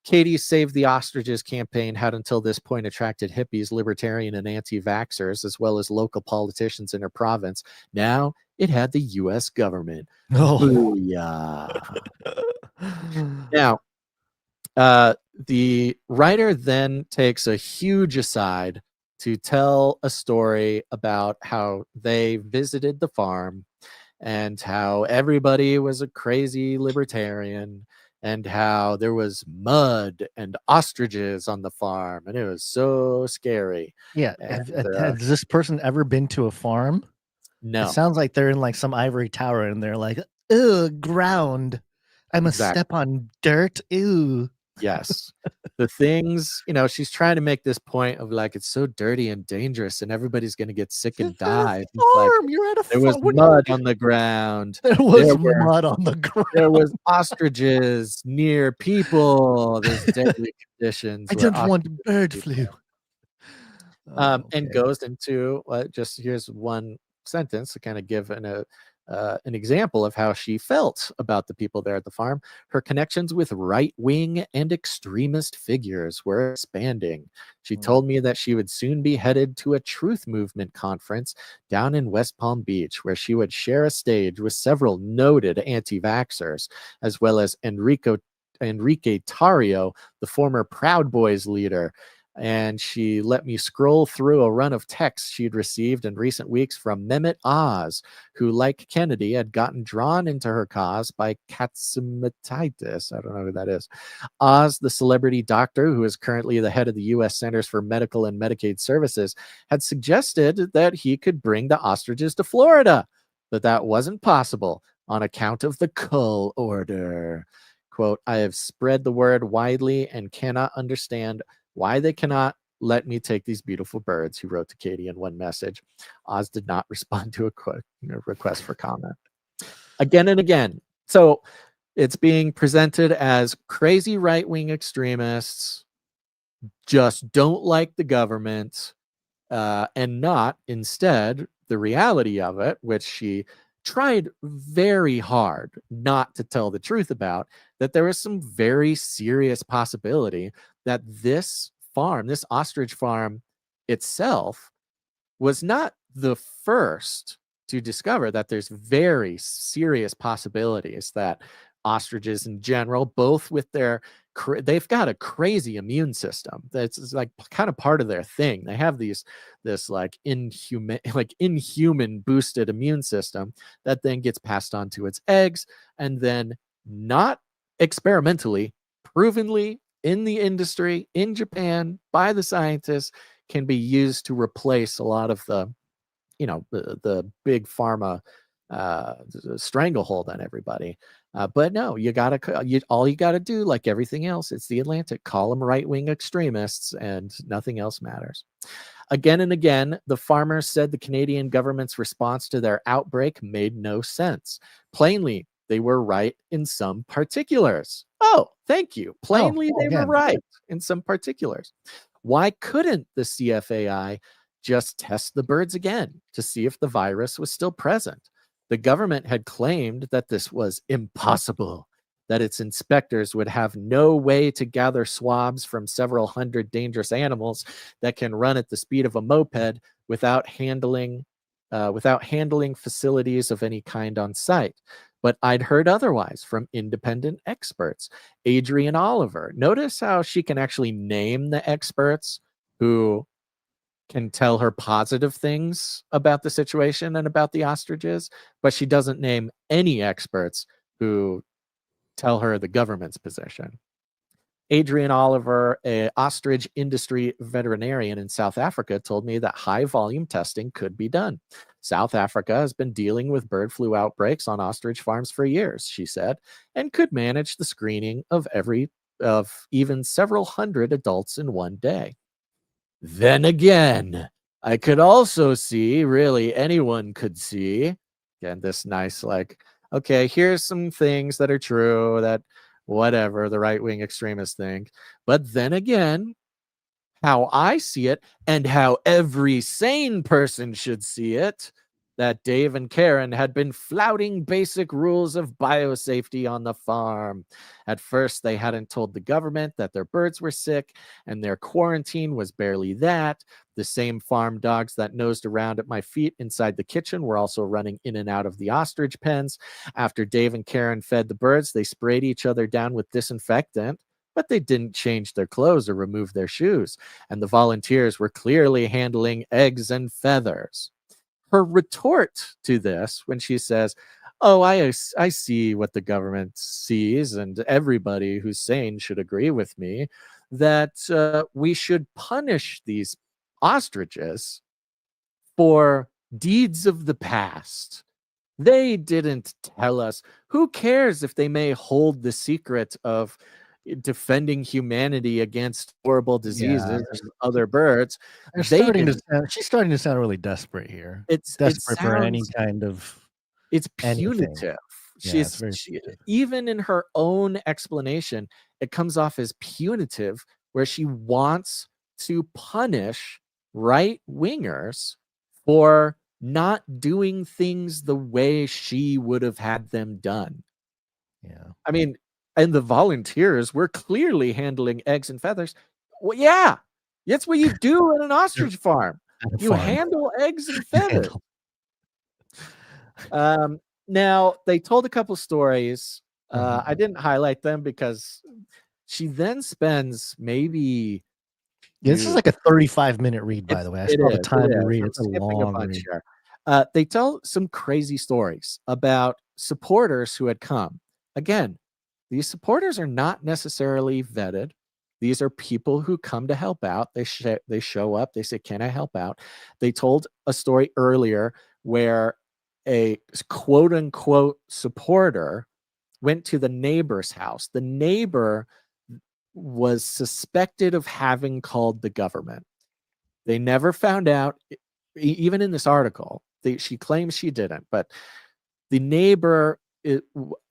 Katie's Save the Ostriches campaign had until this point attracted hippies, libertarian, and anti-vaxxers, as well as local politicians in her province. Now it had the U.S. government. Booyah. Now, the writer then takes a huge aside to tell a story about how they visited the farm and how everybody was a crazy libertarian and how there was mud and ostriches on the farm and it was so scary. Yeah. And, has this person ever been to a farm? No. It sounds like they're in like some ivory tower and they're like, ugh, ground. I must step on dirt. Ew. Yes. The things, she's trying to make this point of like, it's so dirty and dangerous and everybody's going to get sick and die. Farm. You're at a there was farm. mud on the ground. There was mud on the ground. There was ostriches near people. There's deadly conditions. I don't want bird flu. And goes into just here's one sentence to kind of give an example of how she felt about the people there at the farm. Her connections with right-wing and extremist figures were expanding. She told me that she would soon be headed to a Truth Movement conference down in West Palm Beach, where she would share a stage with several noted anti-vaxxers, as well as Enrique Tarrio, the former Proud Boys leader. And she let me scroll through a run of texts she'd received in recent weeks from Mehmet Oz, who, like Kennedy, had gotten drawn into her cause by Katzimatitis. I don't know who that is. Oz, the celebrity doctor who is currently the head of the U.S. Centers for Medical and Medicaid Services, had suggested that he could bring the ostriches to Florida, but that wasn't possible on account of the cull order. Quote, I have spread the word widely and cannot understand why they cannot let me take these beautiful birds, he wrote to Katie in one message. Oz did not respond to a request for comment. Again and again. So it's being presented as crazy right-wing extremists just don't like the government and not instead the reality of it, which she tried very hard not to tell the truth about, that there was some very serious possibility that this farm, this ostrich farm itself, was not the first to discover that there's very serious possibilities that ostriches in general, both with their, they've got a crazy immune system. That's like kind of part of their thing. They have this like inhuman boosted immune system that then gets passed on to its eggs and then not experimentally, provenly in the industry in Japan by the scientists can be used to replace a lot of the, the big pharma stranglehold on everybody. But no, all you gotta do, like everything else, it's the Atlantic, call them right-wing extremists and nothing else matters. Again and again, the farmers said the Canadian government's response to their outbreak made no sense. Plainly, they were right in some particulars. Oh, thank you. Plainly, they were again. right in some particulars. Why couldn't the CFAI just test the birds again to see if the virus was still present? The government had claimed that this was impossible, that its inspectors would have no way to gather swabs from several hundred dangerous animals that can run at the speed of a moped without handling facilities of any kind on site. But I'd heard otherwise from independent experts. Adrienne Oliver. Notice how she can actually name the experts who can tell her positive things about the situation and about the ostriches, but she doesn't name any experts who tell her the government's position. Adrienne Oliver, an ostrich industry veterinarian in South Africa, told me that high volume testing could be done. South Africa has been dealing with bird flu outbreaks on ostrich farms for years, she said, and could manage the screening of even several hundred adults in one day. Then again, I could also see, really anyone could see, again, this nice, okay, here's some things that are true that whatever the right-wing extremists think. But then again, how I see it and how every sane person should see it, that Dave and Karen had been flouting basic rules of biosafety on the farm. At first, they hadn't told the government that their birds were sick, and their quarantine was barely that. The same farm dogs that nosed around at my feet inside the kitchen were also running in and out of the ostrich pens. After Dave and Karen fed the birds, they sprayed each other down with disinfectant, but they didn't change their clothes or remove their shoes. And the volunteers were clearly handling eggs and feathers. Her retort to this, when she says, oh, I see what the government sees, and everybody who's sane should agree with me, that we should punish these ostriches for deeds of the past. They didn't tell us. Who cares if they may hold the secret of defending humanity against horrible diseases and other birds? She's starting to sound really desperate here. It's desperate for any kind of. It's punitive. Even in her own explanation, it comes off as punitive, where she wants to punish right-wingers for not doing things the way she would have had them done. Yeah. I mean, and the volunteers were clearly handling eggs and feathers. Well, yeah, that's what you do in an ostrich farm. You handle eggs and feathers. Now, they told a couple stories. I didn't highlight them because she then spends maybe... This is like a 35-minute read, by the way. I still have the time to read. It's a long read. They tell some crazy stories about supporters who had come. Again, these supporters are not necessarily vetted. These are people who come to help out. They show up. They say, can I help out? They told a story earlier where a quote-unquote supporter went to the neighbor's house. The neighbor was suspected of having called the government. They never found out, even in this article. She claims she didn't, but the neighbor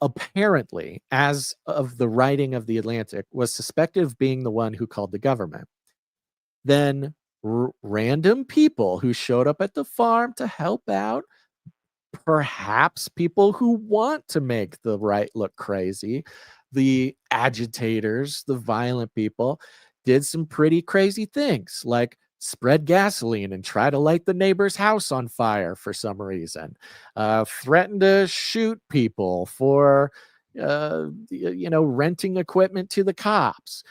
apparently, as of the writing of the Atlantic, was suspected of being the one who called the government. Then random people who showed up at the farm to help out, perhaps people who want to make the right look crazy, the agitators, the violent people, did some pretty crazy things, like spread gasoline and try to light the neighbor's house on fire for some reason, threatened to shoot people for, renting equipment to the cops,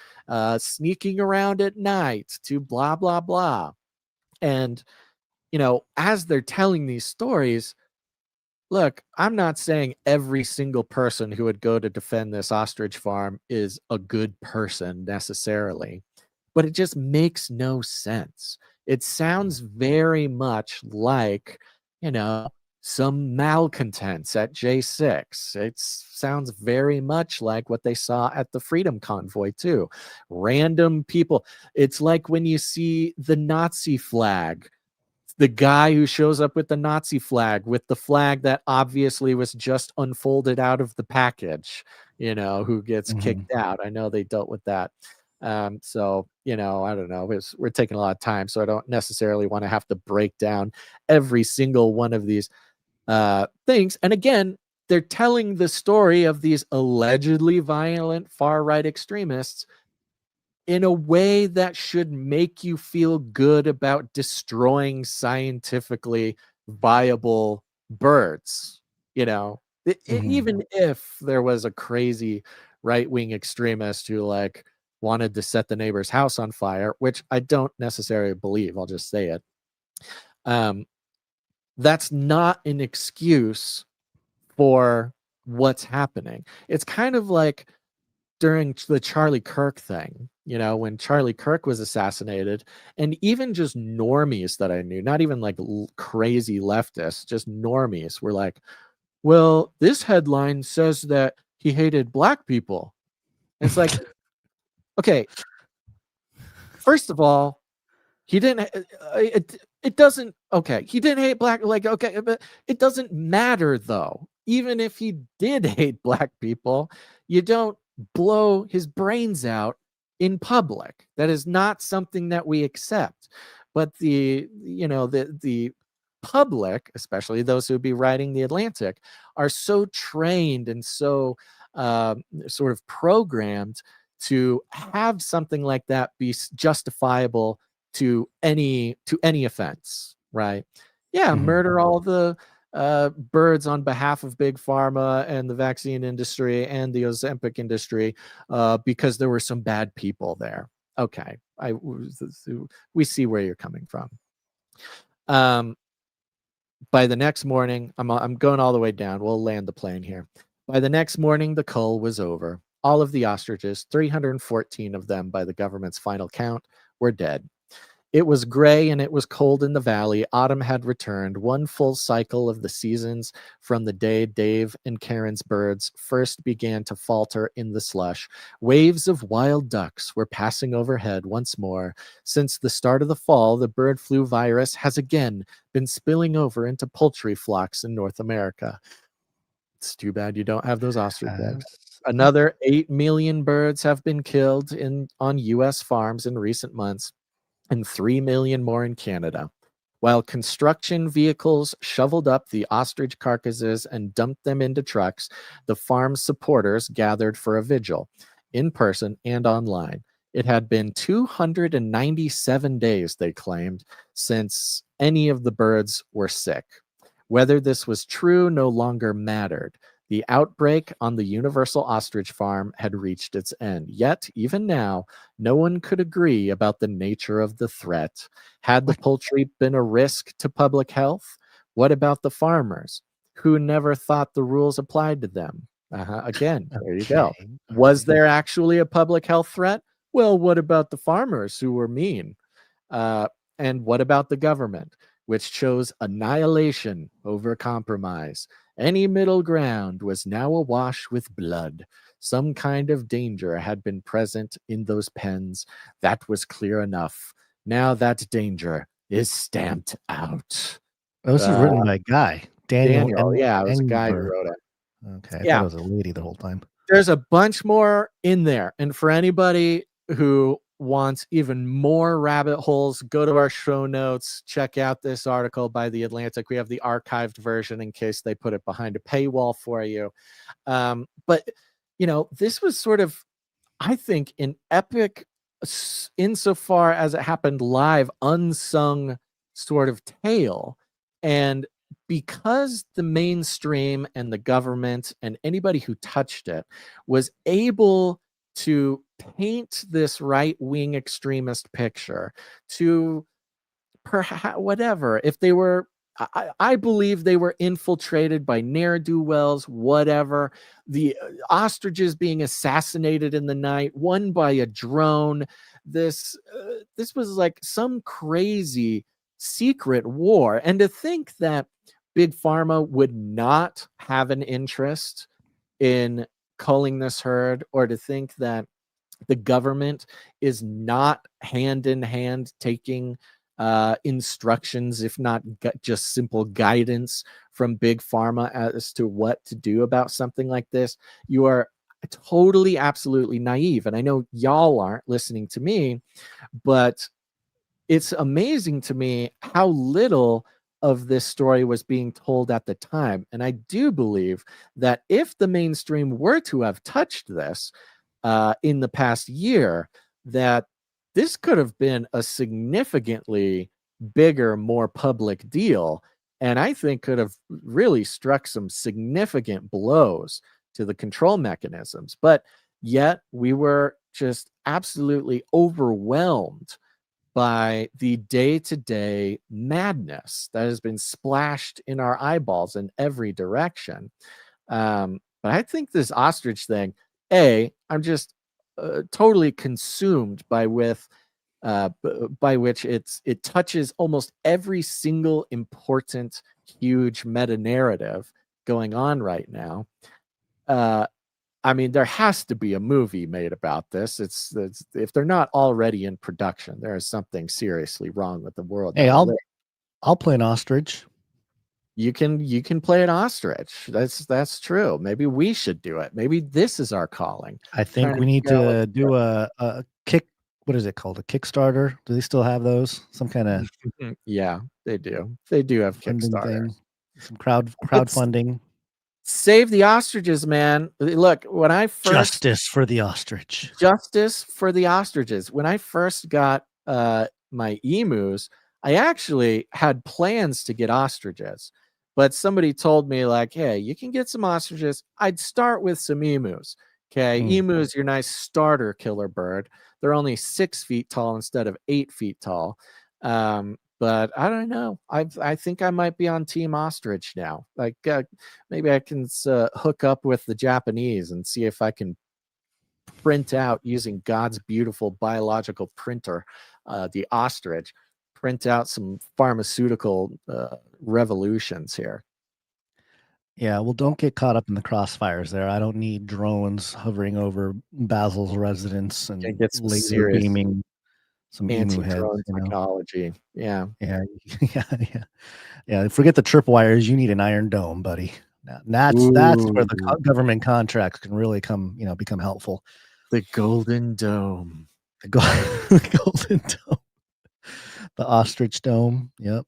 sneaking around at night to blah, blah, blah. And, as they're telling these stories, look, I'm not saying every single person who would go to defend this ostrich farm is a good person necessarily, but it just makes no sense. It sounds very much like, some malcontents at J6. It sounds very much like what they saw at the Freedom Convoy too. Random people. It's like when you see the Nazi flag the guy who shows up with the Nazi flag, with the flag that obviously was just unfolded out of the package, who gets kicked out. I know they dealt with that. So, I don't know. We're taking a lot of time, so I don't necessarily want to have to break down every single one of these things. And again, they're telling the story of these allegedly violent far-right extremists in a way that should make you feel good about destroying scientifically viable birds. Even if there was a crazy right-wing extremist who wanted to set the neighbor's house on fire, which I don't necessarily believe, I'll just say it. That's not an excuse for what's happening. It's kind of like during the Charlie Kirk thing, when Charlie Kirk was assassinated, and even just normies that I knew, not even crazy leftists, just normies were like, well, this headline says that he hated black people. And it's like, okay, first of all, he didn't, it doesn't, okay, he didn't hate black, okay, but it doesn't matter though. Even if he did hate black people, you don't blow his brains out in public. That is not something that we accept. But the public, especially those who would be writing the Atlantic, are so trained and so sort of programmed to have something like that be justifiable to any offense, right? Yeah, murder all the birds on behalf of big pharma and the vaccine industry and the Ozempic industry because there were some bad people there. Okay, we see where you're coming from. By the next morning, I'm going all the way down. We'll land the plane here. By the next morning, the cull was over. All of the ostriches, 314 of them by the government's final count, were dead. It was gray and it was cold in the valley. Autumn had returned, one full cycle of the seasons from the day Dave and Karen's birds first began to falter in the slush. Waves of wild ducks were passing overhead once more. Since the start of the fall, the bird flu virus has again been spilling over into poultry flocks in North America. It's too bad you don't have those ostrich eggs. Another 8 million birds have been killed on U.S. farms in recent months, and 3 million more in Canada. While construction vehicles shoveled up the ostrich carcasses and dumped them into trucks, the farm's supporters gathered for a vigil, in person and online. It had been 297 days, they claimed, since any of the birds were sick. Whether this was true no longer mattered. The outbreak on the Universal Ostrich Farm had reached its end. Yet, even now, no one could agree about the nature of the threat. Had the poultry been a risk to public health? What about the farmers, who never thought the rules applied to them? Again, there you go. Was there actually a public health threat? Well, what about the farmers who were mean? And what about the government, which chose annihilation over compromise? Any middle ground was now awash with blood. Some kind of danger had been present in those pens. That was clear enough. Now that danger is stamped out. This is written by a guy. Daniel. Yeah, it was a guy who wrote it. Okay, I thought it was a lady the whole time. There's a bunch more in there. And for anybody who wants even more rabbit holes, go to our show notes, check out this article by The Atlantic. We have the archived version in case they put it behind a paywall for you. But, this was sort of, I think, an epic, insofar as it happened live, unsung sort of tale. And because the mainstream and the government and anybody who touched it was able to paint this right-wing extremist picture, to perhaps whatever, if they were, I believe they were infiltrated by ne'er-do-wells, whatever, the ostriches being assassinated in the night, one by a drone. This was like some crazy secret war. And to think that Big Pharma would not have an interest in culling this herd, or to think that the government is not hand in hand taking instructions, if not just simple guidance from big pharma as to what to do about something like this, you are totally, absolutely naive. And I know y'all aren't listening to me, but it's amazing to me how little of this story was being told at the time. And I do believe that if the mainstream were to have touched this in the past year, that this could have been a significantly bigger, more public deal. And I think could have really struck some significant blows to the control mechanisms. But yet we were just absolutely overwhelmed by the day-to-day madness that has been splashed in our eyeballs in every direction. But I think this ostrich thing, I'm just totally consumed by which it touches almost every single important, huge meta narrative going on right now. I mean, there has to be a movie made about this. It's if they're not already in production, there is something seriously wrong with the world. Hey, I'll play an ostrich. You can play an ostrich. That's true. Maybe we should do it. Maybe this is our calling. I think we need to do a kick. What is it called? A Kickstarter? Do they still have those? Some kind of yeah, they do. They do have Kickstarter. Thing. Some crowdfunding. Save the ostriches, man. Look, when I first justice for the ostrich. Justice for the ostriches. When I first got my emus, I actually had plans to get ostriches, but somebody told me like, hey, you can get some ostriches. I'd start with some emus. Okay. Emus, your nice starter killer bird. They're only 6 feet tall instead of 8 feet tall. But I don't know. I think I might be on Team Ostrich now. Like maybe I can hook up with the Japanese and see if I can print out using God's beautiful biological printer, the ostrich, print out some pharmaceutical revolutions here. Yeah, well, don't get caught up in the crossfires there. I don't need drones hovering over Basil's residence and get some laser beaming some emu heads. Technology. Yeah. Forget the tripwires. You need an iron dome, buddy. That's where the government contracts can really become helpful. The Golden Dome. The Golden Dome. The Ostrich Dome. Yep.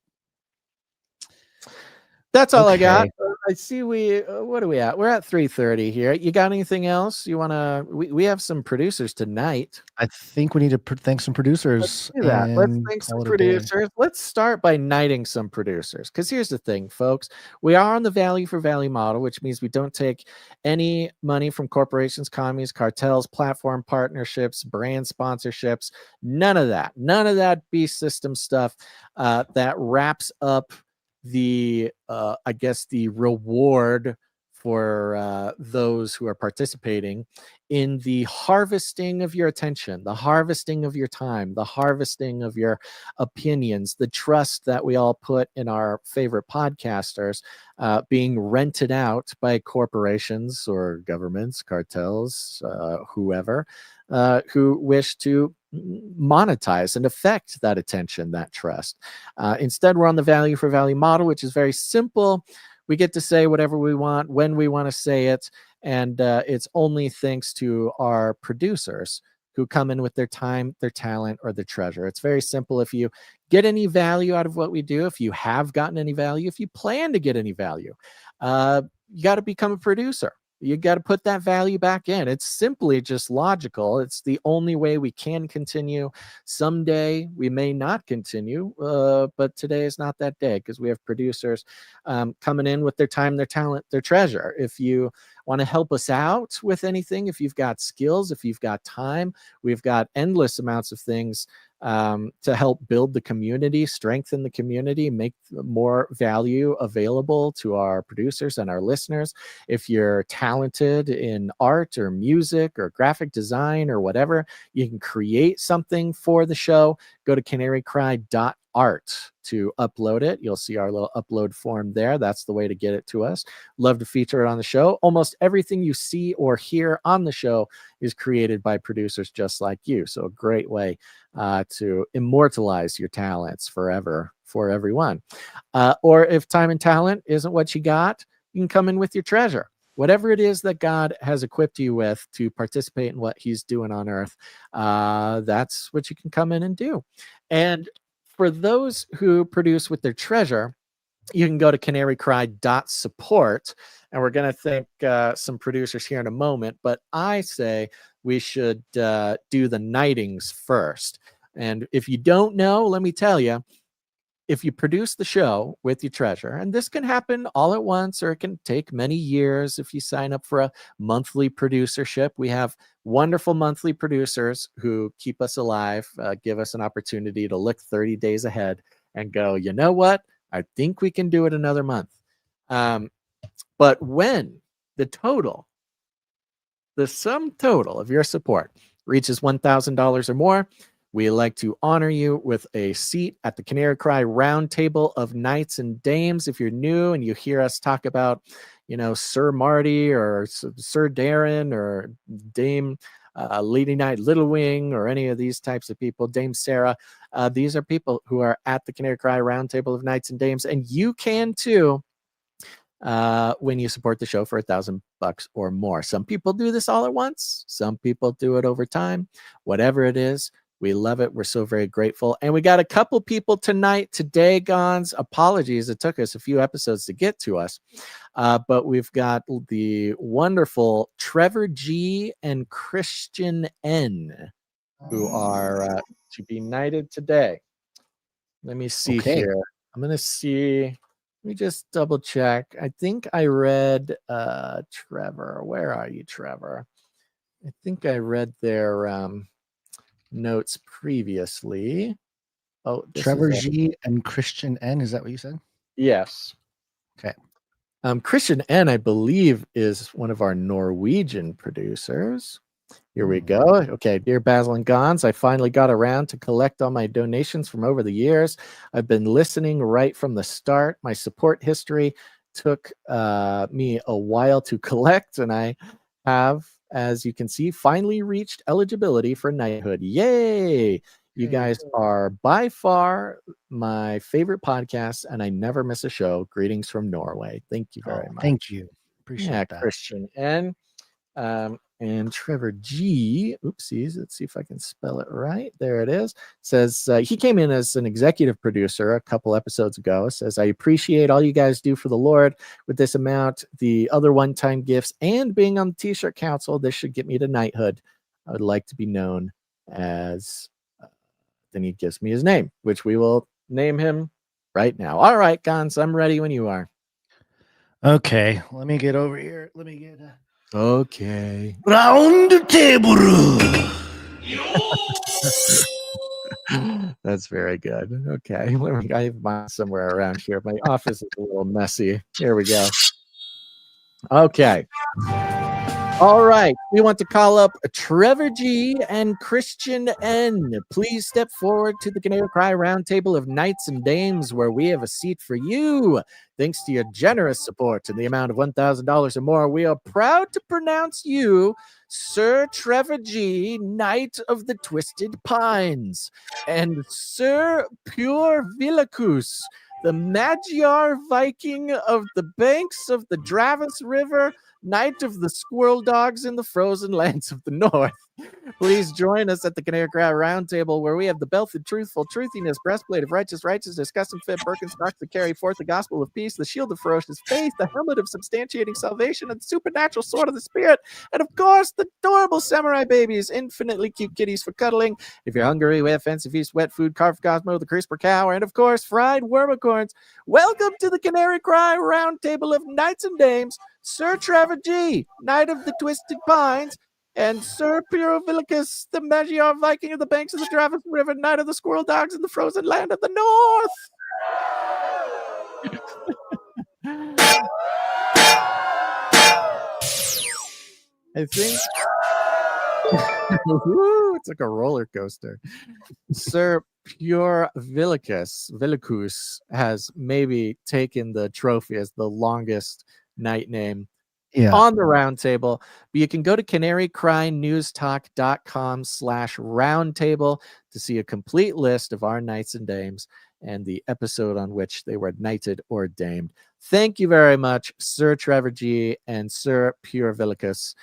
That's all I got. I see what are we at? We're at 3:30 here. You got anything else you want to? We have some producers tonight. I think we need to thank some producers. Let's do that. Let's thank some producers. Let's start by knighting some producers. Because here's the thing, folks. We are on the value for value model, which means we don't take any money from corporations, commies, cartels, platform partnerships, brand sponsorships. None of that. None of that beast system stuff that wraps up the I guess the reward for those who are participating in the harvesting of your attention, the harvesting of your time, the harvesting of your opinions, the trust that we all put in our favorite podcasters being rented out by corporations or governments, cartels, whoever, who wish to monetize and affect that attention, that trust. Instead, we're on the value for value model, which is very simple. We get to say whatever we want, when we want to say it, and it's only thanks to our producers who come in with their time, their talent, or their treasure. It's very simple. If you get any value out of what we do, if you have gotten any value, if you plan to get any value, you got to become a producer. You got to put that value back in. It's simply just logical. It's the only way we can continue. Someday we may not continue, but today is not that day because we have producers coming in with their time, their talent, their treasure. If you want to help us out with anything, if you've got skills, if you've got time, we've got endless amounts of things to help build the community, strengthen the community, make more value available to our producers and our listeners. If you're talented in art or music or graphic design or whatever, you can create something for the show. Go to canarycry.com art to upload it. You'll see our little upload form there. That's the way to get it to us. Love to feature it on the show. Almost everything you see or hear on the show is created by producers just like you. So a great way to immortalize your talents forever for everyone. Or if time and talent isn't what you got, you can come in with your treasure. Whatever it is that God has equipped you with to participate in what he's doing on earth, that's what you can come in and do. And for those who produce with their treasure, you can go to canarycry.support, and we're going to thank some producers here in a moment, but I say we should do the knightings first. And if you don't know, let me tell you, if you produce the show with your treasure, and this can happen all at once, or it can take many years if you sign up for a monthly producership. We have wonderful monthly producers who keep us alive, give us an opportunity to look 30 days ahead and go, you know what? I think we can do it another month. But when the sum total of your support reaches $1,000 or more, we like to honor you with a seat at the Canary Cry round table of knights and dames. If you're new and you hear us talk about, Sir Marty or Sir Darren or Dame Lady Knight Little Wing or any of these types of people, Dame Sarah, these are people who are at the Canary Cry round table of knights and dames, and you can too when you support the show for $1,000 or more. Some people do this all at once. Some people do it over time. Whatever it is, we love it. We're so very grateful. And we got a couple people today, Gons. Apologies. It took us a few episodes to get to us. But we've got the wonderful Trevor G and Christian N who are to be knighted today. Let me see here. I'm going to see. Let me just double check. I think I read Trevor. Where are you, Trevor? I think I read their notes previously. Oh, Trevor G and Christian N. Is that what you said? Yes. Okay. Christian N, I believe, is one of our Norwegian producers. Here we go. Okay, dear Basil and Gons, I finally got around to collect all my donations from over the years. I've been listening right from the start. My support history took me a while to collect, and I have, as you can see, finally reached eligibility for knighthood. Yay! You guys are by far my favorite podcast, and I never miss a show. Greetings from Norway. Thank you very much. Thank you. Appreciate that. Christian N. And Trevor G, oopsies, let's see if I can spell it right. There it is. Says he came in as an executive producer a couple episodes ago. Says, I appreciate all you guys do for the Lord with this amount, the other one-time gifts, and being on the T-shirt council. This should get me to knighthood. I would like to be known as, then he gives me his name, which we will name him right now. All right, Gons, I'm ready when you are. Okay, let me get over here. Let me get okay. Round the table. That's very good. Okay. I have mine somewhere around here. My office is a little messy. Here we go. Okay. All right. We want to call up Trevor G and Christian N. Please step forward to the Canary Cry Roundtable of Knights and Dames, where we have a seat for you. Thanks to your generous support in the amount of $1,000 or more, we are proud to pronounce you Sir Trevor G, Knight of the Twisted Pines, and Sir Pure Villacus, the Magyar Viking of the banks of the Dravis River, Knight of the Squirrel Dogs in the frozen lands of the north. Please join us at the Canary Cry Roundtable, where we have the belt of truthful truthiness, breastplate of righteousness, custom fit Birkenstocks to carry forth the gospel of peace, the shield of ferocious faith, the helmet of substantiating salvation, and the supernatural sword of the spirit, and of course, the adorable samurai babies, infinitely cute kitties for cuddling. If you're hungry, we have fancy feast, wet food, carved Cosmo, the crisper cow, and of course, fried wormicorns. Welcome to the Canary Cry Roundtable of Knights and Dames, Sir Trevor G, Knight of the Twisted Pines, and Sir Pyrovilicus, the Magyar Viking of the banks of the Dravis River, Knight of the Squirrel Dogs in the frozen land of the north. I think it's like a roller coaster. Sir Pure Villicus has maybe taken the trophy as the longest night name on the roundtable. But you can go to canarycrynewstalk.com/roundtable to see a complete list of our knights and dames and the episode on which they were knighted or damed. Thank you very much, Sir Trevor G and Sir Pure Villicus.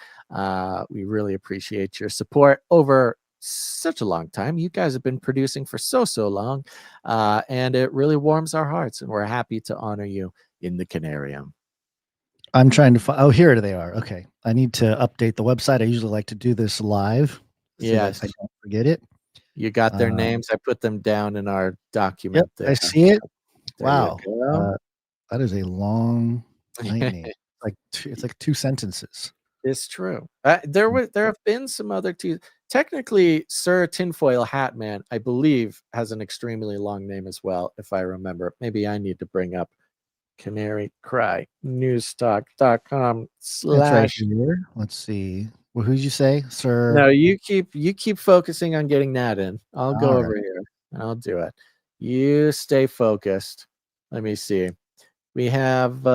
We really appreciate your support over such a long time. You guys have been producing for so long, and it really warms our hearts, and we're happy to honor you in the Canarium. I'm trying to find. Oh, here they are. Okay, I need to update the website. I usually like to do this live. Yes, I don't forget it. You got their names. I put them down in our document. Yep, I see it. Wow, you go. that is a long night name. It's like 2 sentences. It's true. There have been some other two. Technically, Sir Tinfoil Hatman, I believe, has an extremely long name as well, if I remember. Maybe I need to bring up canarycrynewstalk.com/ Right here. Let's see. Well, who'd you say, Sir? No, you keep focusing on getting that in. I'll go All over right. here. I'll do it. You stay focused. Let me see. We have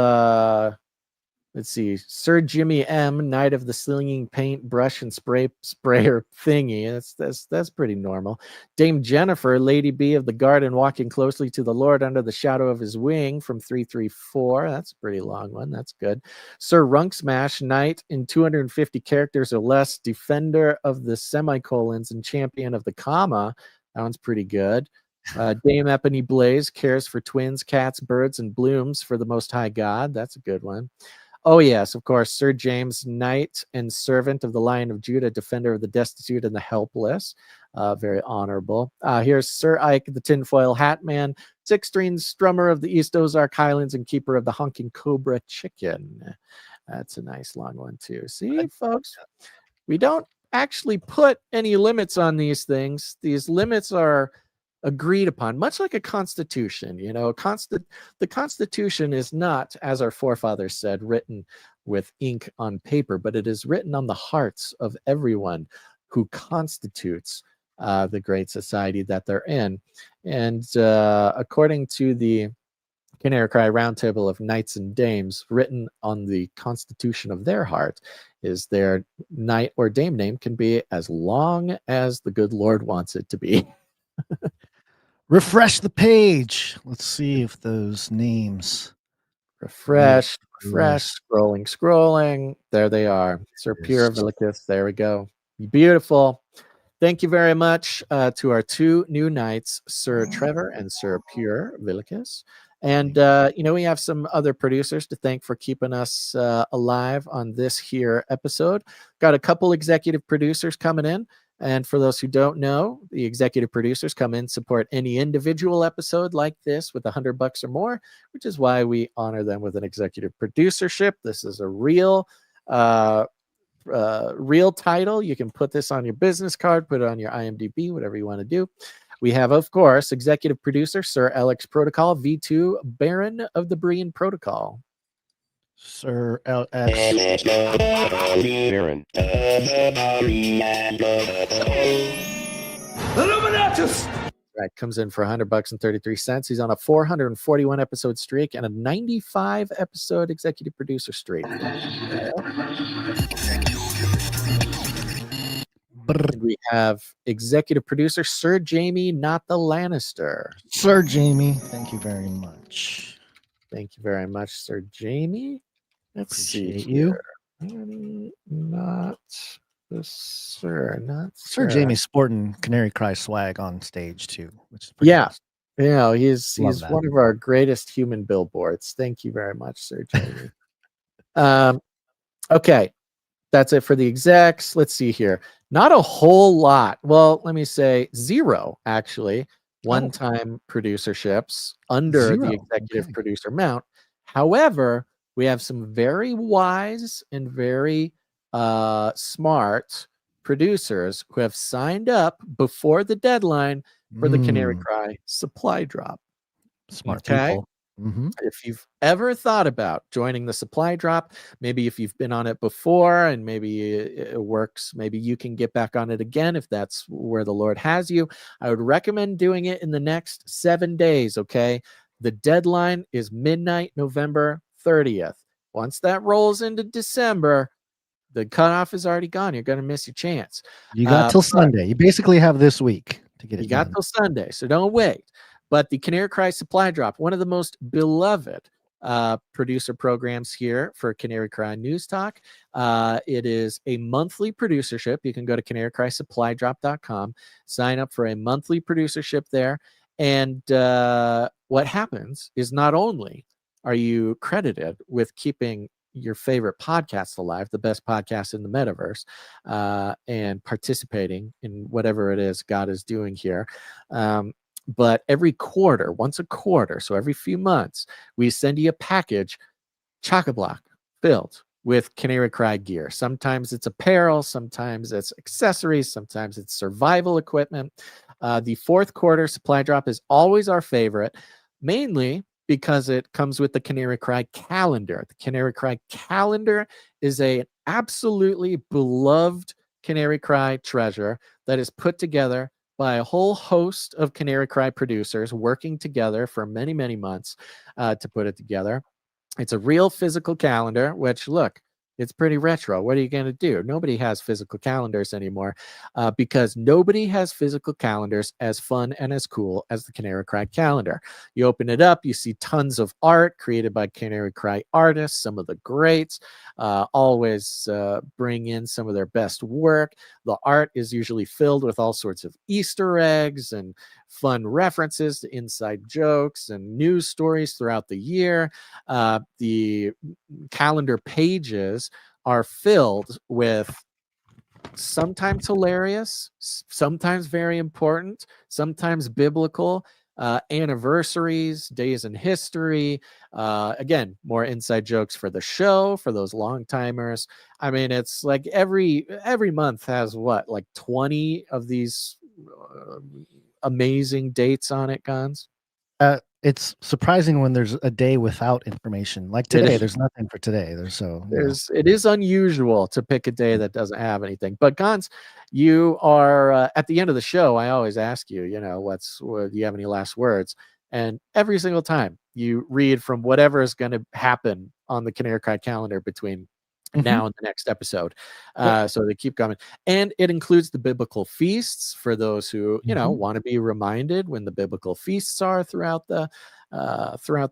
let's see, Sir Jimmy M, Knight of the Slinging Paint Brush and Sprayer Thingy. That's pretty normal. Dame Jennifer, Lady B of the Garden, walking closely to the Lord under the shadow of his wing from 334. That's a pretty long one. That's good. Sir Runk Smash, Knight in 250 characters or less, Defender of the Semicolons and Champion of the Comma. That one's pretty good. Dame Epony Blaze cares for twins, cats, birds, and blooms for the Most High God. That's a good one. Oh, yes, of course, Sir James, Knight and Servant of the Lion of Judah, Defender of the Destitute and the Helpless. Very honorable. Here's Sir Ike, the Tinfoil Hat Man, Six-String Strummer of the East Ozark Highlands and Keeper of the Honking Cobra Chicken. That's a nice long one, too. See, folks, we don't actually put any limits on these things. These limits are agreed upon, much like a constitution. You know, the Constitution is not, as our forefathers said, written with ink on paper, but it is written on the hearts of everyone who constitutes the great society that they're in. And according to the Canary Cry Roundtable of Knights and Dames, written on the constitution of their heart, is their knight or dame name can be as long as the good Lord wants it to be. Refresh the page. Let's see if those names. Refresh, scrolling. There they are. Sir Pure Villicus. There we go. Beautiful. Thank you very much to our two new knights, Sir Trevor and Sir Pure Villicus. And, we have some other producers to thank for keeping us alive on this here episode. Got a couple executive producers coming in. And for those who don't know, the executive producers come in, support any individual episode like this with $100 or more, which is why we honor them with an executive producership. This is a real title. You can put this on your business card, put it on your IMDb, whatever you want to do. We have, of course, executive producer Sir Alex Protocol, V2, Baron of the Breen Protocol. Sir LX Baron. Illuminatus! Right, comes in for $100 and 33 cents. He's on a 441 episode streak and a 95 episode executive producer streak. We have executive producer Sir Jamie, not the Lannister. Sir Jamie, thank you very much. Thank you very much, Sir Jamie. Let's Appreciate see you. Not the Sir, not Sir Jamie's sporting Canary Cry swag on stage too, which is yeah. awesome. Yeah, he's Love that. one of our greatest human billboards. Thank you very much, Sir Jamie. Okay, that's it for the execs. Let's see here. Not a whole lot. Well, let me say 0 actually. One-time producerships under the executive producer mount. However, we have some very wise and very smart producers who have signed up before the deadline for the Canary Cry supply drop. Smart people. If you've ever thought about joining the supply drop, maybe if you've been on it before and maybe it works, maybe you can get back on it again if that's where the Lord has you. I would recommend doing it in the next 7 days, okay? The deadline is midnight, November 30th. Once that rolls into December, the cutoff is already gone. You're going to miss your chance. You got till Sunday. You basically have this week to get it done. You got till Sunday, so don't wait. But the Canary Cry Supply Drop, one of the most beloved producer programs here for Canary Cry News Talk. It is a monthly producership. You can go to canarycrysupplydrop.com, sign up for a monthly producership there. And what happens is not only are you credited with keeping your favorite podcast alive, the best podcast in the metaverse, and participating in whatever it is God is doing here. But every quarter, once a quarter, so every few months, we send you a package, chock-a-block, filled with Canary Cry gear. Sometimes it's apparel, sometimes it's accessories, sometimes it's survival equipment. The fourth quarter supply drop is always our favorite, mainly because it comes with the Canary Cry calendar. The Canary Cry calendar is an absolutely beloved Canary Cry treasure that is put together by a whole host of Canary Cry producers working together for many, many months to put it together. It's a real physical calendar, which, look, it's pretty retro. What are you going to do? Nobody has physical calendars anymore because nobody has physical calendars as fun and as cool as the Canary Cry calendar. You open it up, you see tons of art created by Canary Cry artists, some of the greats, always bring in some of their best work. The art is usually filled with all sorts of Easter eggs and fun references to inside jokes and news stories throughout the year. The calendar pages are filled with sometimes hilarious, sometimes very important, sometimes biblical anniversaries, days in history. Again, more inside jokes for the show, for those long timers. I mean, it's like every month has what, like 20 of these amazing dates on it, Gons? It's surprising when there's a day without information. Like today, there's nothing for today. It is unusual to pick a day that doesn't have anything. But Gons, you are at the end of the show. I always ask you, do you have any last words? And every single time you read from whatever is going to happen on the Canary Cry calendar between now and the next episode. So they keep coming. And it includes the biblical feasts for those who, want to be reminded when the biblical feasts are throughout the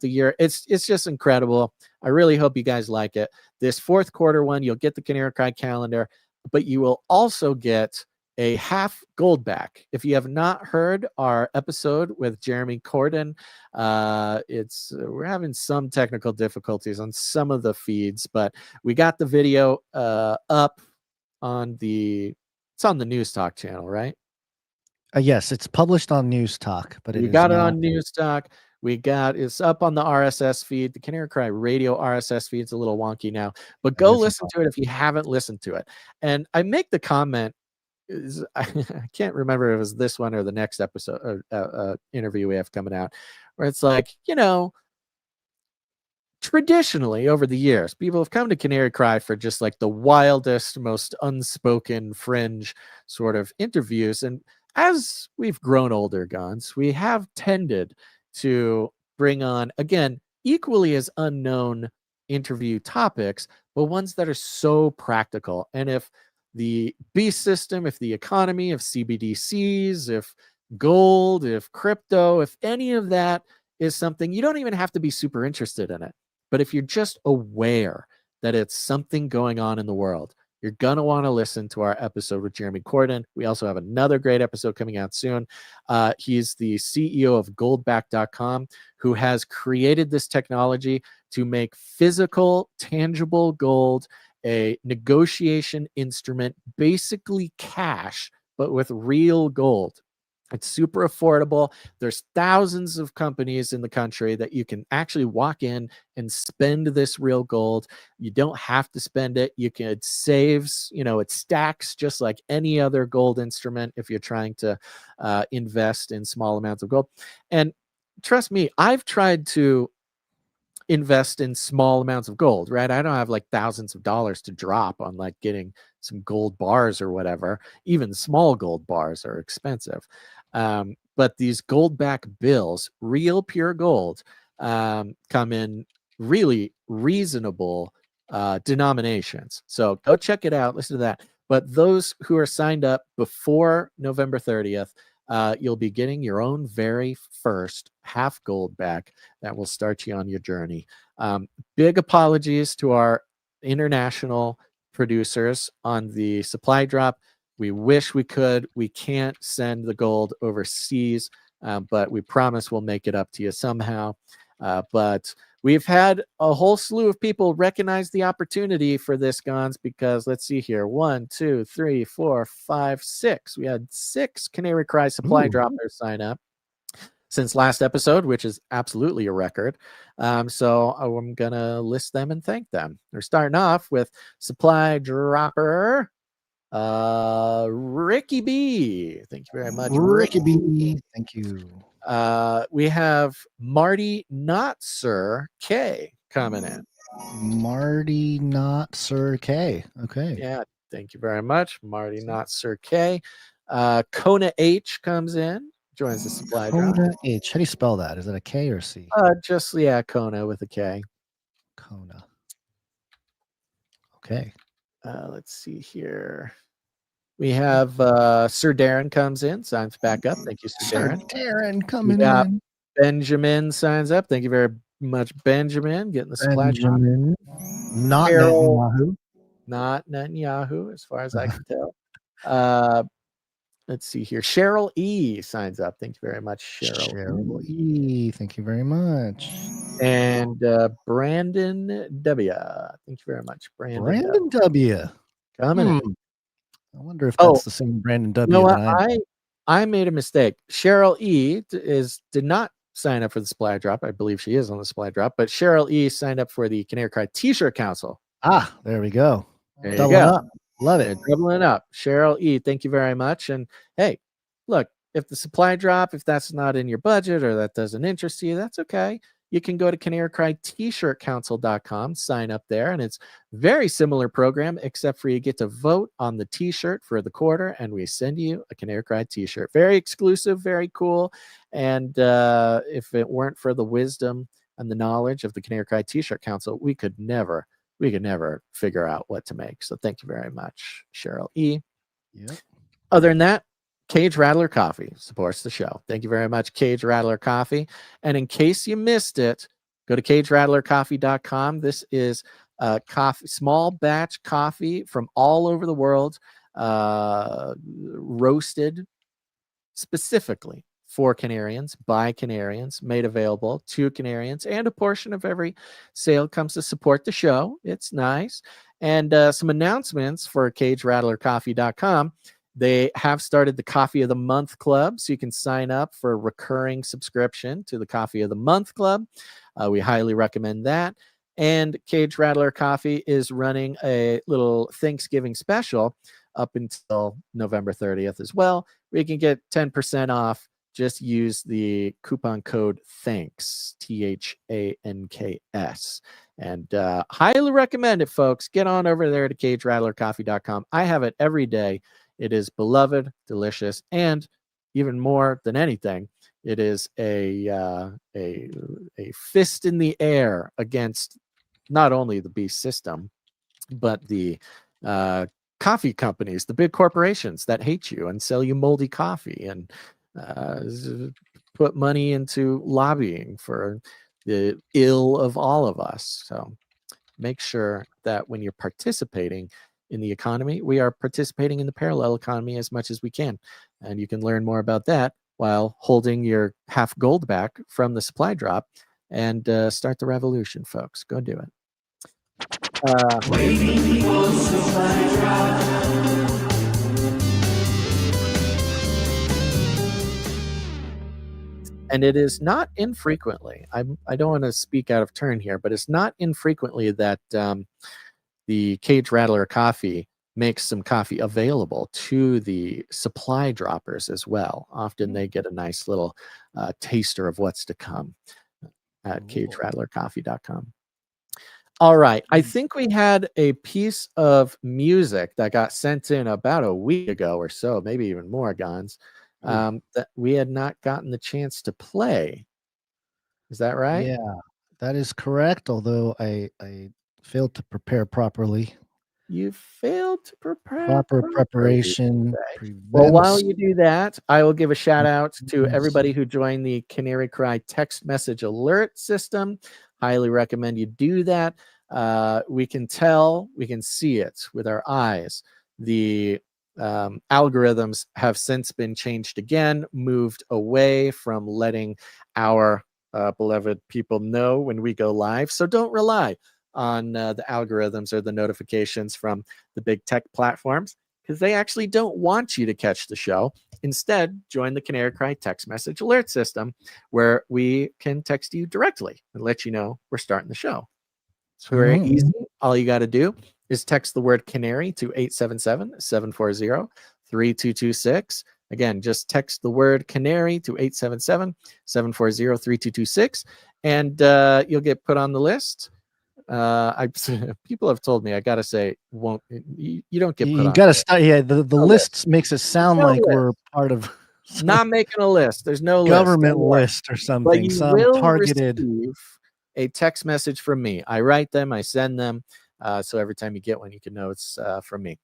year. It's just incredible. I really hope you guys like it. This fourth quarter one, you'll get the Canary Cry calendar, but you will also get a half gold back. If you have not heard our episode with Jeremy Corden, we're having some technical difficulties on some of the feeds, but we got the video up on it's on the News Talk channel, right? Yes, it's published on News Talk, but we got it on News Talk. It's up on the RSS feed. The Canary Cry Radio RSS feed is a little wonky now, but go listen to it if you haven't listened to it. And I make the comment, I can't remember if it was this one or the next episode or interview we have coming out, where it's like, traditionally over the years, people have come to Canary Cry for just like the wildest, most unspoken fringe sort of interviews. And as we've grown older, Gons, we have tended to bring on, again, equally as unknown interview topics, but ones that are so practical. And if the beast system, if the economy, if CBDCs, if gold, if crypto, if any of that is something, you don't even have to be super interested in it. But if you're just aware that it's something going on in the world, you're going to want to listen to our episode with Jeremy Corden. We also have another great episode coming out soon. He's the CEO of goldback.com, who has created this technology to make physical, tangible gold a negotiation instrument, basically cash, but with real gold. It's super affordable. There's thousands of companies in the country that you can actually walk in and spend this real gold. You don't have to spend it. It saves, it stacks just like any other gold instrument if you're trying to invest in small amounts of gold. And trust me, I've tried to invest in small amounts of gold, right? I don't have like thousands of dollars to drop on like getting some gold bars or whatever. Even small gold bars are expensive. But these gold back bills, real pure gold, come in really reasonable denominations. So go check it out. Listen to that. But those who are signed up before November 30th, you'll be getting your own very first half gold back that will start you on your journey. Big apologies to our international producers on the supply drop. We wish we could. We can't send the gold overseas, but we promise we'll make it up to you somehow. But we've had a whole slew of people recognize the opportunity for this, Gons, because let's see here. 1, 2, 3, 4, 5, 6. We had 6 Canary Cry supply droppers sign up since last episode, which is absolutely a record. So I'm going to list them and thank them. We're starting off with supply dropper Ricky B. Thank you very much, Ricky B. Thank you. We have Marty Not Sir K coming in. Marty Not Sir K. Okay. Yeah, thank you very much, Marty Not Sir K. Kona H comes in, joins the supply drop. Kona H. How do you spell that? Is it a K or a C? Just Kona with a K. Kona. Okay. Let's see here. We have Sir Darren comes in, signs back up. Thank you, Sir Darren. Darren coming in. Benjamin signs up. Thank you very much, Benjamin. Getting the supply drop. Not Cheryl, Netanyahu. Not Netanyahu, as far as I can tell. Let's see here. Cheryl E signs up. Thank you very much, Cheryl E. Thank you very much. And Brandon W. Thank you very much, Brandon W. Coming in. I wonder if that's the same Brandon W. You know that I made a mistake. Cheryl E did not sign up for the supply drop. I believe she is on the supply drop, but Cheryl E signed up for the Canary Cry T-shirt Council. Ah, there we go. There Doubling you go. up. Love it. Doubling up. Cheryl E, thank you very much. And hey, look, if the supply drop, if that's not in your budget or that doesn't interest you, that's okay. You can go to canarycryt-shirtcouncil.com, sign up there, and it's very similar program, except for you get to vote on the t-shirt for the quarter, and we send you a Canary Cry t-shirt. Very exclusive, very cool. And if it weren't for the wisdom and the knowledge of the Canary Cry T-shirt Council, we could never figure out what to make. So thank you very much, Cheryl E. Yep. Other than that, Cage Rattler Coffee supports the show. Thank you very much, Cage Rattler Coffee. And in case you missed it, go to cagerattlercoffee.com. This is coffee, small batch coffee from all over the world, roasted specifically for Canarians, by Canarians, made available to Canarians, and a portion of every sale comes to support the show. It's nice. And some announcements for cagerattlercoffee.com. They have started the Coffee of the Month Club, so you can sign up for a recurring subscription to the Coffee of the Month Club. We highly recommend that. And Cage Rattler Coffee is running a little Thanksgiving special up until November 30th as well, where you can get 10% off. Just use the coupon code THANKS, THANKS. And highly recommend it, folks. Get on over there to cagerattlercoffee.com. I have it every day. It is beloved, delicious, and even more than anything, it is a fist in the air against not only the beast system, but the coffee companies, the big corporations that hate you and sell you moldy coffee and put money into lobbying for the ill of all of us. So make sure that when you're participating in the economy, we are participating in the parallel economy as much as we can. And you can learn more about that while holding your half gold back from the supply drop and start the revolution, folks. Go do it. Waiting for supply drop. And it is not infrequently, I don't want to speak out of turn here, but it's not infrequently that the Cage Rattler Coffee makes some coffee available to the supply droppers as well. Often they get a nice little taster of what's to come. at cagerattlercoffee.com. All right. I think we had a piece of music that got sent in about a week ago or so, maybe even more, Gons, that we had not gotten the chance to play. Is that right? Yeah, that is correct. Although I failed to prepare properly. You failed to prepare. Proper preparation Well, while prevents. you do that, I will give a shout out to everybody who joined the Canary Cry text message alert system. Highly recommend you do that. We can see it with our eyes. The algorithms have since been changed again, moved away from letting our beloved people know when we go live. So don't rely on the algorithms or the notifications from the big tech platforms, because they actually don't want you to catch the show. Instead, join the Canary Cry text message alert system, where we can text you directly and let you know we're starting the show. It's very easy. All you got to do is text the word canary to 877-740-3226. Again, just text the word canary to 877-740-3226, and you'll get put on the list. People have told me, I gotta say, you don't get put on. You gotta start. Yeah, the list makes it sound like we're part of not making a list. There's no government list or something. But you will targeted receive a text message from me. I write them, I send them, so every time you get one, you can know it's from me.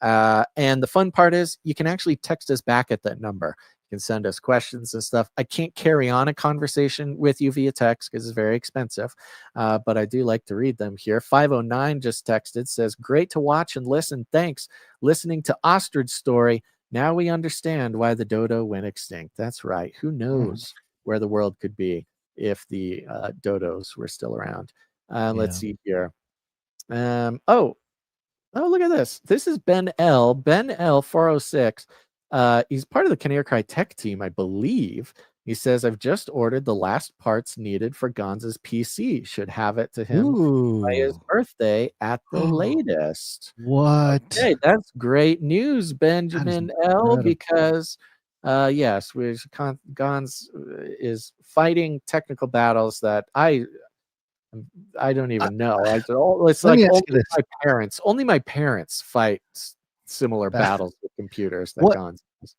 And the fun part is you can actually text us back at that number. You can send us questions and stuff. I can't carry on a conversation with you via text because it's very expensive, but I do like to read them here. 509 just texted, says, great to watch and listen. Thanks. Listening to Ostrich story. Now we understand why the dodo went extinct. That's right. Who knows where the world could be if the dodos were still around. Let's see here. Oh, look at this. This is Ben L. Ben L 406. He's part of the Canary Cry tech team, I believe. He says, I've just ordered the last parts needed for Gonza's PC. Should have it to him by his birthday at the latest. What? Okay, that's great news, Benjamin L. Because, yes, Gonz is fighting technical battles that I don't even know. It's like only my parents fight similar battles with computers that Gonz does.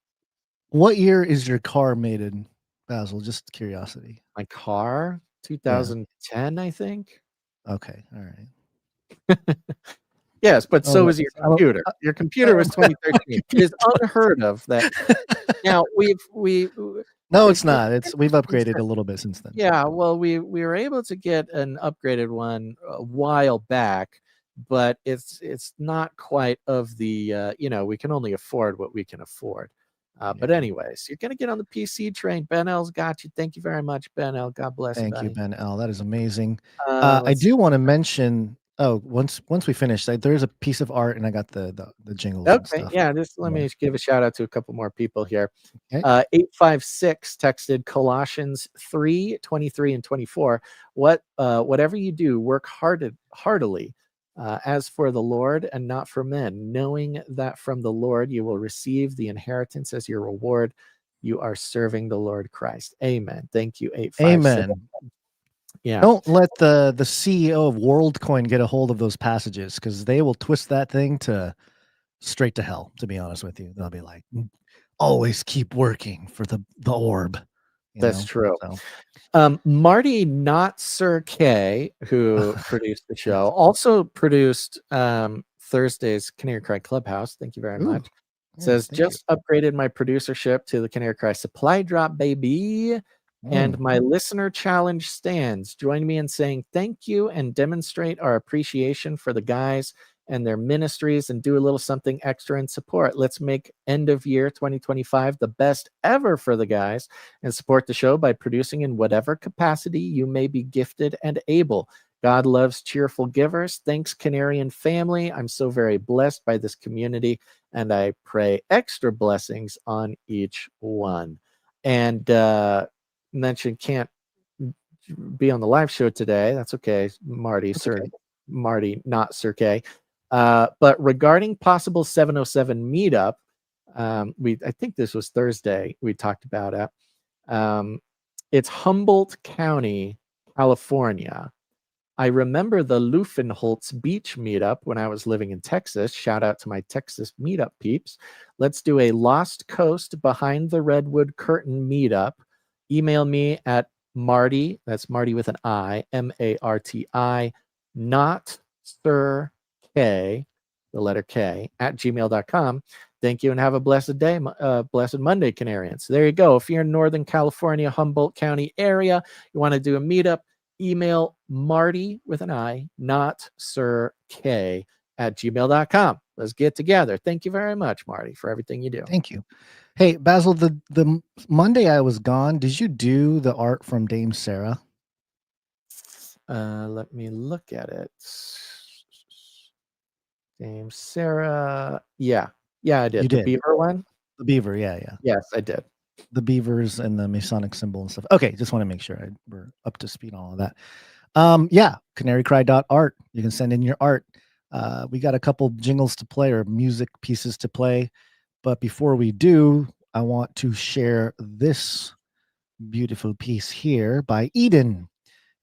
What year is your car made in, Basil? Just curiosity. My car, 2010, I think. Okay, all right. Yes, but so is your computer. Your computer was 2013. It is unheard of that. Now No, it's not. We've upgraded a little bit since then. Yeah, well, we were able to get an upgraded one a while back, but it's not quite of the we can only afford what we can afford. But anyways, you're gonna get on the PC train. Ben L's got you. Thank you very much, Ben L. God bless you. Thank you, Ben L. That is amazing. I do want to mention. Oh, once we finish, there is a piece of art, and I got the jingles. Okay, and stuff. yeah. Let me give a shout out to a couple more people here. 856 texted Colossians 3:23 and 24. Whatever you do, work heartily, as for the Lord and not for men, knowing that from the Lord you will receive the inheritance as your reward. You are serving the Lord Christ. Amen. Thank you. 856. Amen. Yeah. Don't let the CEO of WorldCoin get a hold of those passages, because they will twist that thing straight to hell. To be honest with you, they'll be like, always keep working for the orb. That's true. So. Marty Not Sir K, who produced the show, also produced Thursday's Canary Cry Clubhouse. Thank you very much. Says, just upgraded my producership to the Canary Cry Supply Drop, baby. And my listener challenge stands. Join me in saying thank you and demonstrate our appreciation for the guys and their ministries, and do a little something extra in support. Let's make end of year 2025 the best ever for the guys, and support the show by producing in whatever capacity you may be gifted and able. God loves cheerful givers. Thanks, Canary and family. I'm so very blessed by this community, and I pray extra blessings on each one. And mentioned can't be on the live show today. That's okay, Marty. Marty, not Sir K. But regarding possible 707 meetup, I think this was Thursday we talked about it. It's Humboldt County, California. I remember the Lufenholtz Beach meetup when I was living in Texas. Shout out to my Texas meetup peeps. Let's do a Lost Coast Behind the Redwood Curtain meetup. Email me at Marty, that's Marty with an I, M-A-R-T-I, not Sir K, the letter K, at gmail.com. Thank you and have a blessed day, blessed Monday, Canarians. There you go. If you're in Northern California, Humboldt County area, you want to do a meetup, email Marty with an I, not Sir K, at gmail.com. Let's get together. Thank you very much, Marty, for everything you do. Thank you. Hey, Basil, the Monday I was gone, did you do the art from Dame Sarah? Let me look at it. Dame Sarah. Yeah, I did. You The did. beaver one? The beaver, yeah. Yes, I did. The beavers and the Masonic symbol and stuff. Okay, just want to make sure we're up to speed on all of that. Yeah, canarycry.art. You can send in your art. We got a couple jingles to play or music pieces to play. But before we do, I want to share this beautiful piece here by Eden.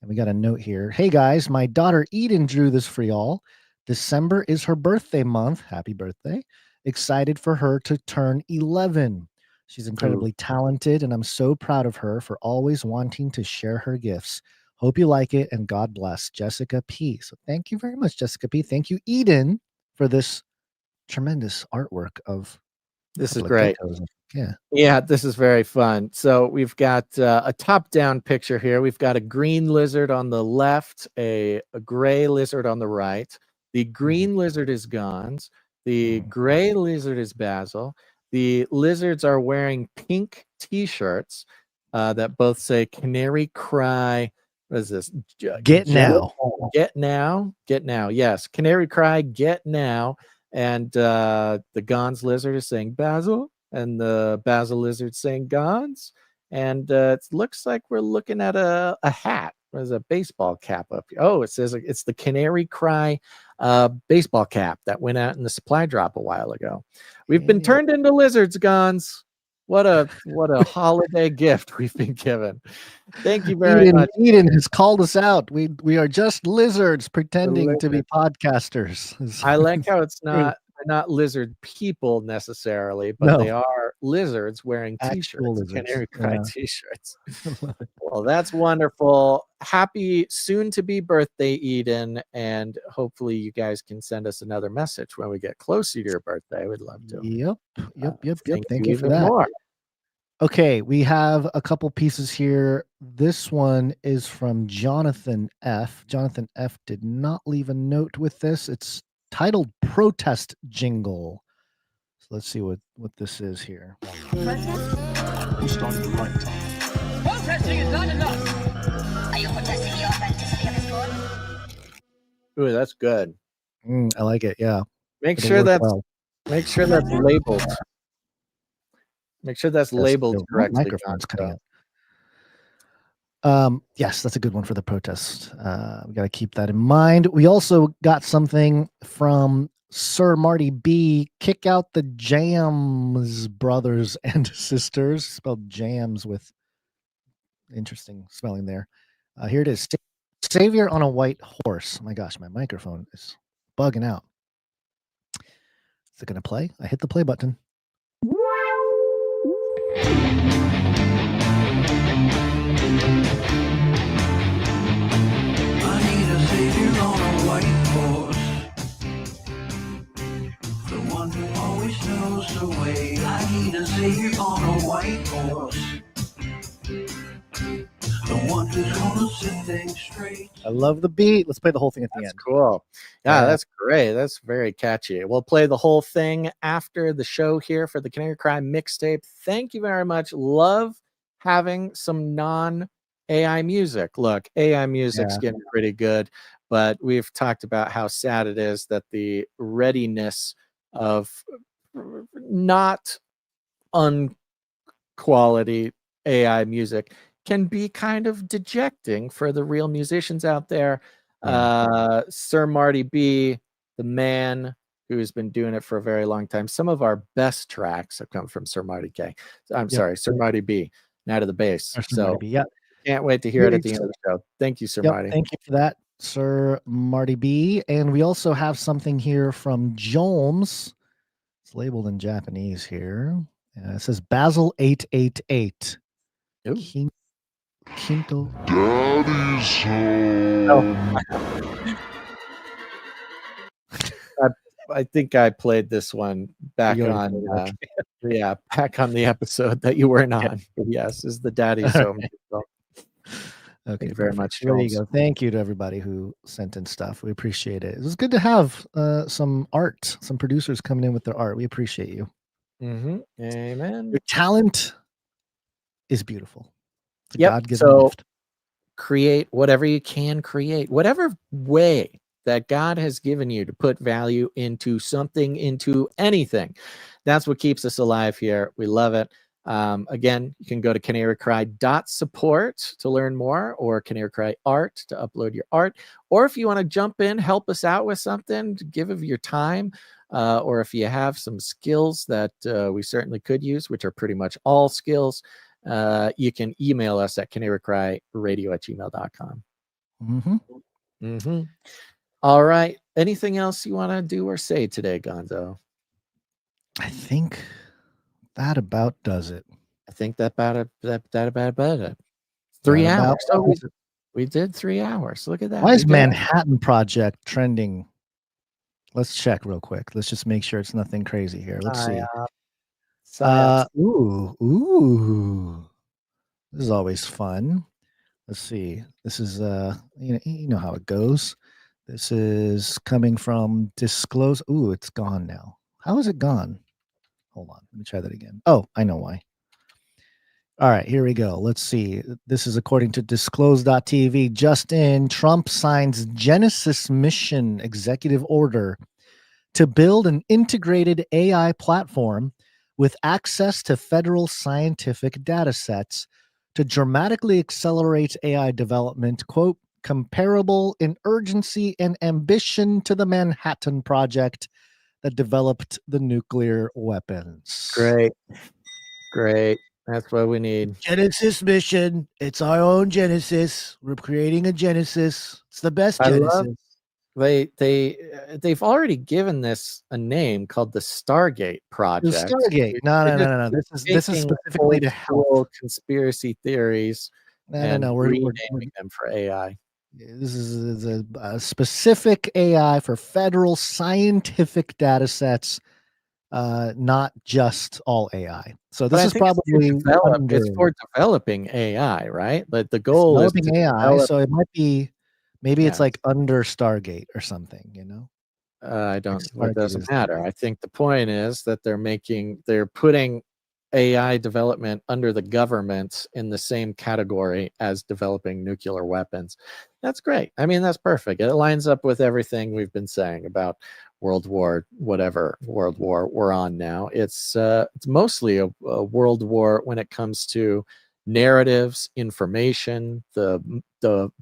And we got a note here. Hey guys, my daughter Eden drew this for y'all. December is her birthday month. Happy birthday. Excited for her to turn 11. She's incredibly talented, and I'm so proud of her for always wanting to share her gifts. Hope you like it, and God bless. Jessica P. So thank you very much, Jessica P. Thank you, Eden, for this tremendous artwork of this is great. Yeah, this is very fun. So we've got a top-down picture here. We've got a green lizard on the left, a gray lizard on the right. The green lizard is Gons. The gray lizard is Basil. The lizards are wearing pink T-shirts that both say "Canary Cry." What is this? Get now. Get now. Get now. Yes, Canary Cry. Get now. And the Gons lizard is saying Basil, and the Basil lizard saying Gons. And it looks like we're looking at a hat. There's a baseball cap up here. Oh, it says it's the Canary Cry baseball cap that went out in the supply drop a while ago. We've been turned into lizards, Gons. What a holiday gift we've been given. Thank you very much. Eden has called us out. We are just lizards pretending to be podcasters. I like how it's not lizard people necessarily, but they are lizards wearing T-shirts, Canary Cry T-shirts. Well, that's wonderful. Happy soon-to-be birthday, Eden, and hopefully you guys can send us another message when we get closer to your birthday. We'd love to. Yep. Thank you for that. More. Okay, we have a couple pieces here. This one is from Jonathan F. Jonathan F. did not leave a note with this. It's titled Protest Jingle. So let's see what this is here. Protest? You started the right time. Protesting is not enough. Are you protesting the authenticity of his code? Ooh, that's good. I like it. Yeah. Make sure that's labeled. Make sure that's labeled correctly. Microphone's cutting out. Yes, that's a good one for the protest. We got to keep that in mind. We also got something from Sir Marty B. Kick out the Jams brothers and sisters. Spelled jams with interesting spelling there. Here it is. Savior on a white horse. Oh my gosh, my microphone is bugging out. Is it going to play? I hit the play button. I need a savior on a white horse, the one who always knows the way. I need a savior on a white horse, the one who's gonna set things straight. I love the beat. Let's play the whole thing at the end. Cool. Yeah, that's great. That's very catchy. We'll play the whole thing after the show here for the Canary Cry mixtape. Thank you very much. Love having some non-AI music. Look, AI music's getting pretty good, but we've talked about how sad it is that the readiness of not unquality AI music can be kind of dejecting for the real musicians out there. Sir Marty B, the man who's been doing it for a very long time. Some of our best tracks have come from Sir Marty K. I'm sorry, Sir Marty B, Night of the Bass. So Can't wait to hear it at the end of the show. Thank you, Sir Marty. Thank you for that, Sir Marty B. And we also have something here from Jolmes. It's labeled in Japanese here. It says Basil 888. Quinto. Daddy's home. I think I played this one back on, back on the episode that you weren't on. Yes, is the Daddy's home. Okay, Thank you very much. There you Jones. go. Thank you to everybody who sent in stuff. We appreciate it. It was good to have some art, some producers coming in with their art. We appreciate you. Amen. Your talent is beautiful. It's a Yep. God-given So gift. create whatever you can create, whatever way that God has given you to put value into something, into anything. That's what keeps us alive here. We love it. Again, you can go to canarycry.support to learn more, or Canary Cry Art to upload your art. Or if you want to jump in, help us out with something, to give of your time, or if you have some skills that we certainly could use, which are pretty much all skills, you can email us at canarycryradio@gmail.com. All right. Anything else you want to do or say today, Gonzo? I think that about does it. I think that about it. 3 hours. Oh, we did 3 hours. Look at that. Why is Manhattan Project trending? Let's check real quick. Let's just make sure it's nothing crazy here. Let's see. Ooh. This is always fun. Let's see. This is you know how it goes. This is coming from Disclose. Ooh, it's gone now. How is it gone? Hold on. Let me try that again. Oh, I know why. All right, here we go. Let's see. This is according to disclose.tv. Just in, Trump signs Genesis mission executive order to build an integrated AI platform with access to federal scientific data sets to dramatically accelerate AI development, quote, comparable in urgency and ambition to the Manhattan Project that developed the nuclear weapons. Great. That's what we need. Genesis mission. It's our own Genesis. We're creating a Genesis. It's the best Genesis. They've already given this a name called the Stargate Project. The Stargate. No. This is specifically to help conspiracy theories. No. We're renaming them for AI. This is a specific AI for federal scientific data sets, not just all AI. So this is probably it's for developing AI, right? But the goal is developing AI. So it might be, maybe it's like under Stargate or something, you know? It doesn't matter. I think the point is that they're putting AI development under the government in the same category as developing nuclear weapons. That's great. I mean, that's perfect. It lines up with everything we've been saying about world war we're on now. It's mostly a world war when it comes to narratives, information, the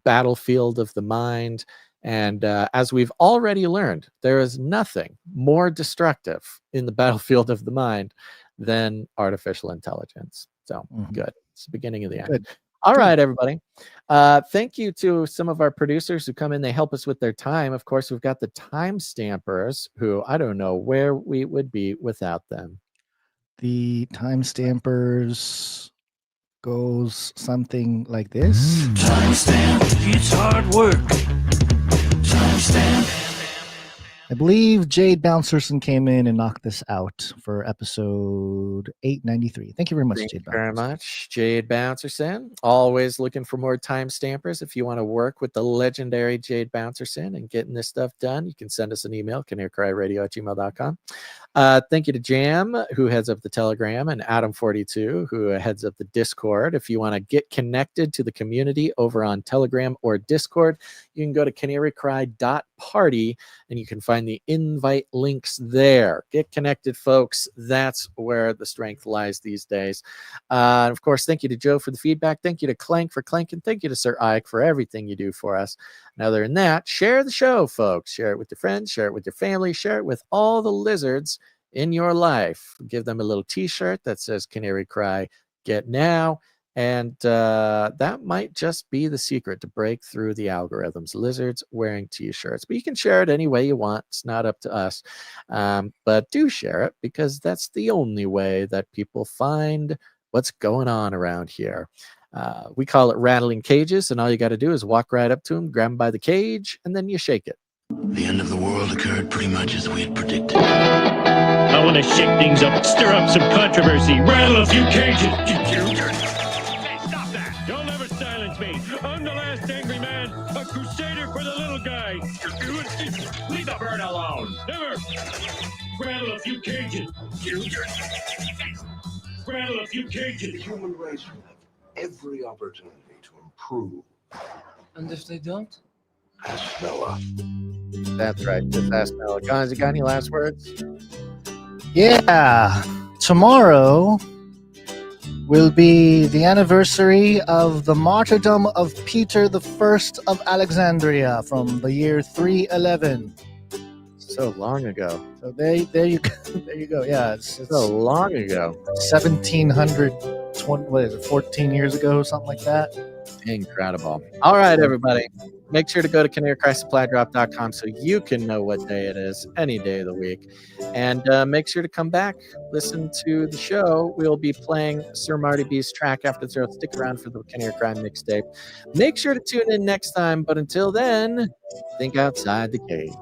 battlefield of the mind. And as we've already learned, there is nothing more destructive in the battlefield of the mind than artificial intelligence. So good. It's the beginning of the end. Good. All right, everybody. Thank you to some of our producers who come in. They help us with their time. Of course, we've got the time stampers who I don't know where we would be without them. The time stampers goes something like this. Timestamp, it's hard work. Timestamp. I believe Jade Bouncerson came in and knocked this out for episode 893. Thank you very much, Thank Jade you very much, Jade Bouncerson. Always looking for more time stampers. If you want to work with the legendary Jade Bouncerson and getting this stuff done, you can send us an email, canarycryradio@gmail.com. Thank you to Jam, who heads up the Telegram, and Adam42, who heads up the Discord. If you want to get connected to the community over on Telegram or Discord, you can go to canarycry.party and you can find the invite links there. Get connected, folks. That's where the strength lies these days. And of course, thank you to Joe for the feedback. Thank you to Clank for clanking. Thank you to Sir Ike for everything you do for us. And other than that, share the show, folks. Share it with your friends. Share it with your family. Share it with all the lizards in your life. Give them a little t-shirt that says Canary Cry Get Now. And that might just be the secret to break through the algorithms. Lizards wearing T-shirts. But you can share it any way you want. It's not up to us. But do share it, because that's the only way that people find what's going on around here. We call it rattling cages, and all you got to do is walk right up to them, grab them by the cage, and then you shake it. The end of the world occurred pretty much as we had predicted. I want to shake things up, stir up some controversy, rattle a few cages. Hey, stop that! You'll never silence me. I'm the last angry man, a crusader for the little guy. Leave the bird alone. Never. Rattle a few cages. Rattle a few cages. The human race will have every opportunity to improve. And if they don't? Ask Noah. That's right. Just ask Noah. Guys, you got any last words? Yeah. Tomorrow will be the anniversary of the martyrdom of Peter I of Alexandria from the year 311. So long ago. So there you go. There you go. Yeah, it's so long ago. 1720. What is it? 14 years ago, something like that. Incredible. All right, everybody. Make sure to go to canarycrysupplydrop.com so you can know what day it is, any day of the week. And make sure to come back, listen to the show. We'll be playing Sir Marty B's track after the show. Stick around for the Canary Crime mixtape. Make sure to tune in next time. But until then, think outside the cage.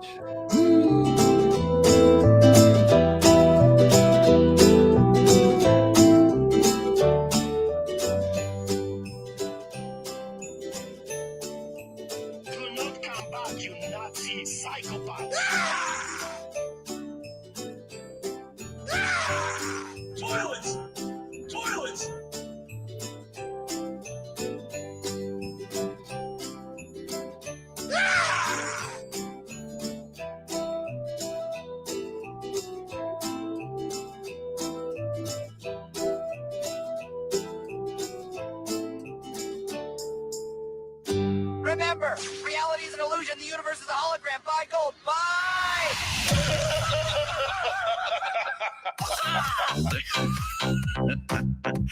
Remember, reality is an illusion. The universe is a hologram. Buy gold.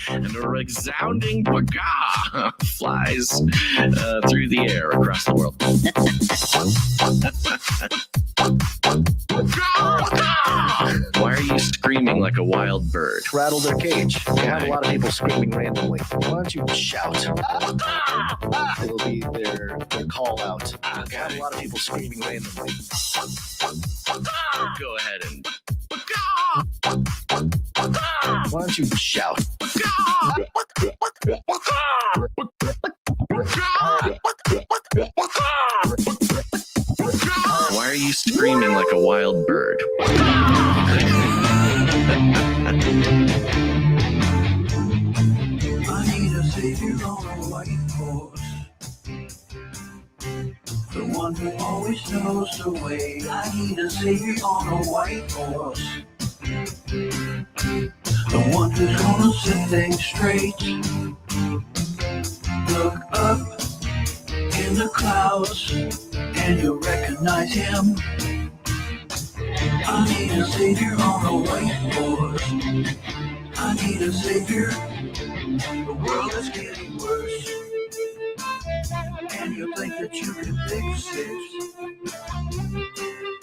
And a resounding baga flies through the air across the world. Why are you screaming like a wild bird? Rattle their cage. They have a lot of people screaming randomly. Why don't you shout? It'll be their call out. They have a lot of people screaming randomly. Go ahead and... Why don't you shout? Why are you screaming like a wild bird? I need a savior on a white horse, the one who always knows the way. I need a savior on a white horse, the one who's gonna set things straight. Look up in the clouds and you'll recognize him. I need a savior on a white horse. I need a savior. The world is getting worse, and you think that you can fix it.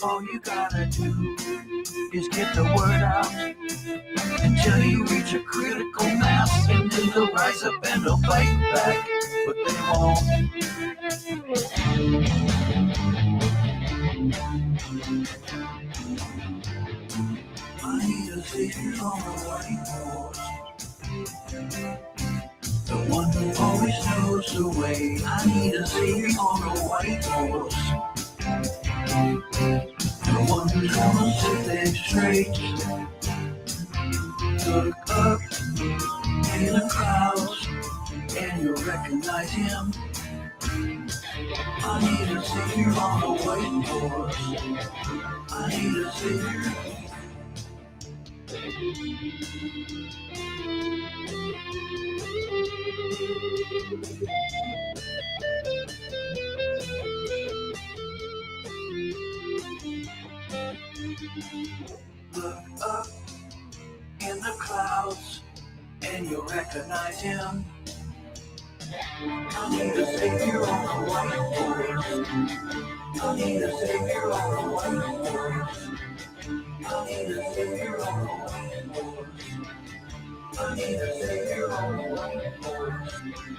All you gotta do is get the word out until you reach a critical mass, and then they'll rise up and they'll fight back, but they won't. I need a savior on a white horse, the one who always knows the way. I need a savior on a white horse, the one who's gonna set things straight. Look up in the clouds and you'll recognize him. I need a savior on a white horse. I need a savior. Look up in the clouds and you'll recognize him. I need a savior on the whiteboard. I need a savior on the whiteboard. I need a savior on the whiteboard. I need a savior on the whiteboard.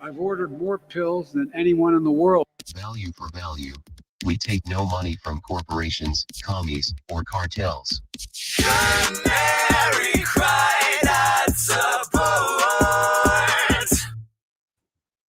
I've ordered more pills than anyone in the world. Value for value. We take no money from corporations, commies, or cartels. Canary cried out,